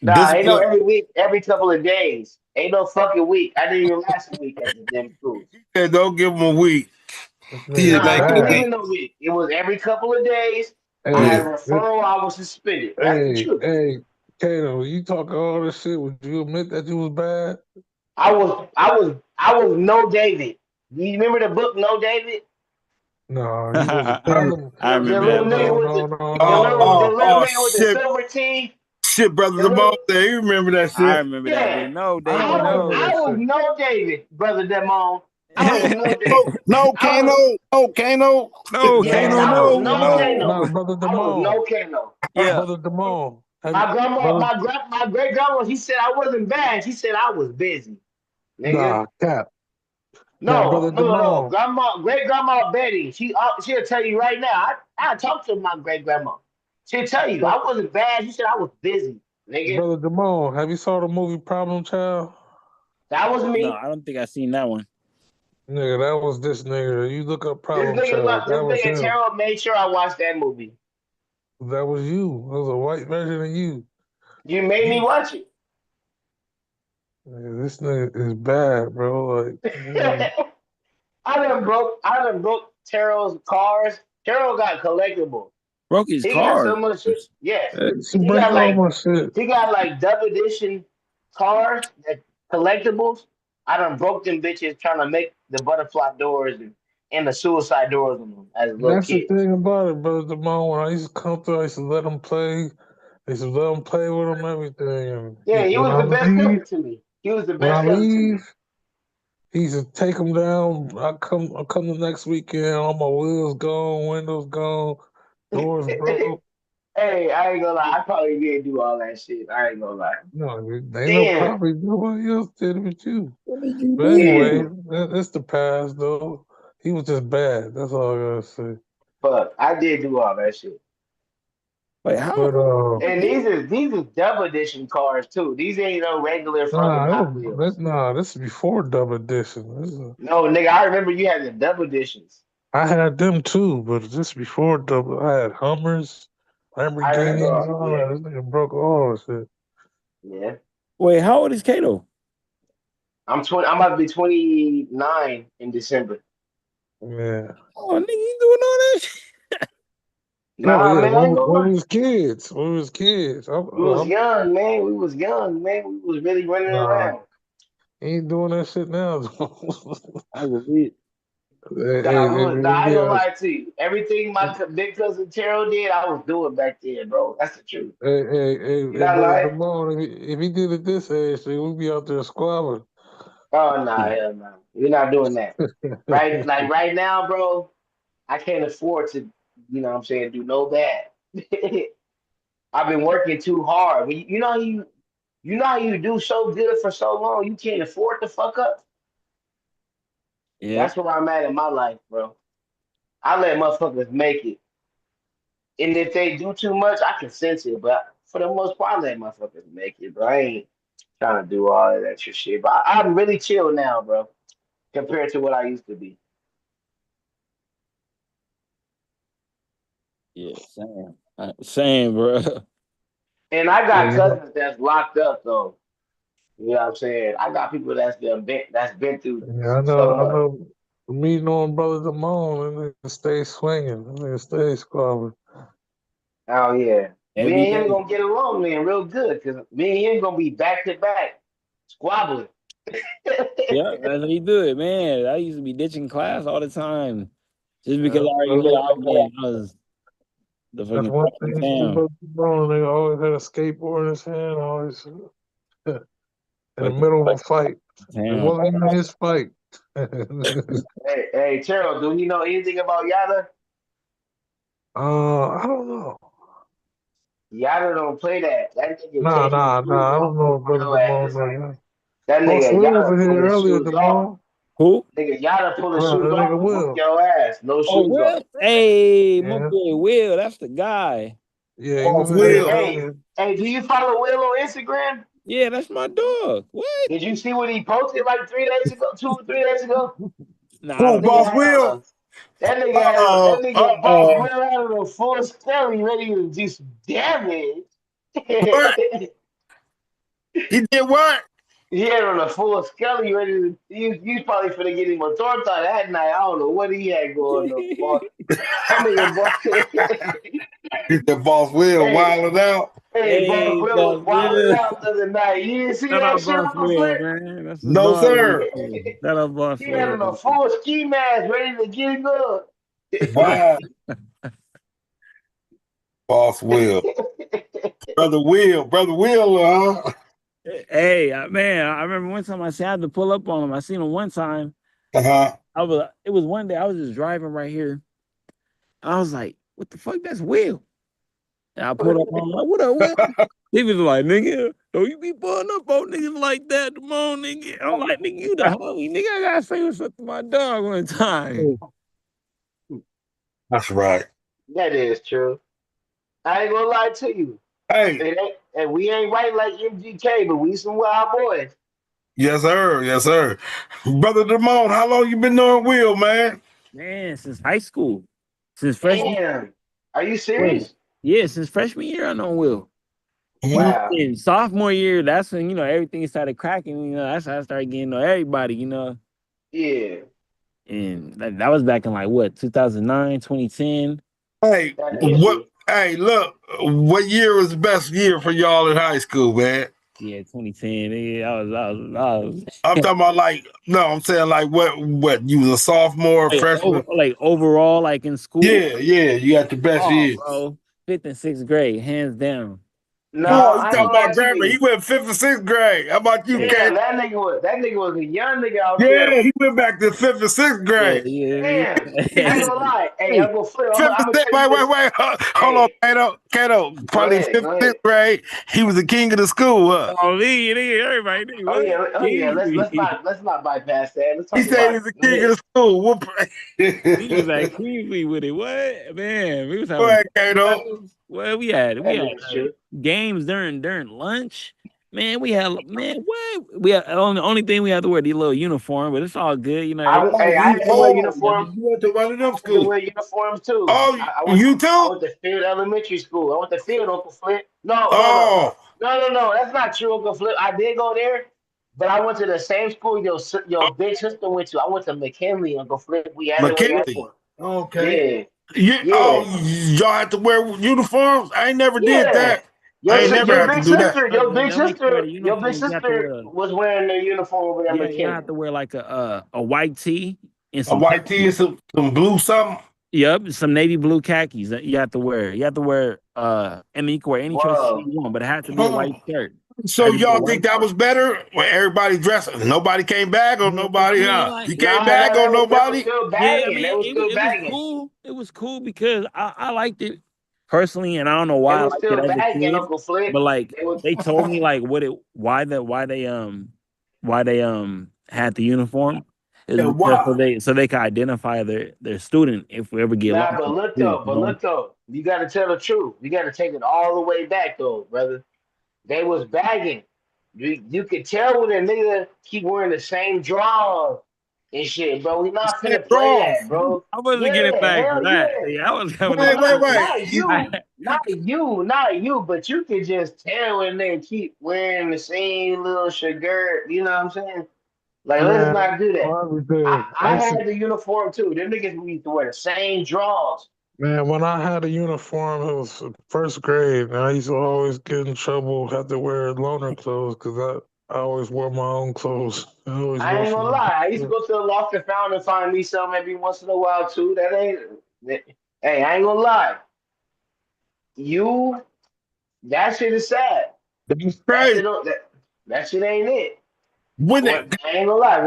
Nah, ain't no discipline. every week, every couple of days. Ain't no fucking week. I didn't even last a week at the damn schools. Yeah, don't give them a week. This He nigga just Nah, ain't it gonna wasn't bad. get. even no week. It was every couple of days. I Hey, had a Yeah. referral. I was suspended. That's the hey, truth. hey, Kato, you talking all this shit? Would you admit that you was bad? I was no David. You remember the book No David? No, you was a I brother. The remember little that nigga book. No, with no, the no, the no, little the no. little nigga with the Shit, silver teeth. shit, brother The Demone little there. You remember that I shit? remember that book. yeah. No, I David, don't remember no. that I was shit. no David, brother Demone. I was no No, David. no, I was Kano, no, Kano. No, yes, Kano, I was No, no, no no, no. no, Kano. brother I was Damone, no Kano. Yeah. brother Damone. My grandma, Brother, my great grandma, she said I wasn't bad. She said I was busy, nigga. nah, cap. Now, No, brother no, no, no. Damone, Grandma, great grandma Betty, she'll tell you right now. I talked to my great grandma. She'll tell you I wasn't bad. She said I was busy, nigga. brother Damone, have you saw the movie Problem Child? That was No, me. I don't think I seen that one. Nigga, that was this nigga. You look up This Problem nigga, Child. this That was nigga him. Terrell made sure I watched that movie. That was you. That was a white version of you. You made me watch it. Nigga, this nigga is bad, bro. Like, I done broke Terrell's cars. Terrell got collectible. Broke his He got so car. much shit. Yes, She he break got all like my shit. he got like double edition cars that collectibles. I done broke them bitches trying to make the butterfly doors and the suicide doors on them as a little That's the kid. thing about it, brother Demond. When I used to come through, I used to let them play. I used to let them play with them, everything. And Yeah, he when was I the best leave, cousin to me. He was the when I best cousin to me. leave, he used to take them down. I come the next weekend. All my wheels gone, windows gone, doors broke. Hey, I ain't gonna lie. I probably didn't do all that shit. I ain't gonna lie. No, they know Then, probably nobody else did it but you. What did you But do? anyway, that's the past, though. He was just bad. That's all I gotta say. fuck, I did do all that shit. Wait, how? But And these are double edition cars too. These ain't no regular fucking Hot Wheels. this is before Dub Edition. No, nigga, I remember you had the double editions. I had them too, but just before Double, I had Hummers, I Lamborghinis, remember. all Yeah, that. This nigga broke all that shit. yeah. Wait, how old is Kato? I'm 20. I'm about to be 29 in December. Yeah. Oh, nigga, you doing all that shit? No, Nah, yeah. man, I ain't gonna When lie. we was kids, when we was kids, We was young, man. We was young, man. We was really running nah, around. he ain't doing that shit now. I believe. Nah, I ain't Yeah, gonna lie to you. Everything my big cousin Terrell did, I was doing back then, bro. That's the truth. You not brother lying? Damone, if he did it this age, then we'd be out there squabbling. Oh nah, hell no. We're not doing that. Right, like right now, bro. I can't afford to, you know what I'm saying, do no bad. I've been working too hard. You know how you do so good for so long, you can't afford to fuck up. Yeah. That's where I'm at in my life, bro. I let motherfuckers make it. And if they do too much, I can sense it. But for the most part, I let motherfuckers make it, bro. I ain't trying to do all that extra shit. But I'm really chill now, bro, compared to what I used to be. Yeah, same. Same, bro. And I Yeah, got cousins that's locked up though. You know what I'm saying? I got people that's been through yeah, so I much. know. Me knowing brother Damone, and they stay swinging, and they stay squabbling. Oh yeah. Every Me and him day. gonna get along man real good because me and him gonna be back to back squabbling. Yeah, that's how you do it, man. I used to be ditching class all the time just because I Yeah, already knew I was the that's fucking one talk of thing about town. brother Damone. They always had a skateboard in his hand, always in the Fucking middle of a fight. It town. wasn't even his fight. Hey, Terrell, do you know anything about Yada? I don't know. Yada don't play that. That nigga Nah, take his nah, shoes nah. I don't off know on if brother your Damone ass. know that. That Boss nigga Will was Yada in pull here his earlier, shoes off. Damone. Who? Nigga Yada pull his That shoes off nigga and whoop Will. your ass. No Oh, shoes on. Will? Hey, my Yeah, boy Will, that's the guy. yeah. He Boss was in here Will. Hey, earlier. hey, do you follow Will on Instagram? Yeah, that's my dog. What? Did you see what he posted like 3 days ago, 2 or 3 days ago? Nah, I Who, That don't. nigga Boss had on Will? a that nigga boss Uh-oh. Will had on a full skelly ready to just damage. What? He did what? He had on a full skelly ready to. You probably finna get him a torta that night. I don't know what he had going on, boss. That nigga, boss. He said Boss Will hey, wilding out. hey, boss Hey, Will was boss wilding Will. out the other night. You didn't see Shout that out shit, boss Uncle Will, Flip? man. That's the No, dog right sir. there. Shout out boss He had Will, on a man. full ski mask ready to get him up. Wow. Boss Will. Brother Will, huh? Hey, man, I remember one time I said I had to pull up on him. I seen him one time. Uh-huh. It was one day I was just driving right here. I was like, what the fuck? That's Will. And I pulled up on him like, what up, Will? He was like, nigga, don't you be pulling up on niggas like that. Come on, nigga. I'm like, nigga, you the homie. Nigga, I gotta say what's up to my dog one time. That's right. That is true. I ain't gonna lie to you. Hey, And we ain't right like MGK, but we some wild boys. yes, sir. Yes, sir. Brother Damone, how long you been knowing Will, man? Man, since high school. Since freshman. Damn. Are you Wait. serious? Yeah, since freshman year, I know Will. Mhm. Wow. In sophomore year, that's when, everything started cracking. That's how I started getting to know everybody. Yeah. And that was back in like what, 2009, 2010. Hey, That is what true. Hey, look, what year was the best year for y'all in high school, man? Yeah, 2010. Yeah, I was I'm talking about I'm saying like what you was a sophomore, freshman? like overall, like in school. Yeah, you got the best Oh, year. bro, 5th and 6th grade, hands down. No, Oh, you I ain't talking gonna lie about to grammar? you. He went 5th and 6th grade. How about you, K? Damn, that nigga was a young nigga out there. Yeah, he went back to 5th and 6th Yeah, grade. Damn, I ain't yeah. gonna lie. Hey, Hey, Uncle Flip, I'm 5th and gonna 6th. tell you this. Wait. Hold on, Hey, Kato. go Probably ahead, 5th go and ahead. 6th grade. He was the king of the school, huh? Oh, me, nigga, everybody, nigga, Oh what? yeah, oh yeah. Let's Kingsley. let's not let's not bypass that. Let's He talk said he about was it. the Go king of ahead. the school. He was at Kingsley with it. What, man? We was Go having ahead, Kato. well, we had That nigga's true. games during lunch. Man, we had only thing we had to wear the little uniform, but it's all good, you know. Oh, I had to wear uniforms. you went to one of I them had to schools. wear uniforms too. Oh, I went you I too? went to Field Elementary School. I went to Field Uncle Flip. Oh, No. That's not true, Uncle Flip. I did go there, but I went to the same school your big sister went to. I went to McKinley, Uncle Flip. We had to wear McKinley. uniforms. Okay. Yeah, Oh, yeah, y'all had to wear uniforms? I ain't never did yeah. that. I ain't never had to do that. Your big You have to sister wear was wearing the uniform over there, yeah, you have McKinley. to wear like a white tee and A some white tee and some blue something? yep, some navy blue khakis that you have to wear. You have to wear and you can wear any choice Whoa. you want, but it has to be a white Oh. shirt. It So has to be a y'all white think that was better when everybody dressed? Nobody came back or nobody, yeah, huh? like You came Nah, back or they was nobody? still yeah, I bagging. They mean, was still it was bagging. cool. It was cool because I liked it personally, and I don't know They why I was liked it still as a bagging, kid. Uncle Flip. But like They was they told me like why they had the uniform is And because why? so they could identify their student if we ever get nah, lost in school, you but know? look though, you gotta tell the truth. You gotta take it all the way back though, brother. They was bagging. You could tell when a nigga keep wearing the same drawers and shit, bro. We not That finna play draws. that, bro. I wasn't getting Yeah, back for hell that. yeah. See, I was having No, a Wait. not you, but you could just tell when they keep wearing the same little shirt. You know what I'm saying? Like, let's Man, not do that. everything. I I used to, had the uniform too. Them niggas used to wear the same drawers. man, when I had a uniform, it was first grade, and I used to always get in trouble, had to wear loaner clothes because I always wore my own clothes. I always I go ain't for gonna my lie. I used to go to the lost and found and find me something every once in a while too. That ain't. Hey, I ain't gonna lie. You that shit is sad. That's That crazy. shit don't- that shit ain't it. When When, it, I ain't gonna lie. I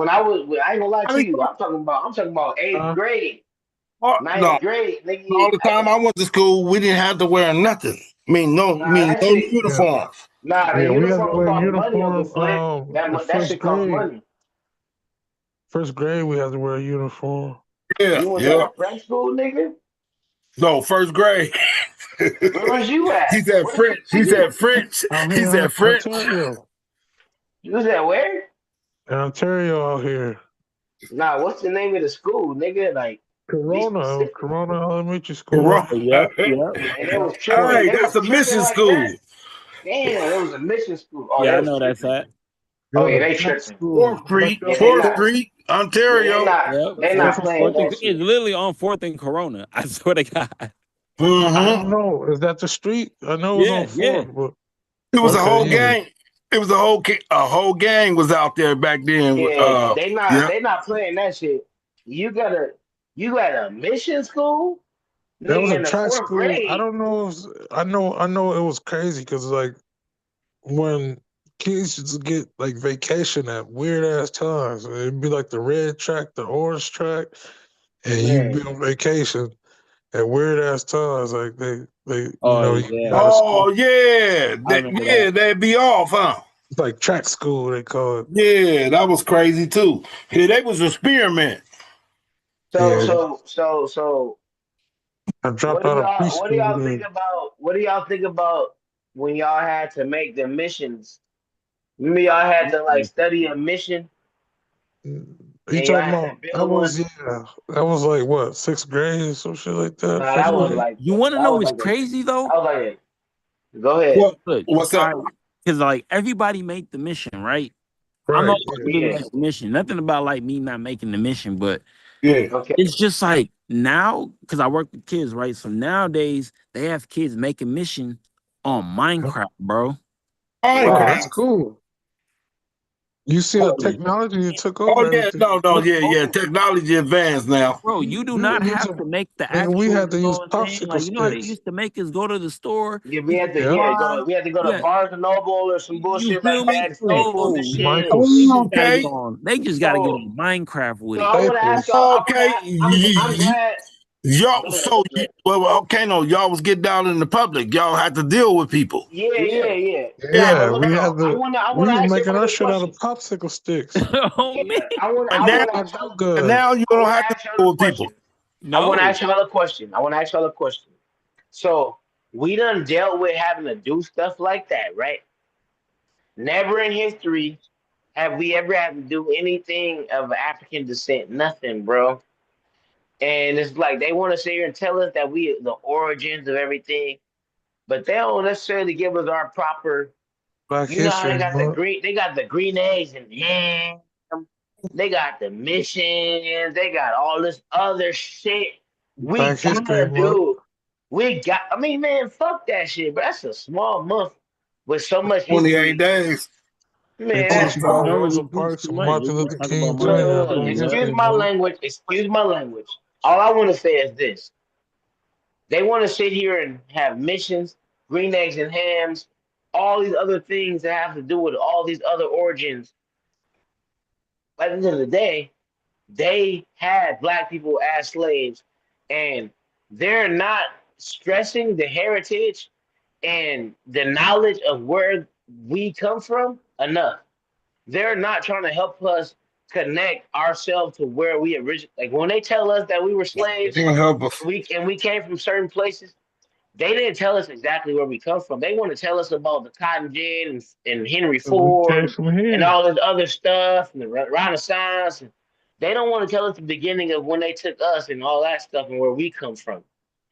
ain't gonna lie I to mean, you. I'm talking about eighth grade, no, ninth grade, nigga. all the time I went to school, we didn't have to wear nothing. Nah, that No shit. yeah, uniforms. Nah, the yeah. We had to uniform wear cost money, Uncle uniform. Flip. In That first shit cost grade, money. we had to wear a uniform. You went to Yeah. a prep school, nigga? No, first grade. Where was you at? He said Where the fuck French. was He you? said French. I'm He here said in French. Ontario. You was at where? In Ontario out here. Nah, what's the name of the school, nigga? Like, be Corona. It was specific. Corona Elementary School. Right. Yep. And they was tripping. Hey, They that's was a tripping mission like that. school. Damn, it was a mission school. Oh, Yeah, they I was know that's tripping. that. It Oh was yeah, a they black tripping. school. Fourth But Street. Yeah, the they Fourth not. fourth, Street, Yeah, Ontario. Yep. they fourth, not Fourth, playing fourth and, that it's shit. literally on Fourth and Corona. I swear to God. I Mm-hmm. don't know. Is that the street? I know it was Yeah, on yeah. fourth, but It was a okay, whole yeah. gang. It was a whole gang was out there back then. Yeah, Yeah. they not playing that shit. You gotta you at a mission school, That was nigga a in the track fourth school. I grade. don't know if I know it was crazy because like when kids used to get like vacation at weird ass times, it'd be like the red track, the orange track, and you'd be Man, on vacation at weird ass times. Like Oh you yeah, out of school. Oh yeah. I remember that. They'd be off, huh? It's like track school they call it. Yeah, that was crazy too. Yeah, they was a spearmint. so Yeah, so so so I dropped out of preschool there. what do y'all think about when y'all had to make the missions? Remember y'all had to like study a mission Are you and y'all talking had to about that build one? was that was like what, sixth grade or some shit like that? Nah, Fifth grade? You want to know what's that crazy though? was like go ahead. What? Look, What's all up? right, because like everybody made the mission, right? I'm Right, always yeah. gonna Yeah. make the mission. Nothing about like me not making the mission, but Yeah. Okay. It's just like now, because I work with kids, right? So nowadays they have kids making mission on Minecraft, bro. Oh, Minecraft. that's cool. You see how Holy. technology took Oh over yeah, everything. yeah. Technology advanced now. Bro, you do You not we have just to make the and we actual had to use thing. popsicle Like, you know how they sticks. used to make us go to the store, Yeah, we get had the to Yeah, supplies. we had to go to Yeah, Barnes and Noble or some you bullshit feel like me? that, Staples and So shit. yeah, Michaels. they just gotta get Okay. on. They just gotta get So on Minecraft with so it. I want to ask Staples. y'all. Okay. I'm glad. Go Y'all, ahead, so Jay. okay, no, y'all was getting down in the public. Y'all had to deal with people. Yeah. Nah, but Yeah, look we though. had the I we wanna was ask making our everybody a shit out of question. popsicle sticks. Oh man, Yeah, But I now, wanna ask y'all. but now you I don't wanna have to ask y'all deal a with people. question. I wanna no. ask y'all a question. I wanna ask y'all a question. So we done dealt with having to do stuff like that, right? Never in history have we ever had to do anything of African descent. Nothing, bro. And it's like they want to sit here and tell us that we the origins of everything, but they don't necessarily give us our proper. Black You know how History Month. they got the green eggs and ham. They got the missions. They got all this other shit. We Black History gotta Month. do. We got. I mean, man, fuck that shit. But that's a small month with so much 28 history. days. They Man, teach that's about small. Don't Rosa really teach Parks too and much. They Martin just Luther talk King about Look, Jr. look, Minecraft look. Black pretty much. Excuse History my Month. language. Excuse my language. All I want to say is this: they want to sit here and have missions, green eggs and hams, all these other things that have to do with all these other origins. At the end of the day, they had black people as slaves, and they're not stressing the heritage and the knowledge of where we come from enough. They're not trying to help us connect ourselves to where we originally, like when they tell us that we were They slaves, gonna help us. we came from certain places. They didn't tell us exactly where we come from. They want to tell us about the cotton gin and Henry We came Ford from and here. all this other stuff and the Renaissance. And they don't want to tell us the beginning of when they took us and all that stuff and where we come from.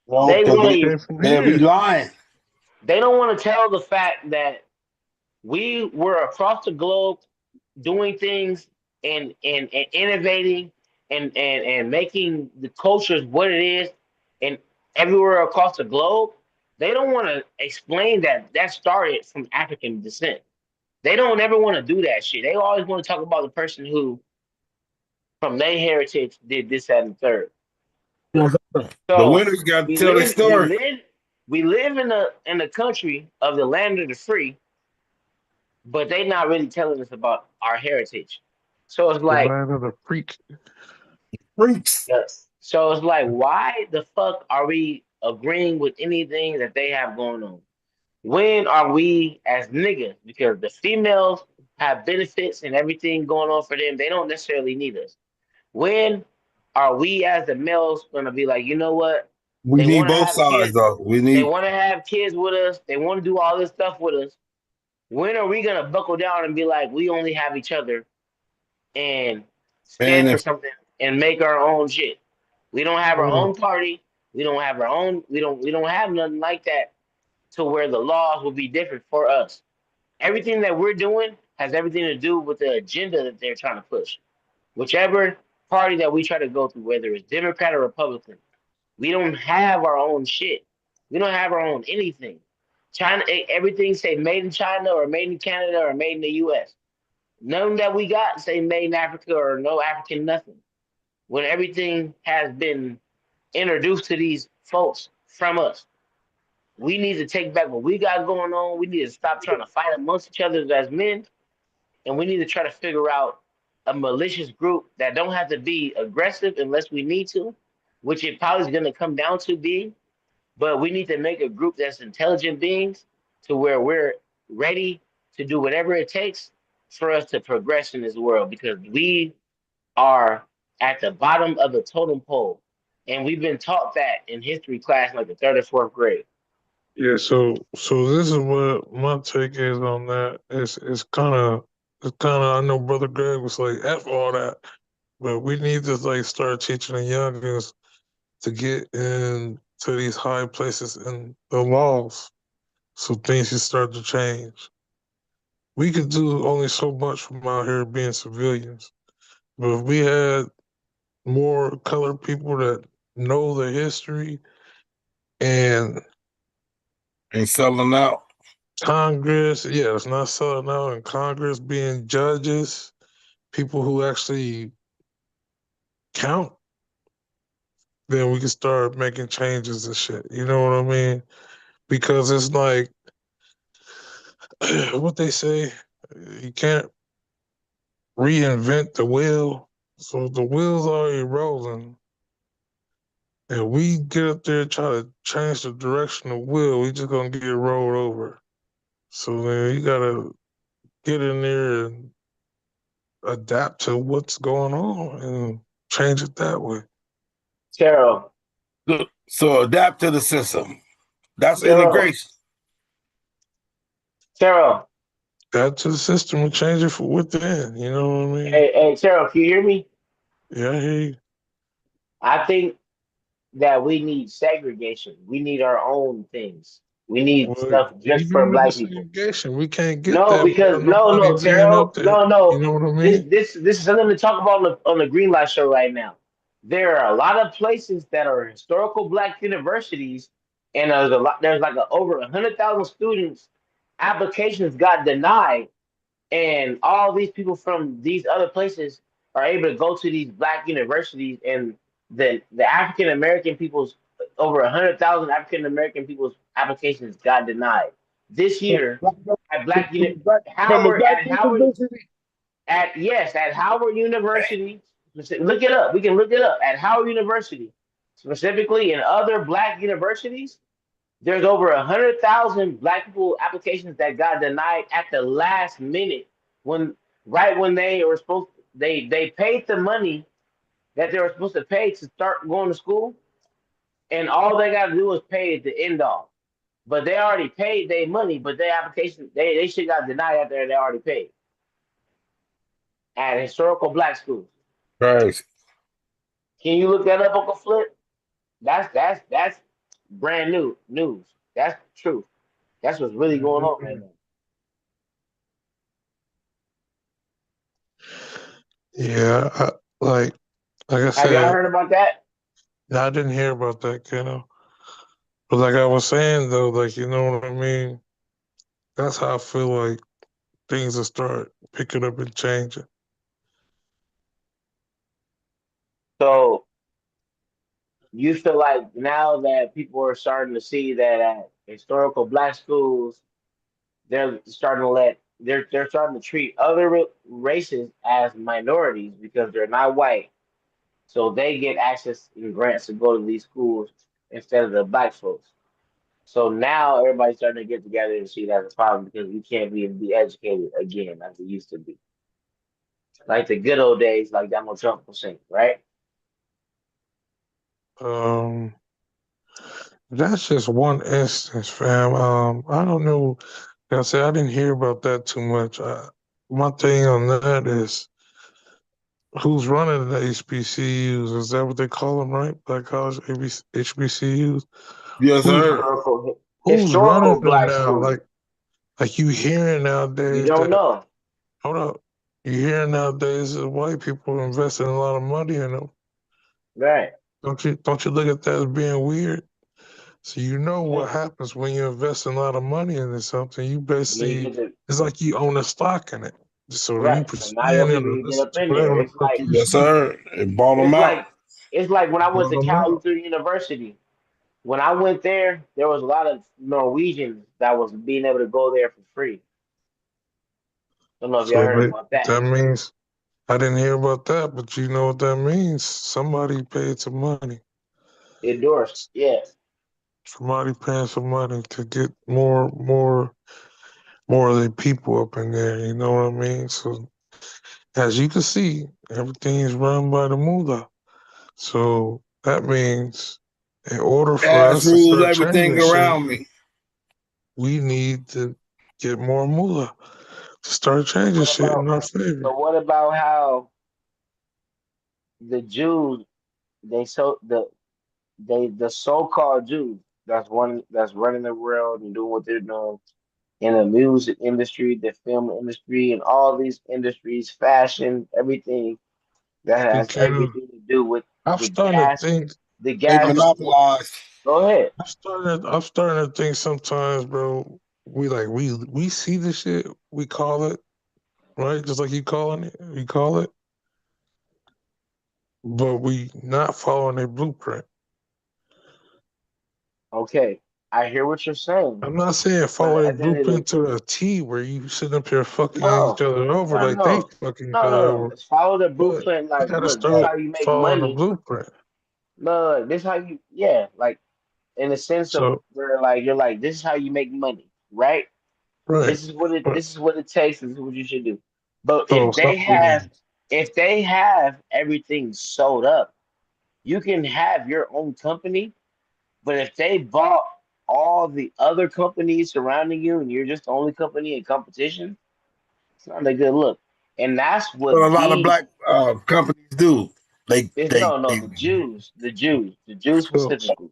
No, They because want We to. came from they'll be here. lying. They don't want to tell the fact that we were across the globe doing things and innovating and making the cultures what it is and everywhere across the globe. They don't want to explain that that started from African descent. They don't ever want to do that shit. They always want to talk about the person who from their heritage did this, that, and the third. The So winners got to we tell their live we story. live we live in the country of the land of the free, but they not really telling us about our heritage. So it's The like, land of the freak. Freaks. yes. So it's like, why the fuck are we agreeing with anything that they have going on? When are we as niggas? Because the females have benefits and everything going on for them. They don't necessarily need us. When are we as the males gonna be like, you know what? We They need want to both have sides, kids. though. We They need, want to have kids with us. They want to do all this stuff with us. When are we gonna buckle down and be like, we only have each other and man. stand for something and make our own shit? We don't have our Oh, own party. We don't have our own. We don't have nothing like that to where the laws will be different for us. Everything that we're doing has everything to do with the agenda that they're trying to push. Whichever party that we try to go through, whether it's Democrat or Republican, we don't have our own shit. We don't have our own anything. China, everything say made in China or made in Canada or made in the U.S. None that we got say made in Africa or no African nothing. When everything has been introduced to these folks from us, we need to take back what we got going on. We need to stop trying to fight amongst each other as men, and we need to try to figure out a malicious group that don't have to be aggressive unless we need to, which it probably is going to come down to being. But we need to make a group that's intelligent beings to where we're ready to do whatever it takes for us to progress in this world because we are at the bottom of the totem pole. And we've been taught that in history class, like the third or fourth grade. yeah. So this is what my take is on that. It's kind of. I know Brother Greg was like f all that, but we need to like start teaching the youngins to get into these high places in the laws, so things can start to change. We can do only so much from out here being civilians, but if we had more colored people that know the history and selling out. Congress, yeah, it's not selling out, and Congress being judges, people who actually count, then we can start making changes and shit. You know what I mean? Because it's like what they say, you can't reinvent the wheel. So the wheel's already rolling. And we get up there and try to change the direction of the wheel, we just gonna get rolled over. So then you gotta get in there and adapt to what's going on and change it that way. Terrell. So adapt to the system. That's Terrell. integration. Terrell. Adapt to the system and change it from within. You know what I mean? Hey, Terrell, can you hear me? Yeah, I hear you. I think that we need segregation. We need our own things. We need Well, stuff just for even with the black people. segregation, we can't get No, that because without no, nobody no, being up Terrell, there. no, You no. know what I This mean? this this is something to talk about on the Greenlight show right now. There are a lot of places that are historical black universities, and there's a lot. There's like over 100,000 students. Applications got denied, and all these people from these other places are able to go to these black universities, and the African American people's over 100,000 African American people's applications got denied this year at From a Howard black at Howard university. at Howard University. Look it up. We can look it up at Howard University, specifically in other black universities. There's over 100,000 black people applications that got denied at the last minute when right when they were supposed they paid the money that they were supposed to pay to start going to school, and all they got to do is pay at the end off. But they already paid their money, but their application they should got denied after they already paid at historical black schools. Right. Can you look that up, Uncle Flip? That's brand new news. That's the truth. That's what's really going on right now. Yeah, like I Have y'all said, heard about that? I didn't hear about that, Keno. But like I was saying though, like you know what I mean. That's how I feel like things will start picking up and changing. So you feel like now that people are starting to see that at historical black schools, they're starting to treat other races as minorities because they're not white, so they get access and grants to go to these schools instead of the black folks. So now everybody's starting to get together and see that as a problem because we can't be educated again like we used to be, like the good old days, like Donald Trump was saying, right? Um, that's just one instance, fam. I don't know. Like I said, I didn't hear about that too much. My thing on that is who's running the HBCUs? Is that what they call them, right? Black College HBCUs. Yes, Who's sir. who's Historical running them black now? schools. Like you hearing You nowadays don't that know, hold up. You hearing nowadays that white people investing a lot of money in them. right? Don't you look at that as being weird? So you know what Yeah. happens when you invest a lot of money into something. You You basically get the it's like you own a stock in it. So you right. So now your percent it people or can get listen up to in whatever there. the It's fuck like you Yes, say. sir. It bought them it's out. like it's like when I went Bought to them Cal out. Lutheran University. When I went there was a lot of Norwegians that was being able to go there for free. Don't know if y'all So heard about that. that means I didn't hear about that, but you know what that means. Somebody paid some money. Endorsed, yeah. Somebody paying some money to get more of the people up in there. You know what I mean? So as you can see, everything is run by the mullah. So that means in order for Cash us to rules start everything changing shit, around me. we need to get more moolah to start changing What shit in about our favor. what about how the Jews they so the so-called Jews that's running the world and doing what they're doing in the music industry, the film industry, and all these industries, fashion, everything. That And has Canada, everything to do with I'm the starting to gas. think. The They gas. monopolize. Go ahead. I'm starting to think sometimes, bro. We see the shit, we call it right, just like you calling it. We call it, but we not following a blueprint. Okay, I hear what you're saying, I'm not saying but follow a at the end of the blueprint to a T where you sitting up here fucking each no, other over no, like they no, fucking each no, other no, no. over. Let's follow the But blueprint. you Like, gotta look, this start how you make following the money. blueprint. Look, this how you, yeah, like in the sense of So where like you're like, this is how you make money, right? right, This is what it. but This is what it takes. This is what you should do. But so something. if they have everything sold up, you can have your own company. But if they bought all the other companies surrounding you, and you're just the only company in competition, it's not a good look. And that's What a what lot of these. black companies do. They It's they no, no, they. the Jews So specifically,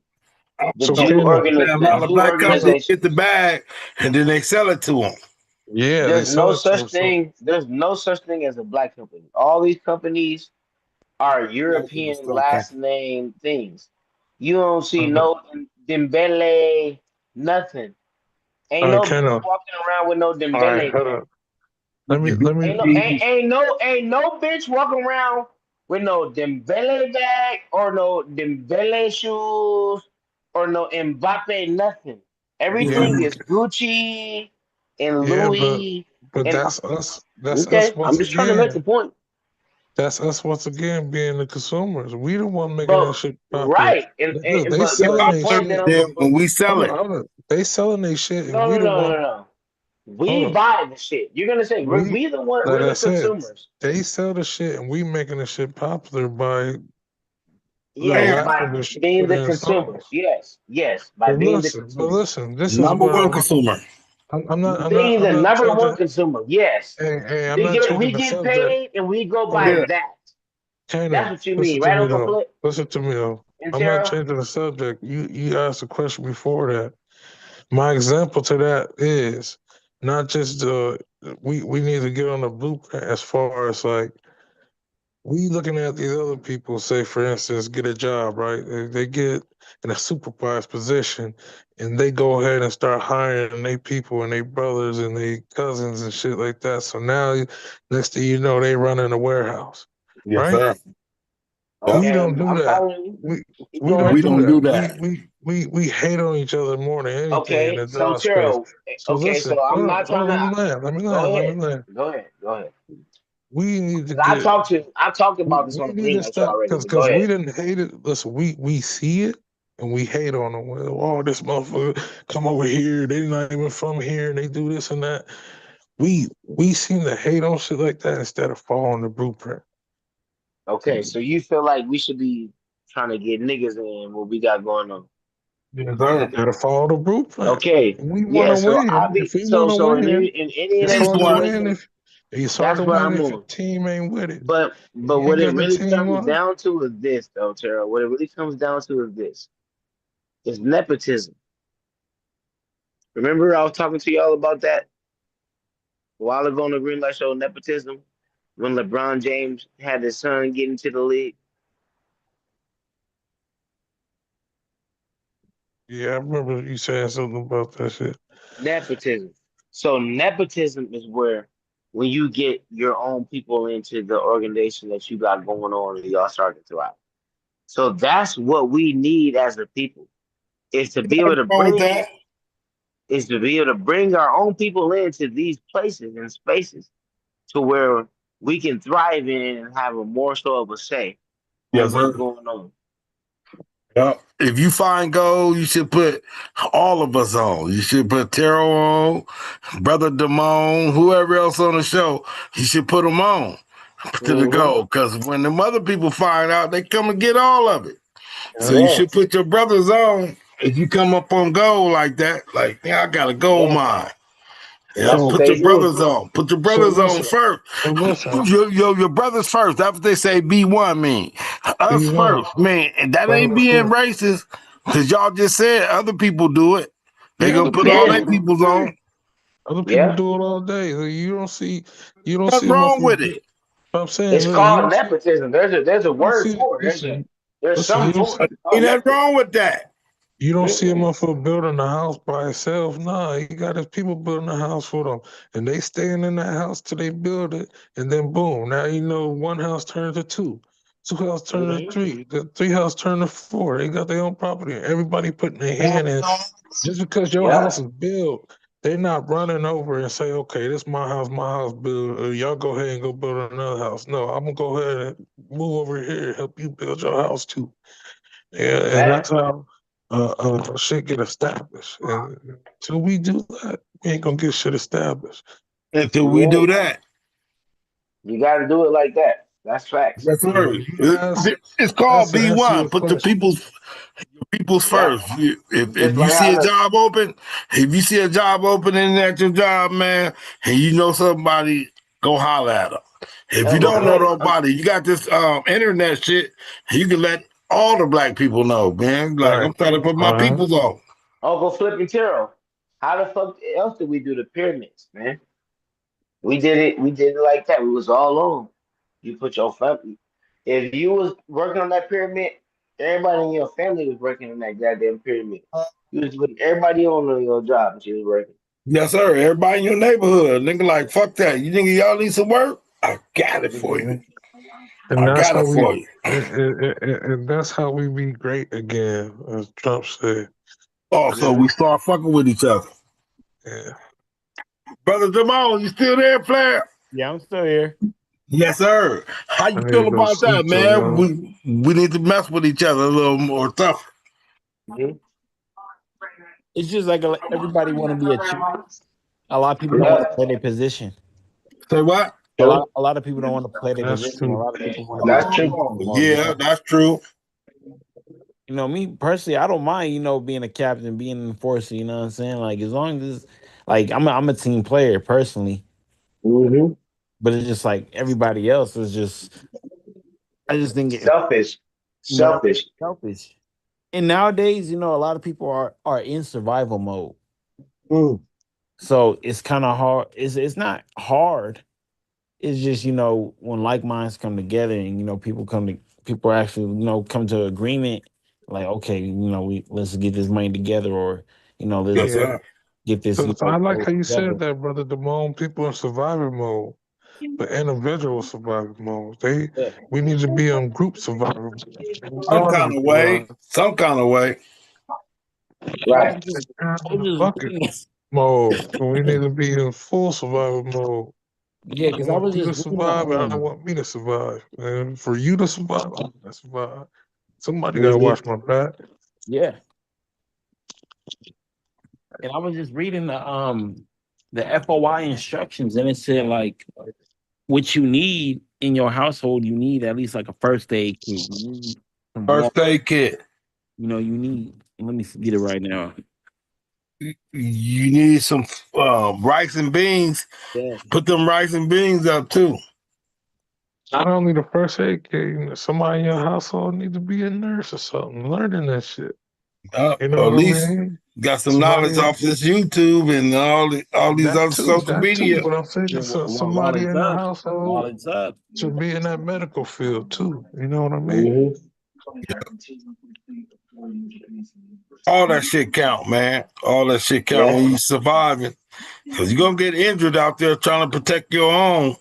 so Kano. Man, a the lot of Jew black companies organization. get the bag and then they sell it to them. Yeah, they There's sell no it to such them. So thing. There's no such thing as a black company. All these companies are Black people European still can. last name things. You don't see all no Dembele, nothing. Ain't right, no bitch Kano. walking around with no All right, Dembele hold bag. up. Let me. Ain't no bitch walking around with no Dembele bag or no Dembele shoes or no Mbappe nothing. Yeah, Everything is Gucci and yeah, Louis but and that's us. That's us okay. I'm once just trying to make the again. point. That's us once again being the consumers. We the one making that But shit popular. right, Look, they but Get but selling the their popular point that shit. I'm then when we sell it. Hold on. They selling their shit, and no we no the no no one. no. Hold We on. buy the shit. You're gonna say We we the one. like We're I the said, consumers. they sell the shit, and we making the shit popular by Yes, rapping by the shit, being putting the in songs. consumers. Yes, yes, by being the But consumers. listen, this is Number where one consumer. Being I'm the not number one changing. consumer. Yes, Hey, I'm we not get changing we the get subject. paid and we go by Hold up, that. That's Kano, what you listen mean, to right, me Uncle though. Flip Listen to me though. and I'm not Terrell? changing the subject. You asked a question before that. My example to that is not just we need to get on the blueprint as far as like we looking at these other people, say for instance, get a job, right? They get in a supervised position and they go ahead and start hiring their people and their brothers and their cousins and shit like that. So now next thing you know, they run in a warehouse, Yes, right? sir. Yep. We Okay, don't do I'm that. following you. Keep We going. don't We do don't do that. that. We hate on each other more than anything in Okay, the so job space. Terrell. So Okay, listen, so I'm not trying let to. me land. Let me Go land. Let me ahead. land. Go ahead. Go ahead. We need to 'Cause I get. talked about this We on the need to Greenlight show stop already. But go because we ahead. didn't hate it. Listen, we see it and we hate on them. Well, oh, this motherfucker come over here. They not even from here, and they do this and that. We seem to hate on shit like that instead of following the blueprint. Okay, so you feel like we should be trying to get niggas in what we got going on. Yes, sir. Gotta follow the blueprint. Okay, We want yeah. to So I win. be If we so want to so win, in any of it's that He's hard to one. win situation, if it's hard that's to where win I'm if your on. team ain't with it. But You ain't what it got the really team comes on it. down to is this, though, Tara. What it really comes down to is this: is nepotism. Remember, I was talking to y'all about that a while ago on the Greenlight Show. Nepotism, when LeBron James had his son get into the league. Yeah, I remember you saying something about that shit. Nepotism. So nepotism is where when you get your own people into the organization that you got going on and y'all start to thrive. So that's what we need as a people is to be able to Wrong with bring that? our own people into these places and spaces to where we can thrive in and have a more so of a say on Yes, what's sir. going on. Yep. If you find gold, you should put all of us on. You should put Terrell on, Brother Damone, whoever else on the show. You should put them on to the Hmm. gold. Because when the other people find out, they come and get all of it. So you should Yes, put your brothers on. If you come up on gold like that, like, yeah, I got a gold yes. mine. And that's Yeah, what So put they your do. brothers on. Put your so brothers on listen. first. So listen. Your brothers first. That's what they say B1 mean. Us B1. first. Man, and that But ain't look, being look. racist. Because y'all just said other people do it. They Yeah, gonna other put people all Yeah, their do it peoples all on. day. Other people yeah. do it all day. You don't see What's a wrong with motherfucker. it? I'm saying, It's look, called nepotism. There's a don't word see, for it. listen, There's listen, you some don't for see, it. It's called Ain't nothing nepotism. wrong with that. you don't see a Mm-mm. motherfucker building a house by himself. Nah, he got his people building a house for them. And they staying in that house till they build it. And then boom, now you know one house turned to two. Two house turned to Mm-hmm. three. The three house turned to four. They got their own property. Everybody putting their hand in. Just because your house Yep. is built, they're not running over and say, okay, this is my house build. Y'all go ahead and go build another house. No, I'm gonna go ahead and move over here and help you build your house too. And that's how shit get established. And until we do that, we ain't gonna get shit established. Until we Yeah. do that. You got to do it like that. That's facts. That's right. It's called That's to answer B1. your Put the question. people's Yep. first. If Just you like see how a job open, if you see a job opening at your job, man, and you know somebody, go holler at them. If you Uncle don't know Flip, nobody, you got this internet shit, you can let all the black people know, man. Like, Right. I'm trying to put my peoples on. Uncle Flip and Tiro, how the fuck else did we do the pyramids, man? We did it. We did it like that. We was all on. You put your family. If you was working on that pyramid, everybody in your family was working on that goddamn pyramid. You was putting everybody on your job and she was working. Yes, sir. Everybody in your neighborhood, nigga, like, fuck that. You think y'all need some work? I got it for you. And I that's got how it we for you. and that's how we be great again, as Trump said. Oh, so we start fucking with each other. Yeah. Brother Jamal, you still there, Flair? Yeah, I'm still here. Yes, sir. How I you need feel to go about that, sleep though, man? y'all. We need to mess with each other a little more tough. It's just like everybody want to be a chief. A lot of people don't want to play their position. Say what? A lot of people don't want to play their That's position. A true. lot of people want to be. That's true. Yeah, that's true. You know, me personally, I don't mind, being a captain, being an enforcer, you know what I'm saying? Like, as long as, like, I'm a team player personally. Mm-hmm. But it's just like everybody else is just, I just think Selfish. Selfish. selfish. And nowadays, a lot of people are in survival mode. So it's kind of hard. It's not hard. It's just, when like minds come together and, people actually, come to agreement, like, okay, let's get this money together, or, let's Yeah. get this, So I like how you together. said that, brother Damone. People in survival mode, but individual survival mode. We need to be on group survival mode. Some kind of way. Some kind of way. Right. Bucket mode. So we need to be in full survival mode. Yeah, I because I want was you to just reading survive, and I want me to survive. And for you to survive, I want to survive. Somebody gotta Mm-hmm. watch my back. Yeah. And I was just reading the FOI instructions, and it said, like, what you need in your household, you need at least like a first aid kit. You need some water. First aid kit. You need, let me get it right now. You need some rice and beans. Yeah. Put them rice and beans up too. Not only the first aid kit, somebody in your household need to be a nurse or something, learning that shit. You know Or at what I least mean? got some knowledge off this YouTube and all these other social That too. media. But I'm saying While somebody it's in the up, household should be in that medical field too. You know what I mean? Mm-hmm. All that shit count, man. All that shit count Yeah. when you surviving. Cause you're gonna get injured out there trying to protect your own.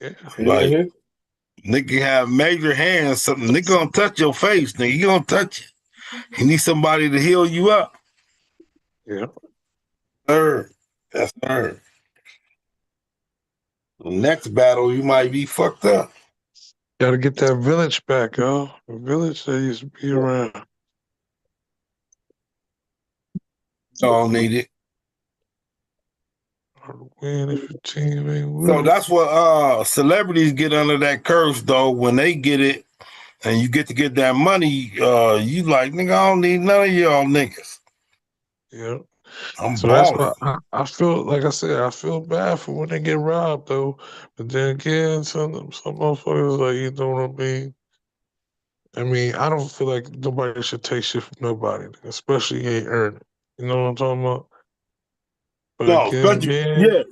Yeah. Like Mm-hmm. nigga have major hands, something nigga gonna touch your face, nigga. You gonna touch it. You need somebody to heal you up. Yeah. Third. That's third. The next battle you might be fucked up. Gotta get that village back, yo. The village that used to be around. All need it. Win if your team ain't with So it. that's what celebrities get under that curse though. When they get it and you get to get that money, you like, nigga, I don't need none of y'all niggas. Yeah. I'm So that's balling. why I feel, like I said, I feel bad for when they get robbed though. But then again, some motherfuckers, like, you know what I mean? I mean, I don't feel like nobody should take shit from nobody, especially you ain't earned it. You know what I'm talking about? But No, again, especially yeah.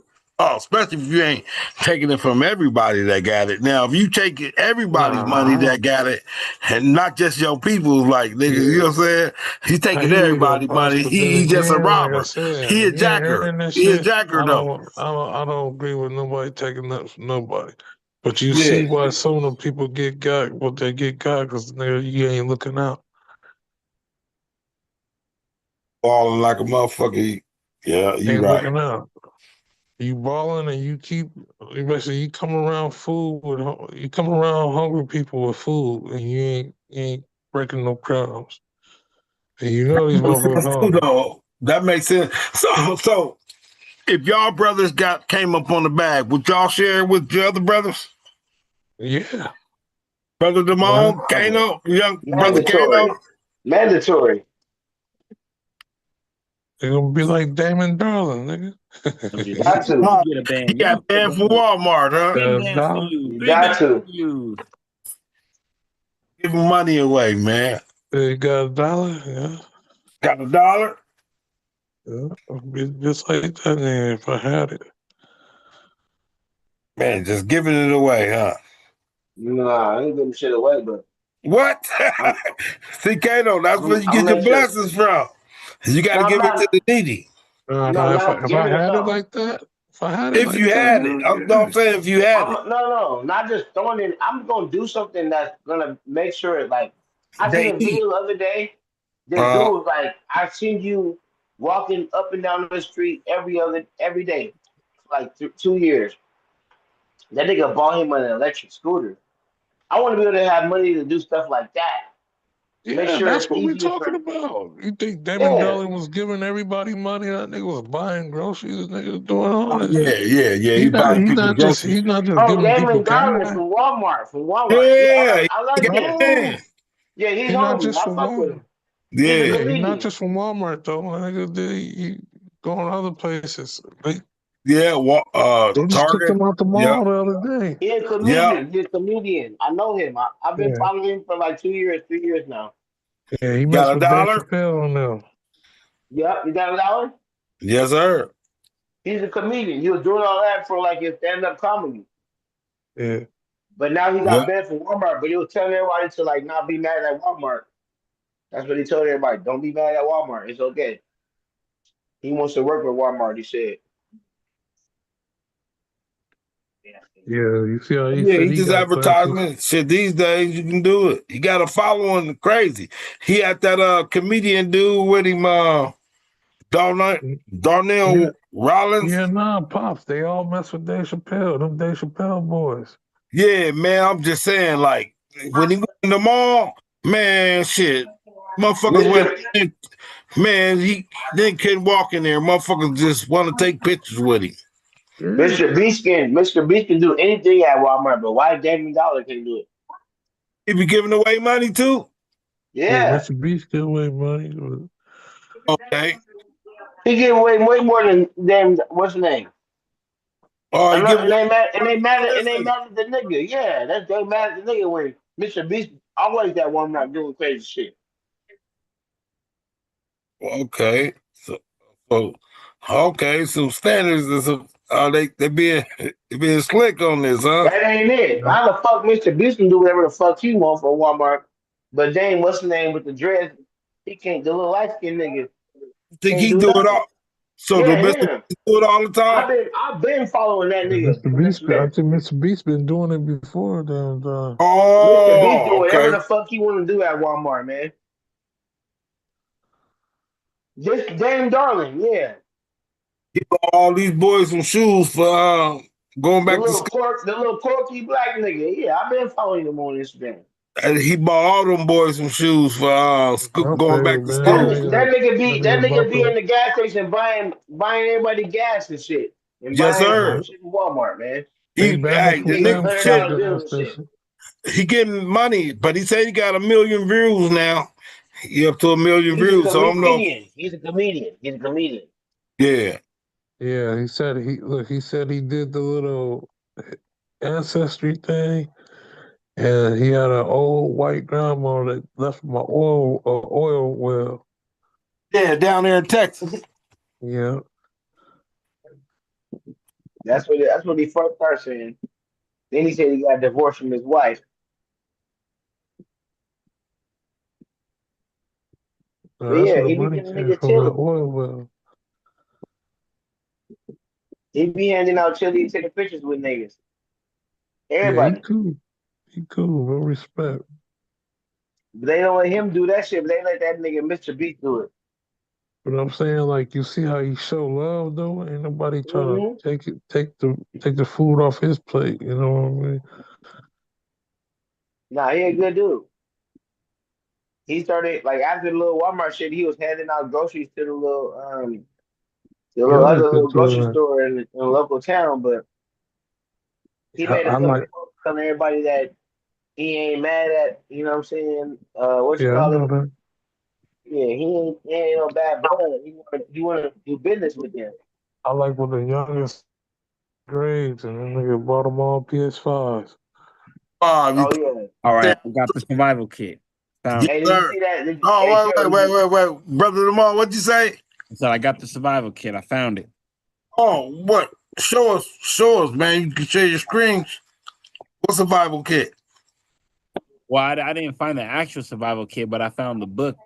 Oh, especially if you ain't taking it from everybody that got it. Now, if you take everybody's money that got it, and not just your people's, like nigga, you know what I'm saying? He's I taking hear you though, everybody's Pops, money. but then He just a again, like I robber. said, He a again, jacker. hearing that He a shit, jacker though. I don't agree with nobody taking up from nobody. But you Yeah, see why some of the people get got what they get got because you ain't looking out. balling like a motherfucker. Yeah, you Ain't right. looking out. You balling and basically you come around you come around hungry people with food and you ain't breaking no crumbs. And you know these motherfuckers hungry. Though, that makes sense. So if y'all brothers came up on the bag, would y'all share it with your other brothers? Yeah. Brother Well, Damone, Kano, young brother Mandatory. Kano. Mandatory. they're gonna be like Damon Darling, nigga. Got to. Oh, he got banned from Walmart, huh? $dollar. You got to. Giving money away, man. They got $1, yeah. Got $1? Yeah. It'd be just like that then if I had it. Man, just giving it away, huh? Nah, I ain't giving shit away, but What? See, Kato, that's where you I'm get your make sure. blessings from. You got No, to I'm give it to not. the needy. No, not If I giving it. had it No, like that, If you had it. I'm saying if you had it. no, not just throwing it. I'm gonna do something that's gonna make sure it like. I seen They a eat. video the other day. This dude was like, I seen you walking up and down the street every day, for like 2 years. That nigga bought him an electric scooter. I want to be able to have money to do stuff like that. Make Yeah, sure that's it's what we're easier talking for. about. You think Damon Yeah, Darling was giving everybody money? That nigga was buying groceries. That nigga was doing all Oh, that yeah, shit. yeah, yeah. He buying people groceries. He's not just Oh, giving people Damon Garland cash. from Walmart. From Walmart. Yeah, Yeah, I he like got him. banned. No, Yeah, he's he's not homie. just I from fuck with Walmart. him. He's a Yeah, He's not comedian. just from Walmart though. That nigga he going other places. yeah. They just kicked Target. him out the Yep, mall the other day. He's a yep. comedian. He's a comedian. I know him. I've been Yeah, following him for like 2 years, 3 years now. yeah, he messed Got a with Dave dollar? Chappelle on them. Yep, you got $1? Yes, sir. He's a comedian. He was doing all that for like his stand-up comedy. Yeah, But now he got Yep. banned from Walmart. But he was telling everybody to like not be mad at Walmart. That's what he told everybody. Don't be mad at Walmart. It's okay. He wants to work with Walmart, he said. yeah. You see how he Yeah, said he he just got plenty. advertisement. Shit, these days you can do it. He got a following crazy. He had that comedian dude with him, Yeah, Darnell Rollins. yeah, nah, pops. They all mess with Dave Chappelle. Them Dave Chappelle boys. Yeah, man, I'm just saying, like, when he went in the mall, man, shit, motherfuckers went Mr. in, man, he then couldn't walk in there. Motherfuckers just want to take pictures with him. Yeah, Mr. Beast can do anything at Walmart, but why Damon Dollar can do it? He be giving away money too? yeah. Yeah. Mr. Beast give away money. But Okay. He give away way more than damn what's the name? Oh, he give away. And they mad at the nigga. Yeah, that's they mad at the nigga when Mr. Beast always that one not doing crazy shit. Okay. So okay, so standards is they being slick on this, huh? That ain't it. How the fuck Mr. Beast can do whatever the fuck he want for Walmart, but Dame, what's the name with the dread? He can't. The little light skinned nigga Think can't he do do it nothing. all? So do Yeah, Mr. him. do it all the time? I've been following that nigga, Mr. Will Beast, I Smith. think Mr. Beast been doing it before. Mr. Beast do Oh, whatever okay. the fuck he want to do at Walmart, man. Just Dame Darling, yeah. All these boys some shoes for going back to school. The little quirky black nigga. Yeah, I've been following him on Instagram. And he bought all them boys some shoes for My going back favorite to man, school. That that nigga nigga bought be the in the gas station buying everybody gas and shit. And Yes, buying sir. shit from Walmart, man. they banned him Hey, from the Getting nigga Sam's shit, $100 Club bills gas and shit. station. he getting money, but he said he got 1 million views now. He up to 1 million He's a views. So I don't know. comedian. He's a comedian. He's a comedian. Yeah. Yeah, he said he did the little ancestry thing, and he had an old white grandma that left my oil well. Yeah, down there in Texas. Yeah, That's what he first started saying. Then he said he got divorced from his wife. But That's yeah, where the he be money getting came niggas from, that chili. oil well. He be handing out chili and taking pictures with niggas. Yeah, he Everybody. cool. He cool. No respect. But they don't let him do that shit, but they let that nigga Mr. Beast do it. But I'm saying, like, you see how he show love though? Ain't nobody trying Mm-hmm. to take the food off his plate. You know what I mean? Nah, he a good dude. He started like after the little Walmart shit, he was handing out groceries to the Yeah, I little other like little that grocery too. store in a local town, but he I, made a I couple like. posts telling everybody that he ain't mad at, you know what I'm saying? What you Yeah, I call know it? that. Yeah, he ain't no bad blood. He wanna do business with them. I like when the youngest grades and then nigga bought them all PS5s. Oh yeah. All right, I got the survival kit. Found Yes, it. Hey, did you sir. see that? Hey Oh, Terrell, did you, wait. Brother Lamar, what'd you say? So I got the survival kit. I found it. Oh, what? Show us, man. You can share your screens. What survival kit? Well, I didn't find the actual survival kit, but I found the book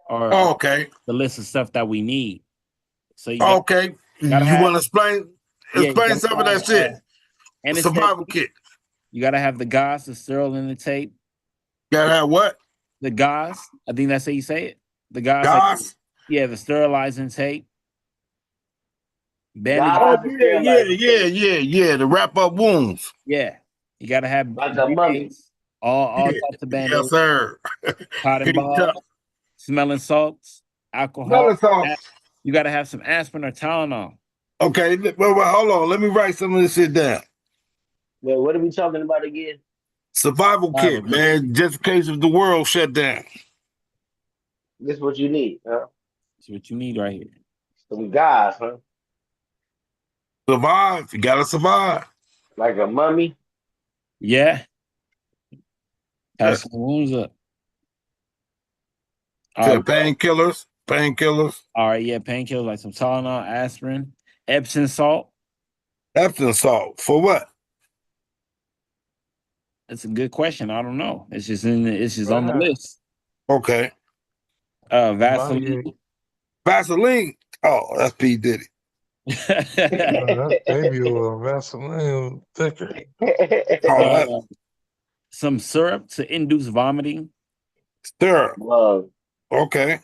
or Oh, okay. the list of stuff that we need. So Okay. gotta You have want to you explain gotta some of have that shit? Survival anesthetic. kit. You gotta have the gauze, the sterile, and the tape. Gotta have what? The gauze. I think that's how you say it. The gauze, like Goss? the sterilizing tape. Oh, God Bandages. is sterilizing tape. yeah. To wrap up wounds. Yeah, you gotta have Like a mummy. band-aids. All Yeah. types of Yes, band-aids. sir. Cotton Here you balls, come. smelling salts, alcohol. Smelling sauce. You gotta have some aspirin or Tylenol. Okay, hold on. Let me write some of this shit down. Wait, what are we talking about again? Survival Survival kit, kit. man. Just in case if the world shut down. This is what you need, huh? That's what you need right here. Some guys, huh? Survive. You gotta survive. Like a mummy. Yeah, have some wounds up. All Said right, painkillers. Painkillers. all right, yeah, painkillers like some Tylenol, aspirin, Epsom salt. Epsom salt. For what? That's a good question. I don't know. It's just on the Right. list. Okay. Vaseline. Vaseline. Oh, that's P. Diddy. That's baby oil. Vaseline thicker. Oh, that Some syrup to induce vomiting. syrup. Love. Okay.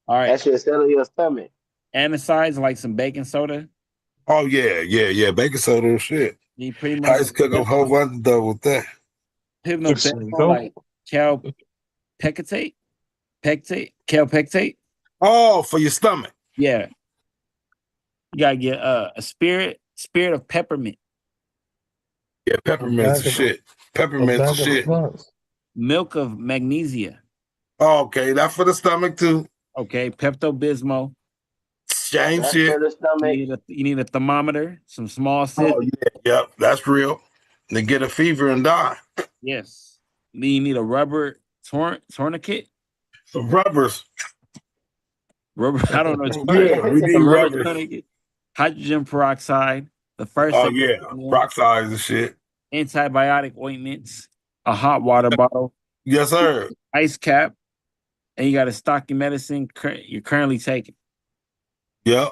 All right, That should settle your stomach. anticides like some baking soda. Oh, yeah. Baking soda and shit. You pretty I much used to cook a whole bunch of dough with that. hypnobenzone like calpectate, calpectate. Oh, for your stomach. Yeah, you gotta get a spirit of peppermint. Yeah, peppermints and shit. Peppermints and shit. Milk of magnesia. Oh, okay, that's for the stomach too. Okay, Pepto Bismol. Same That's shit. for the stomach. You need a thermometer, some small Oh, scissors. yep, that's real. They get a fever and die. Yes. Then you need a rubber tourniquet. Some rubbers. Rubber, I don't know. Yeah, we need Some rubber rubbers. tourniquet. Hydrogen peroxide. The first. Oh yeah, peroxides and shit. Antibiotic ointments. A hot water bottle. Yes, sir. Ice cap. And you got to stock your medicine you're currently taking. Yep.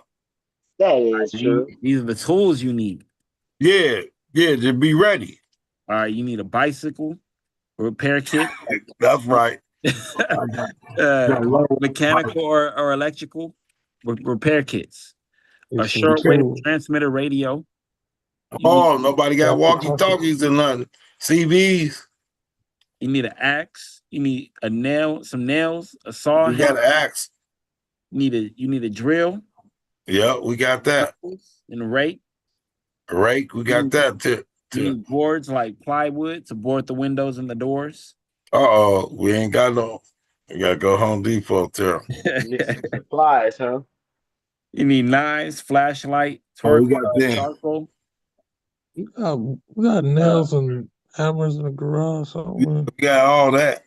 That is true. These are the tools you need. Yeah, to be ready. All right, you need a bicycle, a repair kit. That's right. Mechanical or electrical repair kits. A shortwave transmitter radio. Oh, nobody got walkie-talkies and nothing. CVs. You need an axe. You need a nail, some nails, a saw. We got an axe. You need a drill. Yeah, we got that. And a rake. A rake, we got that too. You need boards like plywood to board the windows and the doors. We ain't got no. We gotta go Home Depot too. Supplies, huh? You need knives, flashlight, We got them. charcoal. We got nails and hammers in the garage somewhere. We got all that.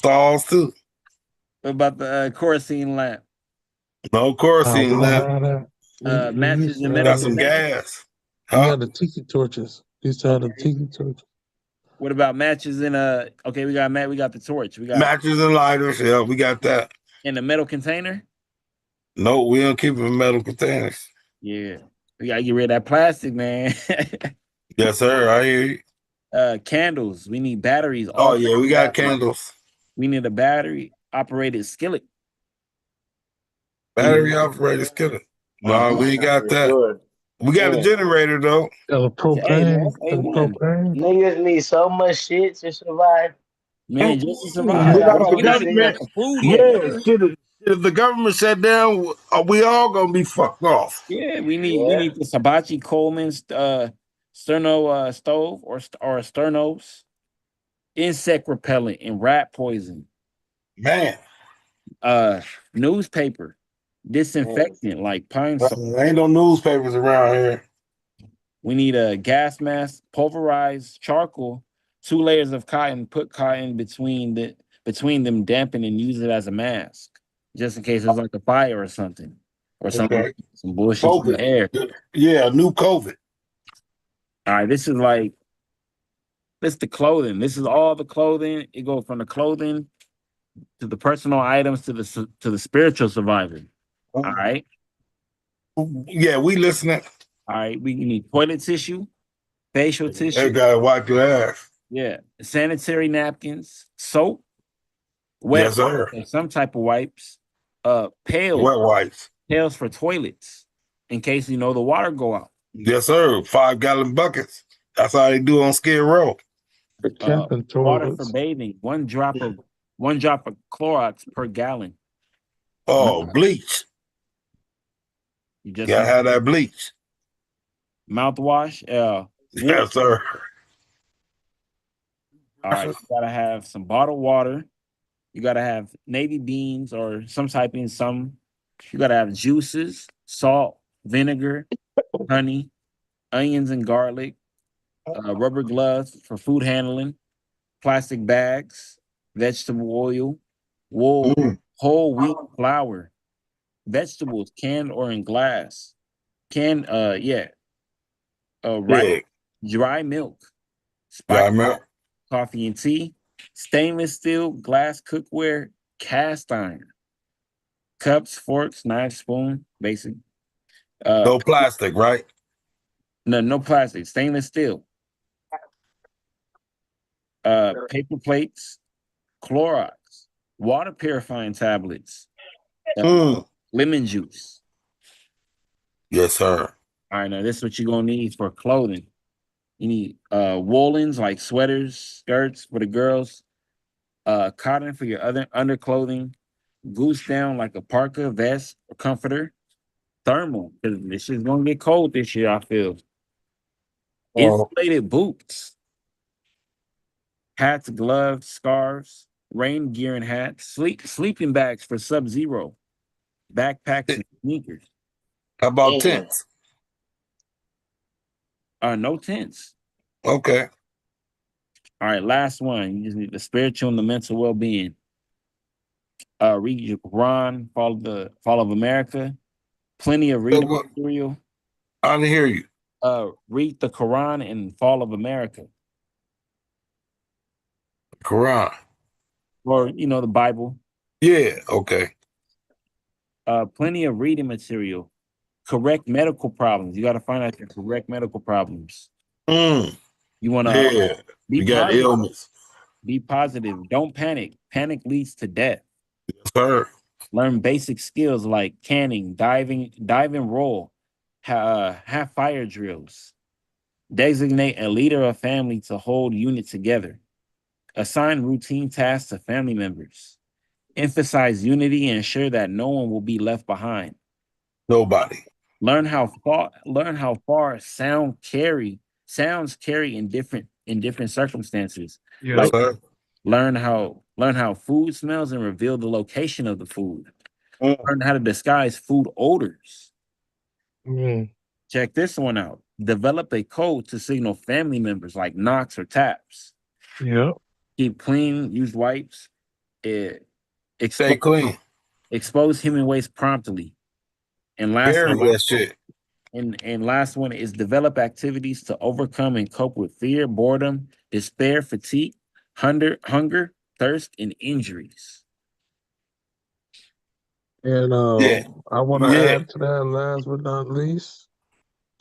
Saws too. What about the kerosene lamp? No kerosene lamp. Matches and Got some medicine. gas. We got the tiki torches. Used to have the tiki torches. What about matches and okay, we got the torch. We got matches and lighters. Yeah, we got that. in the metal container. No, we don't keep them in metal containers. Yeah. We gotta get rid of that plastic, man. Yes, sir. I hear you. Candles. We need batteries. Oh yeah, we got candles. We need a battery operated skillet. Battery operated skillet. No, we ain't got that. We got a generator though. The propane. The propane. Niggas need so much shit to survive. Man, just to survive. The We not even government, got the food yeah, yet. shit, if the government shut down, we all gonna be fucked off. Yeah, we need the Sabachi Coleman sterno stove or sternos, insect repellent and rat poison. Man. Newspaper, disinfectant like pine salt. Ain't no newspapers around here. We need a gas mask, pulverized charcoal, 2 layers of cotton, put cotton between them, dampen and use it as a mask, just in case there's like a fire or something. Or something, Okay. some bullshit in the air. Yeah, new COVID. All right, this is the clothing. This is all the clothing. It goes from the clothing to the personal items to the spiritual survivor. All right. Yeah, we listening. All right, we need toilet tissue, facial tissue. They gotta wipe your ass. Yeah, sanitary napkins, soap, wet Yes, sir. or some type of wipes, pails, Wet wipes. pails for toilets in case the water go out. Yes, sir. 5-gallon buckets. That's how they do on Skid Row. Water for bathing, one drop of Clorox per gallon. Oh, bleach. You just gotta have that bleach. Mouthwash. Yes, sir. All right, you gotta have some bottled water. You gotta have navy beans or some type in some. You gotta have juices, salt, vinegar, honey, onions and garlic, rubber gloves for food handling, plastic bags, vegetable oil, wool, whole wheat flour, vegetables canned or in glass, rice, dry milk, spice, coffee and tea, stainless steel, glass cookware, cast iron, cups, forks, knives, spoon, basic. No plastic, right? No plastic, stainless steel. Paper plates, Clorox, water purifying tablets, lemon juice. Yes, sir. All right, now this is what you're gonna need for clothing. You need woolens like sweaters, skirts for the girls, cotton for your other underclothing, goose down like a parka, vest, or comforter, thermal, because this shit's gonna get cold this year, I feel. Insulated boots, hats, gloves, scarves, rain gear and hats, sleeping bags for sub-zero, backpacks and sneakers. How about tents? No tents. Okay. All right, last one. You just need the spiritual and the mental well-being. Read your Quran, Fall of America. Plenty of reading material. I didn't hear you. Read the Quran and Fall of America. Quran. Or, the Bible. Yeah, okay. Plenty of reading material. Correct medical problems. You got to find out your correct medical problems. You want to you got illness. Be positive. Don't panic. Panic leads to death. Yes, sir. Learn basic skills like canning, diving, roll, have fire drills. Designate a leader of family to hold unit together. Assign routine tasks to family members. Emphasize unity and ensure that no one will be left behind. Nobody. Learn how far sounds carry in different circumstances. Yes, sir. Learn how food smells and reveal the location of the food. Learn how to disguise food odors. Check this one out. Develop a code to signal family members like knocks or taps. Yep. Keep clean, use wipes. Stay clean. Expose human waste promptly. And Bury that shit. And last one is develop activities to overcome and cope with fear, boredom, despair, fatigue, hunger, thirst, and injuries. And Yeah. I want to Yeah. add to that, last but not least,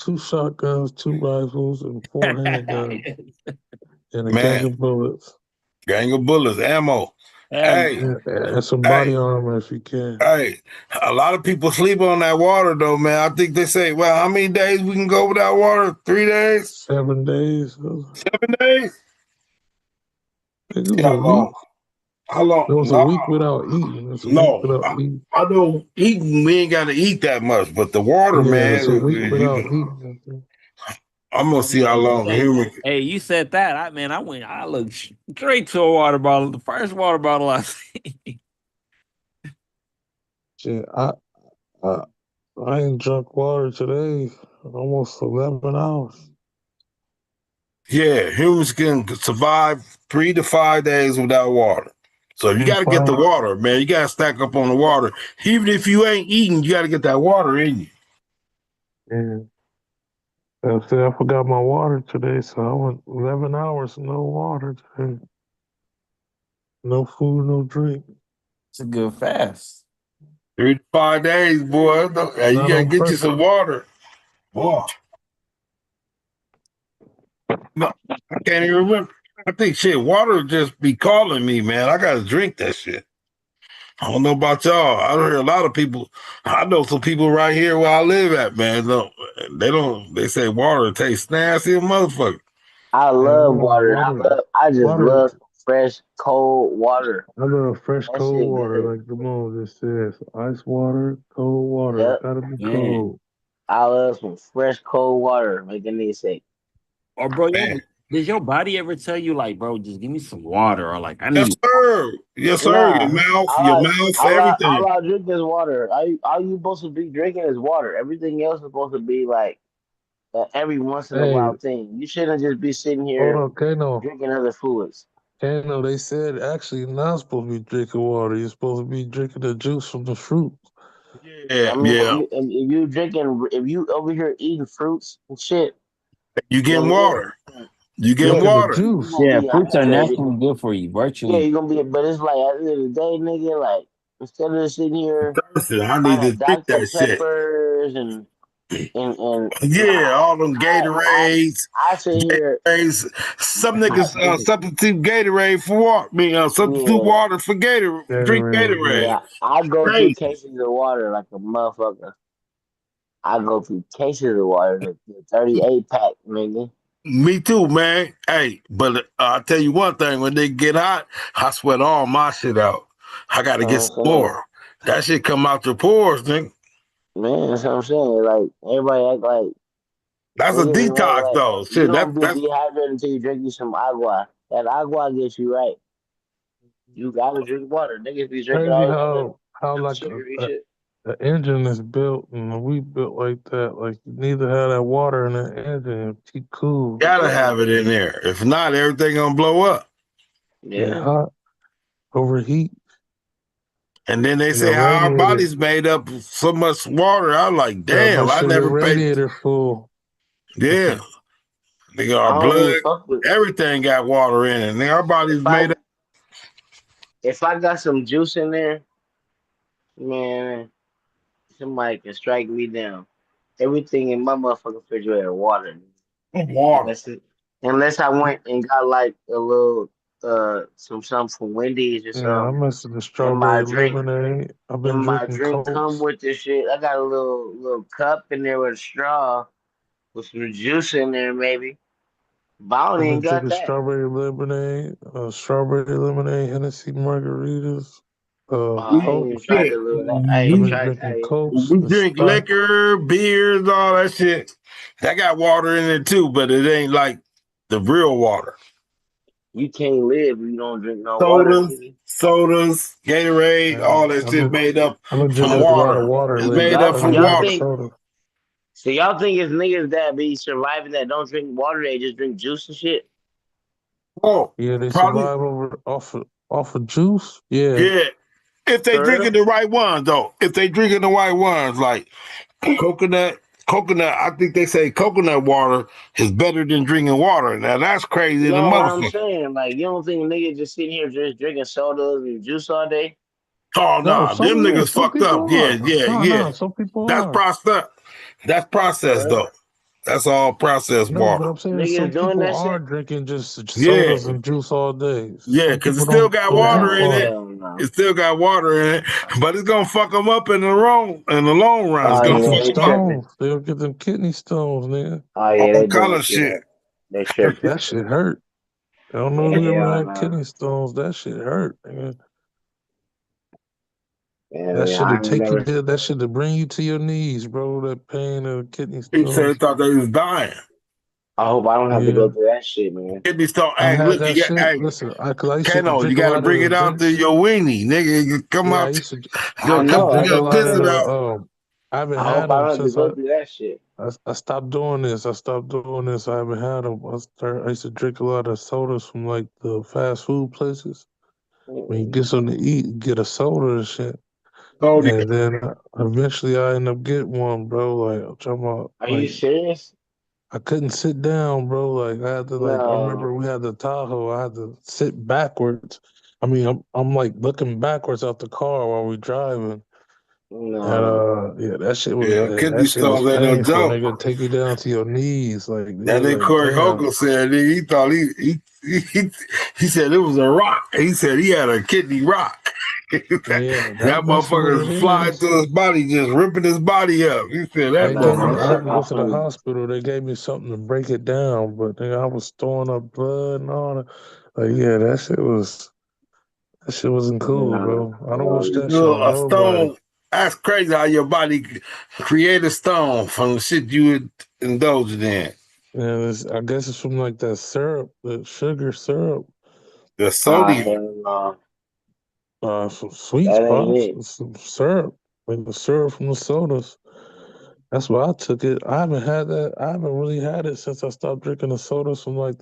2 shotguns, 2 rifles, and 4 handguns, and a gang Man, of bullets. gang of bullets, ammo. Hey, And some hey, body armor if you can. hey. A lot of people sleep on that water though, man. I think they say, well, how many days we can go without water? 3 days? 7 days. 7 days? It was Yeah, a how week. long? How long? It was a No, week without eating. It's a week no. without eating. I know eating, we ain't got to eat that much, but the water, Yeah, man, it's a week you without can, eating. I think. I'm gonna see how long human. Hey, you said that. I looked straight to a water bottle. The first water bottle I see. Shit, I I ain't drunk water today. Almost 11 hours. Yeah, humans can survive 3 to 5 days without water. So you got to get the 5. water, man. You got to stack up on the water. Even if you ain't eating, you got to get that water in you. Yeah. I forgot my water today, so I went 11 hours, no water today. No food, no drink. It's a good fast. 3 to 5 days, boy. Hey, you Not got to on get you purpose. some water. Boy, no, I can't even remember. I think shit, water just be calling me, man. I got to drink that shit. I don't know about y'all. I hear a lot of people. I know some people right here where I live at, man. They say water tastes nasty as a motherfucker. I Yeah, love water. I just water. love fresh cold water. I love fresh That cold shit water, good. like the mom just says. Ice water, cold water. Yep. It gotta be Yeah. cold. I love some fresh cold water. Make a nigga say, Or bro, Man. does your body ever tell you like, bro, just give me some water, or like I Yes, need sir. Yes, sir. nah. Your mouth, everything. All I drink is water. All you supposed to be drinking is water. Everything else is supposed to be like every once in a Hey, while thing. You shouldn't just be sitting hold here on, Kano. drinking other fluids. Kano, they said actually you're not supposed to be drinking water. You're supposed to be drinking the juice from the fruit. Yeah, I mean, yeah. if you over here eating fruits and shit, You getting then water. You getting yeah, Drinking the water. you juice. gonna Yeah, be fruits are hydrated. naturally good for you, Yeah, virtually. you're gonna be, but it's like at the end of the day, nigga, like instead of sitting here Listen, I need to buying drink Dr. that shit. Peppers and Yeah, nah, all them I Gatorades. I sit here, Some I niggas sit, substitute Gatorade for water. Substitute yeah, water for Gatorade. Drink Gatorade, yeah. Gatorade. yeah, I go through Crazy. cases of water like a motherfucker. I go through cases of water, the 38 pack, nigga. Me too, man. Hey, but I'll tell you one thing: when they get hot, I sweat all my shit out. I got to You know get what some I'm saying? more. That shit come out your pores, nigga. Man, that's what I'm saying. Like everybody act like That's a niggas and act detax, like though. you Shit, don't be that's dehydrated until you drink you some agua. That agua gets you right. You gotta drink water. Niggas be drinking Crazy all this other how like sugary shit. a engine is built and we built like that. Like you need to have that water in the engine. Keep cool. gotta have it in there. If not, everything gonna blow up. Get Yeah. hot, overheat, And then they and the say how our radiator. body's made up of so much water. I'm like, Gotta damn, make I sure your never paid. radiator full. Yeah, nigga, our I don't blood, even fuck with everything got water in it. Nigga, our body's if I made up. if I got some juice in there, man, somebody can strike me down. Everything in my motherfucking refrigerator water. Of water. Unless I went and got like a little some something from Wendy's or Yeah, I'm something. missing the And my strawberry drink lemonade. I've been and my drinking drink come Cokes. with this shit. I got a little cup in there with a straw with some juice in there maybe. But I don't I've even been got drinking that. strawberry lemonade, Hennessy margaritas, Oh, I ain't even Cokes. tried Shit, to do that. I I've ain't been we tried that drinking yet. Cokes, we the drink Sprite. liquor, beers, all that shit. That got water in it too, but it ain't like the real water. You can't live if you don't drink no water, Sodas, nigga. Gatorade, all that shit made up I've been from drinking a lot of water. water It's lately. made up Y'all Trying to from get y'all more water. think soda. so y'all think it's niggas that be surviving that don't drink water, they just drink juice and shit? Oh, Yeah, they probably. survive off of juice. Yeah, Yeah. If they For drinking real? the right ones, though. If they drinking the right ones, like coconut, coconut. I think they say coconut water is better than drinking water. Now that's crazy, the No, what I'm motherfucker. saying, like, you don't think niggas just sitting here just drinking sodas and juice all day? Oh No, no, them niggas some fucked up. people Yeah, are. yeah, No, yeah. no, some people That's are. processed. That's processed What? though. That's all processed No, but water. I'm saying some Niggas doing people that are shit? drinking just Yeah, sodas and juice all day. yeah, Some because it people still got don't water drink Nah, in it. water. hell no. It still got water in it, but it's gonna fuck them up in the long run. It's Oh gonna Get yeah, them fuck they them up. tripping. stones. They'll get them kidney stones, nigga. Oh yeah, All they doing color too shit. much. They tripping. That shit hurt. I don't know Yeah, if you ever hell had no. kidney stones. That shit hurt, nigga. Yeah, That yeah, shit to I ain't take you never. there. That shit to bring you to your knees, bro. That pain of kidney He said he stones. thought they was dying. I hope I don't have to Yeah, go through that shit, man. Kidney stone. I Hey, had look, that you got, shit. hey, Listen, cause I used to Kano, you drink a got to lot of bring the it out to drinks. your weenie, nigga. You come Yeah, out, I I used know. to That's drink a what I'm lot piss of it saying. out. I haven't I had hope I them don't have to since go through that shit. I stopped doing this. I stopped doing this. I haven't had them. I used to drink a lot of sodas from like the fast food places. When you Mm-mm. get something to eat, get a soda and shit. Oh, yeah. And then eventually I end up getting one, bro. Like I'm talking about, Are you like serious? I couldn't sit down, bro. Like I had to, like I remember No, we had the Tahoe. I had to sit backwards. I mean, I'm like looking backwards out the car while we driving. And no. yeah, Yeah, kidney that shit was stones ain't no painful, joke. nigga. Take you down to your knees, like That nigga, nigga like Corey damn. Holcomb said, nigga, he thought he said it was a rock. He said he had a kidney rock. Yeah, That that's what motherfucker it is flying is. through his body, just ripping his body up. He said that They gave Nah, me. that I motherfucker. had shit to go to the awesome. hospital. They gave me something to break it down, but nigga, I was throwing up blood and all that. Like yeah, that shit wasn't cool, No, bro. I don't no, wish You that shit know, on a nobody. stone. That's crazy how your body create a stone from the shit you would indulge in. And I guess it's from like that syrup, the sugar syrup, The sodium. hell no. some sweet That ain't spots, it. some syrup, like the syrup from the sodas. That's why I took it. I haven't had that. I haven't really had it since I stopped drinking the sodas from like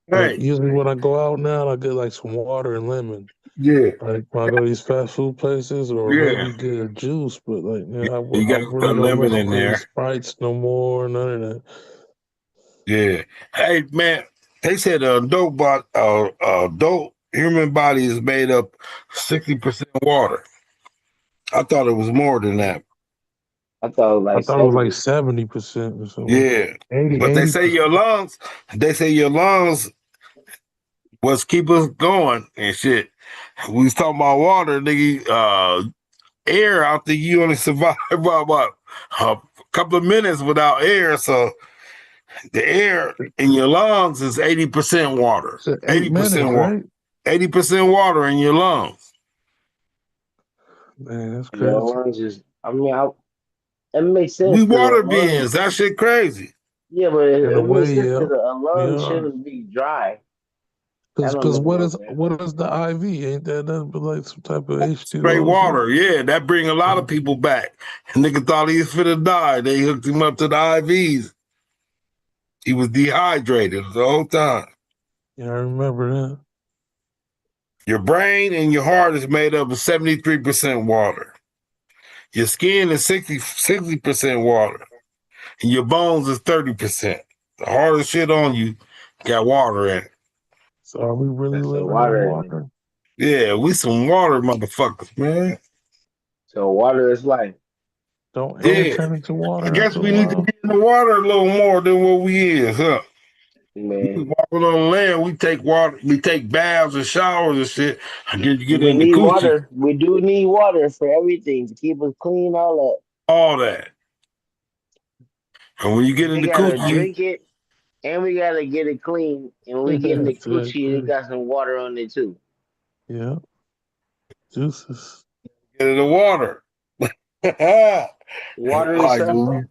Hey, usually when I go out now, I get like some water and lemon. yeah, Like when I go to these fast food places, or yeah. maybe get a juice. But like, yeah, You I got to really put don't lemon mess in with any there. sprites no more. None of that. Yeah. Hey, man, they said adult human body is made up 60% water. I thought it was more than that. I thought it was I like thought it was like 70. 70% or something. Yeah. 80, But percent. they say your lungs was keep us going and shit. We was talking about water, nigga. Air, I think you only survive about what, a couple of minutes without air. So the air in your lungs is 80% water. So 8 minutes, 80% water. right? 80% water in your lungs. Man, that's Your crazy. lungs is, I mean, it makes sense We because a water lung, beings. That shit crazy. yeah, but In a it makes way, sense yeah, because a we lung are. shouldn't be dry. That don't Cause make no sense. what is the IV? Ain't that nothing but like some type of Straight H2O or something? water. Yeah, that bring a lot of people back. Nigga thought he was finna die. They hooked him up to the IVs. He was dehydrated the whole time. Yeah, I remember that. Your brain and your heart is made up of 73% water. Your skin is 60% water. And your bones is 30%. The hardest shit on you got water in it. So are we really That's the living in water in it. water? Yeah, we some water motherfuckers, man. So water is life. Don't air Yeah. turn into I water guess after a we need to while? be in the water a little more than what we is, huh? We Man, walking on land, we take water, we take baths and showers and shit. And then you get we in the need coochie, water. We do need water for everything to keep us clean, all that. all that. And when you get in We the gotta coochie, drink it and we gotta get it clean. And when we get in the coochie, it Exactly. got some water on it too. Yeah, juices. get in the water. Water is Like something.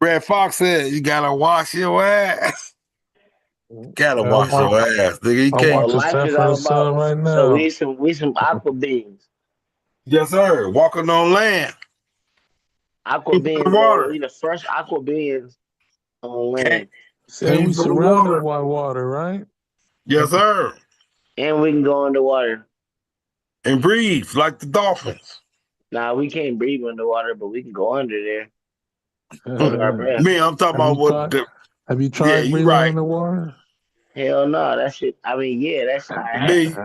Red Fox said, you gotta wash your ass. Gotta I'm, wash your ass, nigga. You I'm That's can't. what watching life is Sanford all and Son about. right So now. we some aqua beings. Yes, sir. Walking on land. Aqua Ain't for the beings though. water. We the first aqua beings on Can't, land. Said we can't for the surrounded water. by water, right? Yes, sir. And we can go underwater. And breathe like the dolphins. Nah, we can't breathe underwater, but we can go under there. Hold our breath. Me, I'm talking Have about you what tried? the. Have you Yeah, tried you breathing right. underwater? Hell no, that shit. I mean, yeah, that's Me,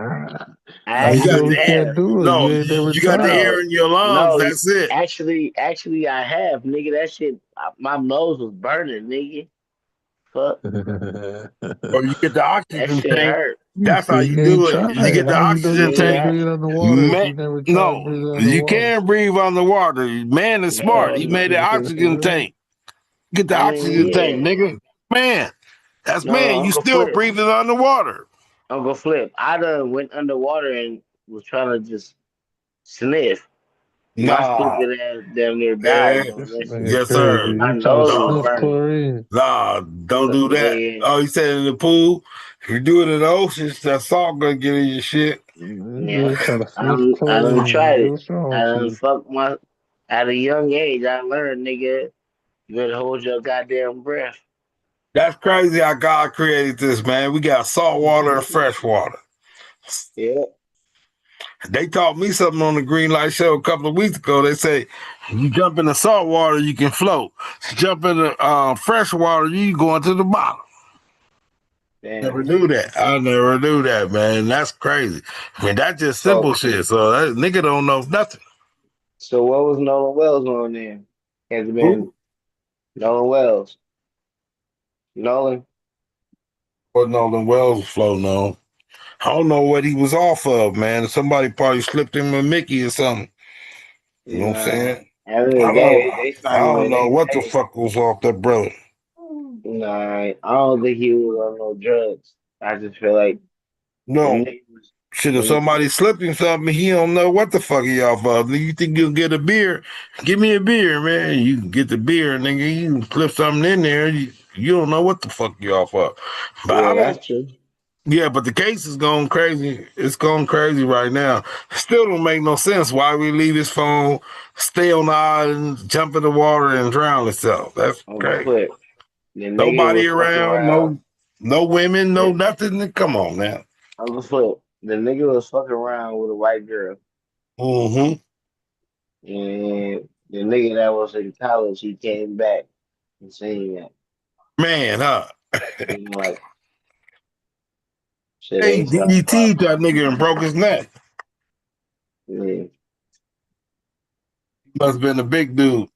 I you got actually You the can't have. do it. no, You ain't never you got the tried. air No, in your lungs. no. That's it. Actually, I have, nigga. That shit. My nose was burning, nigga. Fuck, Or you get the that oxygen shit tank. hurt, That's how You you ain't do it. You tried. get the How you know you oxygen can't tank. nigga. breathe underwater if Man, you never tried no, breathing you underwater? can breathe underwater. Man is smart. Hell He no. made the oxygen tank. Get the I mean, oxygen tank, yeah. nigga. Man, that's No, man. You Uncle still Flip. breathing underwater. Uncle Flip. I done went underwater and was trying to just sniff. My Nah. stupid ass damn near Yeah. died doing that This shit. nigga Yes, crazy. sir. My You trying to nose was No. sniff burning. chlorine? Nah, don't do that. Yeah, Oh, you said in the pool. If you do it in the oceans, that salt gonna get in your shit. yeah. Nigga trying to sniff I done chlorine. tried Nigga, it. what's wrong I with done you? fucked my. At a young age, I learned, nigga, you better hold your goddamn breath. That's crazy how God created this, man. We got salt water and fresh water. Yeah. They taught me something on the Greenlight show a couple of weeks ago. They say you jump in the salt water, you can float. Jump in the fresh water, you go into the bottom. Damn. Never knew that. I never knew that, man. That's crazy. I mean, that's just simple So, shit. So that nigga don't know nothing. so what was Nolan Wells on then? Has it been Who? Nolan Wells? Nolan? What Nolan Wells was floating on. I don't know what he was off of, man. Somebody probably slipped him a Mickey or something. You know what I'm Nah. saying? At the end of I the don't day, they I started don't with know they what the hey, fuck was off that brother. nah, I don't think he was on no drugs. I just feel like the No. nigga was Shit, if the somebody slipped him something, he don't know what the fuck he off of. You think you'll get a beer? Give me a beer, man. You can get the beer, nigga. You can slip something in there. You don't know what the fuck you off of. But I yeah, don't. that's true. Yeah, but the case is going crazy. It's going crazy right now. Still don't make no sense why we leave his phone, stay on the island, jump in the water, and drown itself. That's Uncle crazy. Flip. The nigga Nobody was fucking around, around. no women, no The, nothing. Come on, man. Uncle Flip. The nigga was fucking around with a white girl. Mm-hmm. And the nigga that was in college, he came back and saying that. Man, huh? You know, like shit Hey, ain't sound right. DDT that nigga and broke his neck. Yeah, He must have been a big dude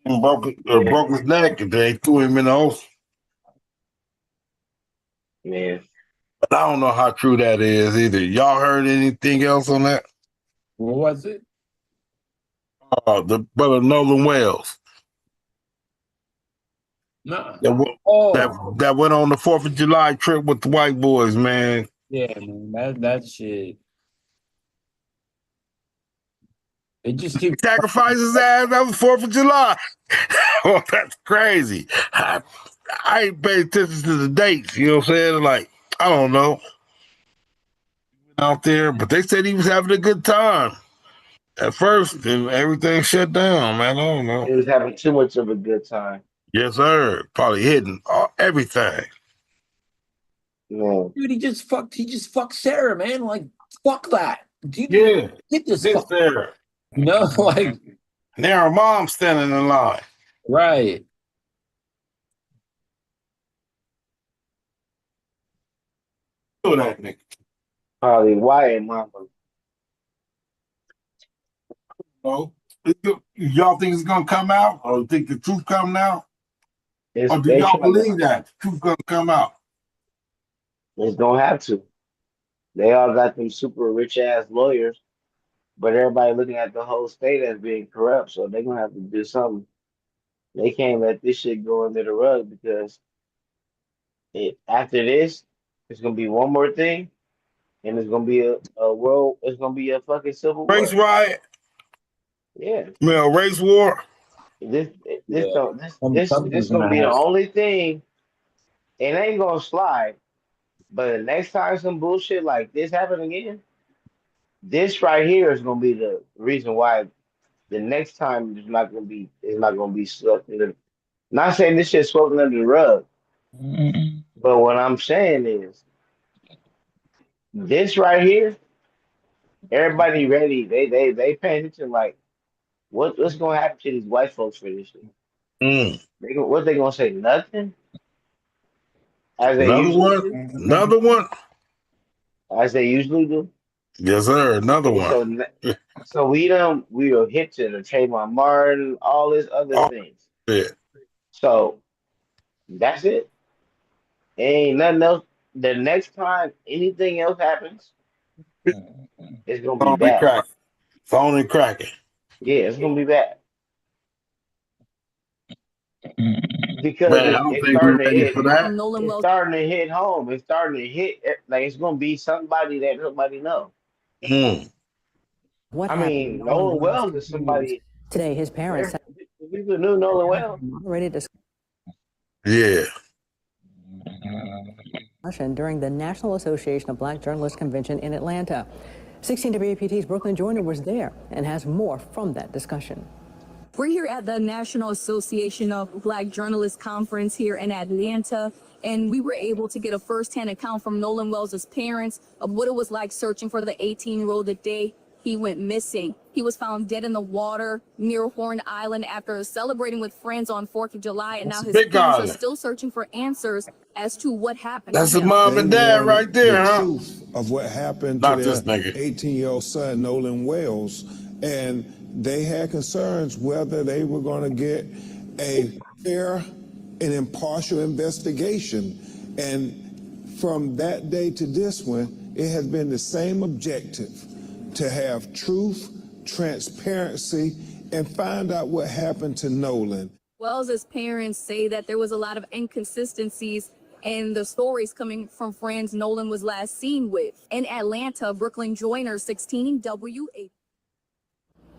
and yeah, broke his neck and they threw him in the ocean. man. But I don't know how true that is either. Y'all heard anything else on that? What was it? The brother Nolan Wells No. that, that Oh, that went on the 4th of July trip with the white boys, man. yeah, man. That shit. It just keeps. Sacrificed his ass. That was 4th of July. Oh, that's crazy. I ain't paying attention to the dates. You know what I'm saying? Like, I don't know. Out there, but they said he was having a good time at first, then everything shut down, man. I don't know. He was having too much of a good time. Yes, sir. Probably hitting everything. Man, Dude, he just fucked Sarah, man. Like, fuck that. Dude, Yeah. get this This fuck. there. You know, like, Now her mom standing in line. right. Do that nigga. probably Wyatt mama. No. Y'all think it's gonna come out? Or you think the truth coming out? It's Or do they y'all trying to. believe that the truth gonna come out? It's gonna have to. They all got them super rich ass lawyers, but everybody looking at the whole state as being corrupt. So they're gonna have to do something. They can't let this shit go under the rug because after this, it's gonna be one more thing, and it's gonna be a world. It's gonna be a fucking civil Race war. riot? Yeah, Well, race war? this this Yeah. don't this Something's gonna gonna be the happen. only thing. It ain't gonna slide. But the next time some bullshit like this happen again, this right here is gonna be the reason why the next time it's not gonna be swept under. Not saying this shit swept under the rug, but what I'm saying is this right here, everybody ready. They paying attention like what's gonna happen to these white folks for this shit? Mm. What they gonna say? Nothing, as they Another usually one. do. Another one. As they usually do. Yes, sir. Another Okay, one. so we are hit to the Trayvon Martin, all this other Oh, things. yeah. So that's it. Ain't nothing else. The next time anything else happens, it's gonna be Phone and bad. cracking. Phone and cracking. Yeah, it's gonna be bad because Man, I don't it's think we're starting to ready hit. for that. It's starting to hit home. It's starting to hit. Like it's gonna be somebody that nobody know. Mm. What I happened? mean, Nolan Nolan Wells Wells is continues. somebody. Today, his parents People knew Nolan Wells. already Yeah. discussion during the National Association of Black Journalists Convention in Atlanta. 16 WAPT's Brooklyn Joyner was there and has more from that discussion. We're here at the National Association of Black Journalists Conference here in Atlanta, and we were able to get a firsthand account from Nolan Wells' parents of what it was like searching for the 18-year-old the day he went missing. He was found dead in the water near Horn Island after celebrating with friends on 4th of July, and now his Big parents are Island. still searching for answers as to what happened That's to his him. mom and dad right there, the huh? truth of what happened Not to this their nigga. 18-year-old son, Nolan Wells. And they had concerns whether they were going to get a fair and impartial investigation. And from that day to this one, it has been the same objective, to have truth, transparency, and find out what happened to Nolan. Wells's parents say that there was a lot of inconsistencies in the stories coming from friends Nolan was last seen with. In Atlanta, Brooklyn Joyner, 16 WA.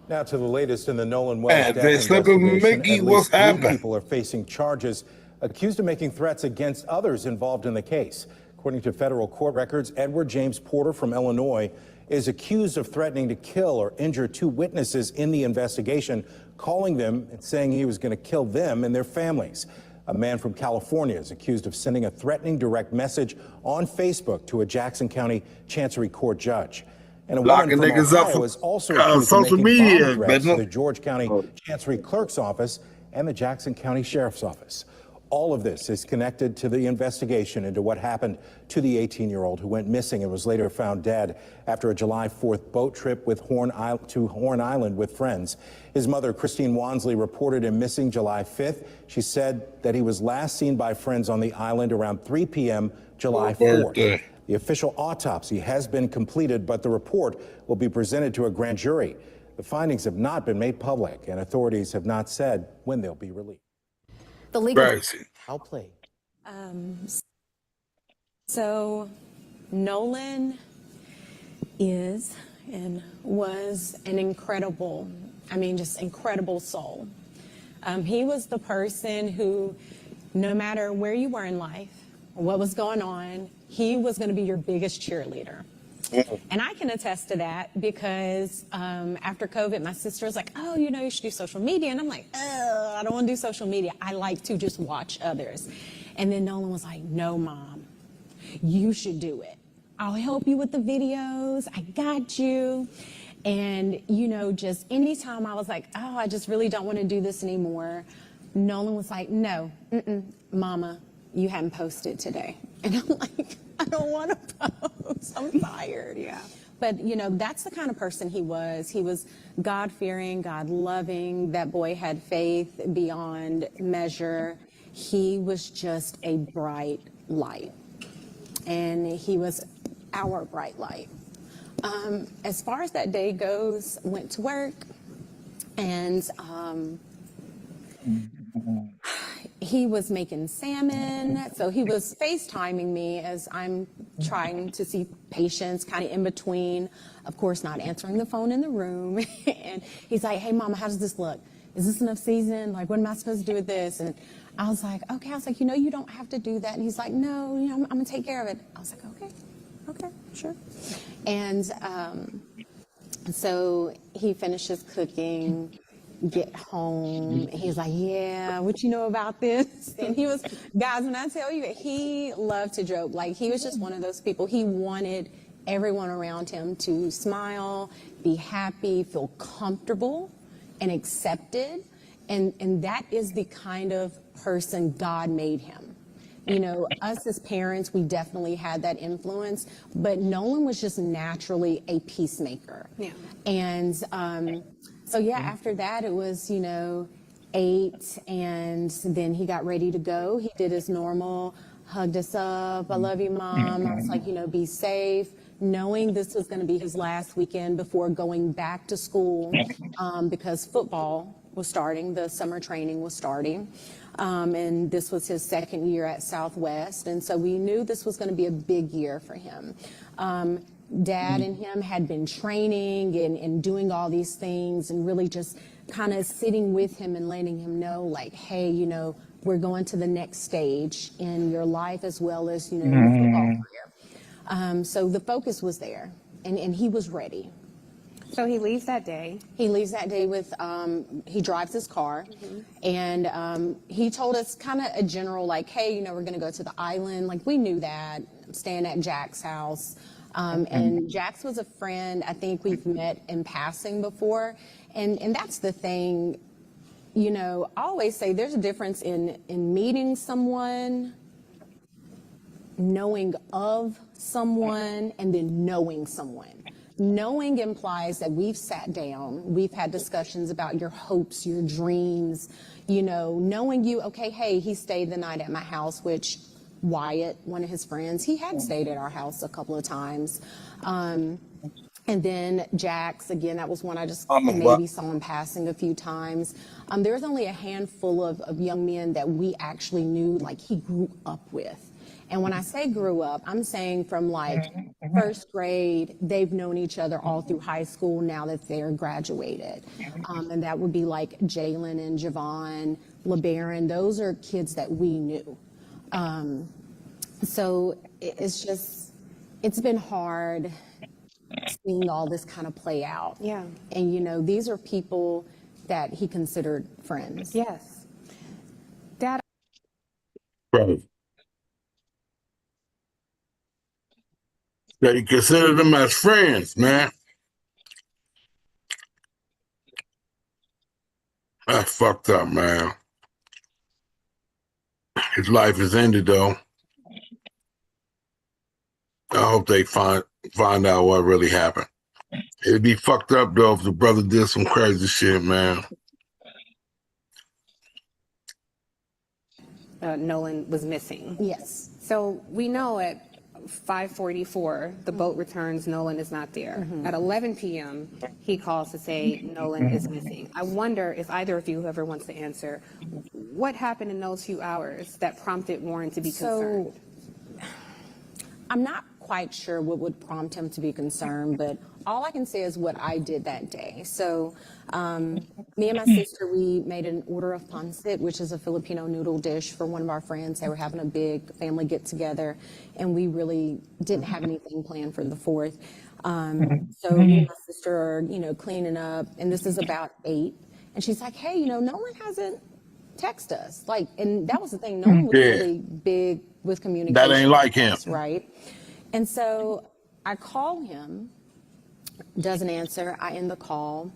Now to the latest in the Nolan Wells death They slipping investigation. Mickey. At What's least 3 happening? people are facing charges accused of making threats against others involved in the case. According to federal court records, Edward James Porter from Illinois is accused of threatening to kill or injure 2 witnesses in the investigation, calling them and saying he was going to kill them and their families. A man from California is accused of sending a threatening direct message on Facebook to a Jackson County Chancery Court judge. And a Locking woman from niggas up Ohio for is also accused of social making media, bomb threats to Bedlam. the George County Chancery Clerk's Office and the Jackson County Sheriff's Office. All of this is connected to the investigation into what happened to the 18-year-old who went missing and was later found dead after a July 4th boat trip with to Horn Island with friends. His mother, Christine Wansley, reported him missing July 5th. She said that he was last seen by friends on the island around 3 p.m. July 4th. The official autopsy has been completed, but the report will be presented to a grand jury. The findings have not been made public, and authorities have not said when they'll be released. The legal I'll play. So Nolan is and was an incredible, just incredible soul. He was the person who, no matter where you were in life, or what was going on, he was going to be your biggest cheerleader. And I can attest to that because after COVID, my sister was like, oh, you should do social media. And I'm like, I don't want to do social media. I like to just watch others. And then Nolan was like, no, Mom, you should do it. I'll help you with the videos. I got you. And, just anytime I was like, oh, I just really don't want to do this anymore, Nolan was like, no, Mama, you haven't posted today. And I'm like, I don't want to post. I'm tired. Yeah. But, that's the kind of person he was. He was God-fearing, God-loving. That boy had faith beyond measure. He was just a bright light. And he was our bright light. As far as that day goes, went to work and he was making salmon. So he was FaceTiming me as I'm trying to see patients kind of in between, of course, not answering the phone in the room. And he's like, hey, Mama, how does this look? Is this enough season? Like, what am I supposed to do with this? And I was like, okay. I was like, you don't have to do that. And he's like, no, I'm going to take care of it. I was like, okay, sure. And so he finishes cooking, get home. He's like, yeah, what you know about this? And he was, guys, when I tell you, he loved to joke. Like, he was just one of those people. He wanted everyone around him to smile, be happy, feel comfortable. and accepted, and that is the kind of person God made him. You know, us as parents, we definitely had that influence, but Nolan was just naturally a peacemaker. Yeah. And so, yeah, after that, it was, you know, 8, and then he got ready to go. He did his normal, hugged us up, I love you, Mom. I was like, you know, be safe, knowing this was going to be his last weekend before going back to school, because football was starting, the summer training was starting. And this was his second year at Southwest. And so we knew this was going to be a big year for him. Dad and him had been training and doing all these things and really just kind of sitting with him and letting him know, like, hey, you know, we're going to the next stage in your life as well as, you know, your football career. So the focus was there, and he was ready. So he leaves that day. He leaves that day with, he drives his car, and he told us kind of a general, like, hey, you know, we're going to go to the island. Like, we knew that, staying at Jack's house. And Jax was a friend I think we've met in passing before. And that's the thing, you know, I always say there's a difference in meeting someone, knowing of someone, and then knowing someone. Knowing implies that we've sat down, we've had discussions about your hopes, your dreams, you know, knowing you, okay, hey, he stayed the night at my house, which Wyatt, one of his friends, he had stayed at our house a couple of times. And then Jax, again, that was one I just maybe saw in passing a few times. There's only a handful of young men that we actually knew, like, he grew up with. And when I say grew up, I'm saying from like first grade, they've known each other all through high school now that they're graduated. And that would be like Jalen and Javon, LeBaron. Those are kids that we knew. So it's been hard seeing all this kind of play out. Yeah. And, you know, these are people that he considered friends. Yes. Dad. Right. That you consider them as friends, man. That's fucked up, man. His life is ended, though. I hope they find out what really happened. It'd be fucked up, though, if the brother did some crazy shit, man. Nolan was missing. Yes. So we know at 5:44, the boat returns, Nolan is not there. At 11 p.m., he calls to say Nolan is missing. I wonder if either of you, whoever wants to answer, what happened in those few hours that prompted Warren to be concerned? I'm not quite sure what would prompt him to be concerned, but all I can say is what I did that day. So me and my sister, we made an order of pancit, which is a Filipino noodle dish for one of our friends. They were having a big family get together, and we really didn't have anything planned for the 4th. So me and my sister are, you know, cleaning up, and this is about 8. And she's like, hey, you know, Nolan hasn't texted us. Like, and that was the thing. Nolan was really big with communication. That ain't like him. Right. And so I call him, doesn't answer. I end the call,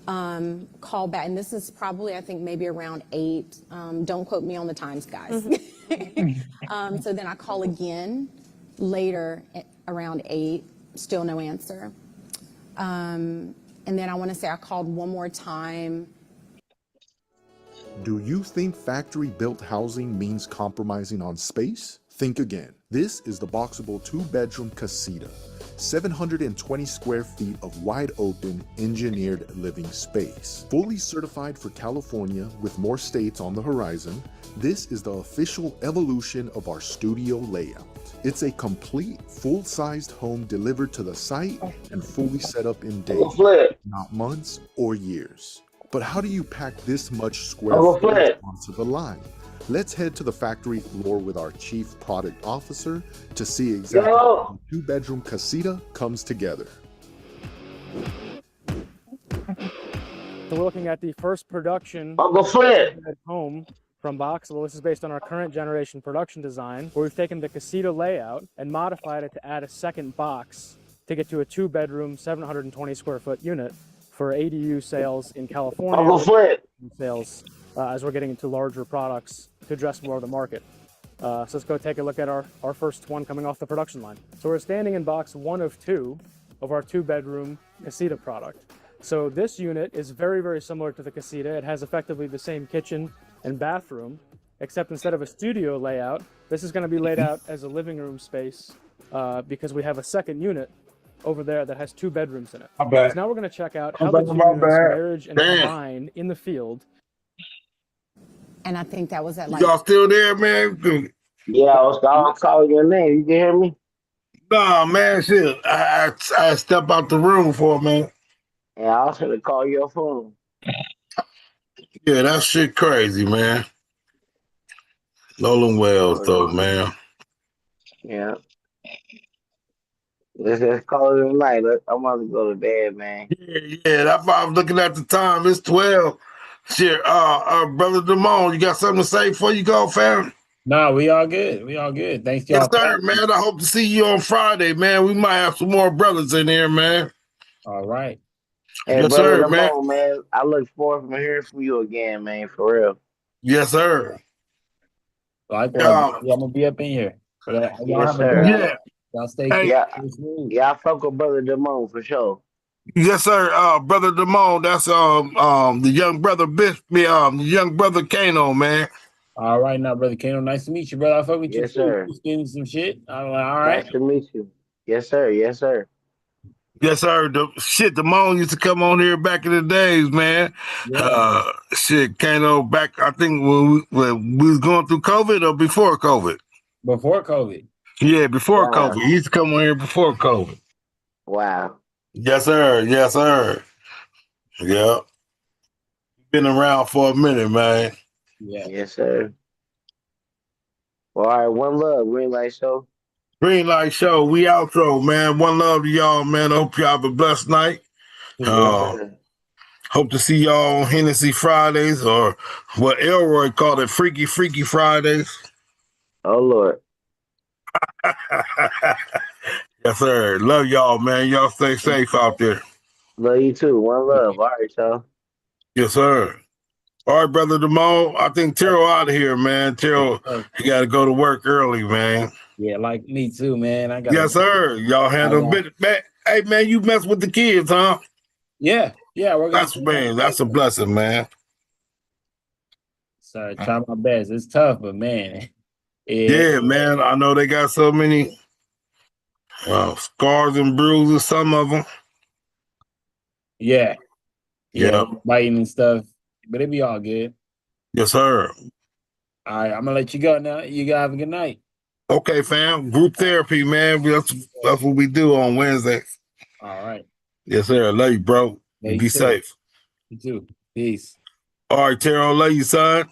call back. And this is probably, I think, maybe around 8. Don't quote me on the times, guys. So then I call again later around 8, still no answer. And then I want to say I called one more time. Do you think factory-built housing means compromising on space? Think again. This is the Boxable 2-bedroom casita. 720 square feet of wide-open, engineered living space. Fully certified for California with more states on the horizon, this is the official evolution of our studio layout. It's a complete, full-sized home delivered to the site and fully set up in days, not months or years. But how do you pack this much square footage onto the line? Let's head to the factory floor with our chief product officer to see exactly how a 2-bedroom casita comes together. So we're looking at the first production home from Boxable. This is based on our current generation production design, where we've taken the casita layout and modified it to add a second box to get to a 2-bedroom, 720 square foot unit for ADU sales in California. Uncle Flip. Sales as we're getting into larger products to address more of the market. So let's go take a look at our first one coming off the production line. So we're standing in box 1 of 2 of our 2-bedroom Casita product. So this unit is very, very similar to the Casita. It has effectively the same kitchen and bathroom, except instead of a studio layout, this is going to be laid out as a living room space because we have a second unit over there that has 2 bedrooms in it. My bad. So now we're going to check out My how the bad, two my units bad. marriage and Damn. combine in the field. And I think that was at like. Y'all still there, man? Yeah, I was calling your name. You can hear me? Nah, man, shit. I step out the room for a minute. Yeah, I was gonna call your phone. Yeah, that shit crazy, man. Nolan Wells, though, man. Yeah. Let's just call it a night. I'm about to go to bed, man. Yeah, that's why I was looking at the time. It's 12. Shit, Brother Damone, you got something to say before you go, fam? No, we all good. We all good. Thanks, y'all. Yes, sir, man. I hope to see you on Friday, man. We might have some more brothers in here, man. All right. Hey, Yes, brother sir, man. Lamone, man. I look forward to hearing from you again, man. For real. Yes, sir. Likewise. Yeah, I'm gonna be up in here. Y'all Yes, have a sir. good night. Y'all stay cool. Yeah, I fuck with brother Damone for sure. Yes, sir. Brother Damone, that's the young brother the young brother Kano, man. All right, now, brother Kano. Nice to meet you, brother. I fuck with Yes, you too. sir. Spinning some shit. I'm like, all right. Nice to meet you. Yes, sir. Yes, sir. Yes, sir. Damone used to come on here back in the days, man. Yeah. Kano back, I think when we was going through COVID or before COVID? Before COVID. Yeah, before Wow. COVID. He used to come on here before COVID. Wow. Yes, sir. Yes, sir. Yeah. Been around for a minute, man. Yeah. Yes, sir. Well, all right, one love, Greenlight Show. Greenlight Show, we outro, man. One love to y'all, man. I hope y'all have a blessed night. Hope to see y'all on Hennessy Fridays, or what Elroy called it, Freaky Fridays. Oh, Lord. Yes, sir. Love y'all, man. Y'all stay safe out there. Love you too. One love. All right, y'all. Yes, sir. All right, Brother Damone. I think Terrell out of here, man. Terrell, he got to go to work early, man. Yeah, like me too, man. I got. Yes, sir. Y'all had a bit. Man, hey, man, you mess with the kids, huh? Yeah, we're gonna. That's a blessing, man. Sorry, try my best. It's tough, but man. Yeah, man. I know they got so many scars and bruises, some of them. Yeah, biting and stuff, but it be all good. Yes, sir. All right, I'm gonna let you go now. You guys have a good night. Okay, fam. Group therapy, man. That's what we do on Wednesday. All right. Yes, sir. Love you, bro. Yeah, Be safe. You too. Peace. All right, Terrell. Love you, son.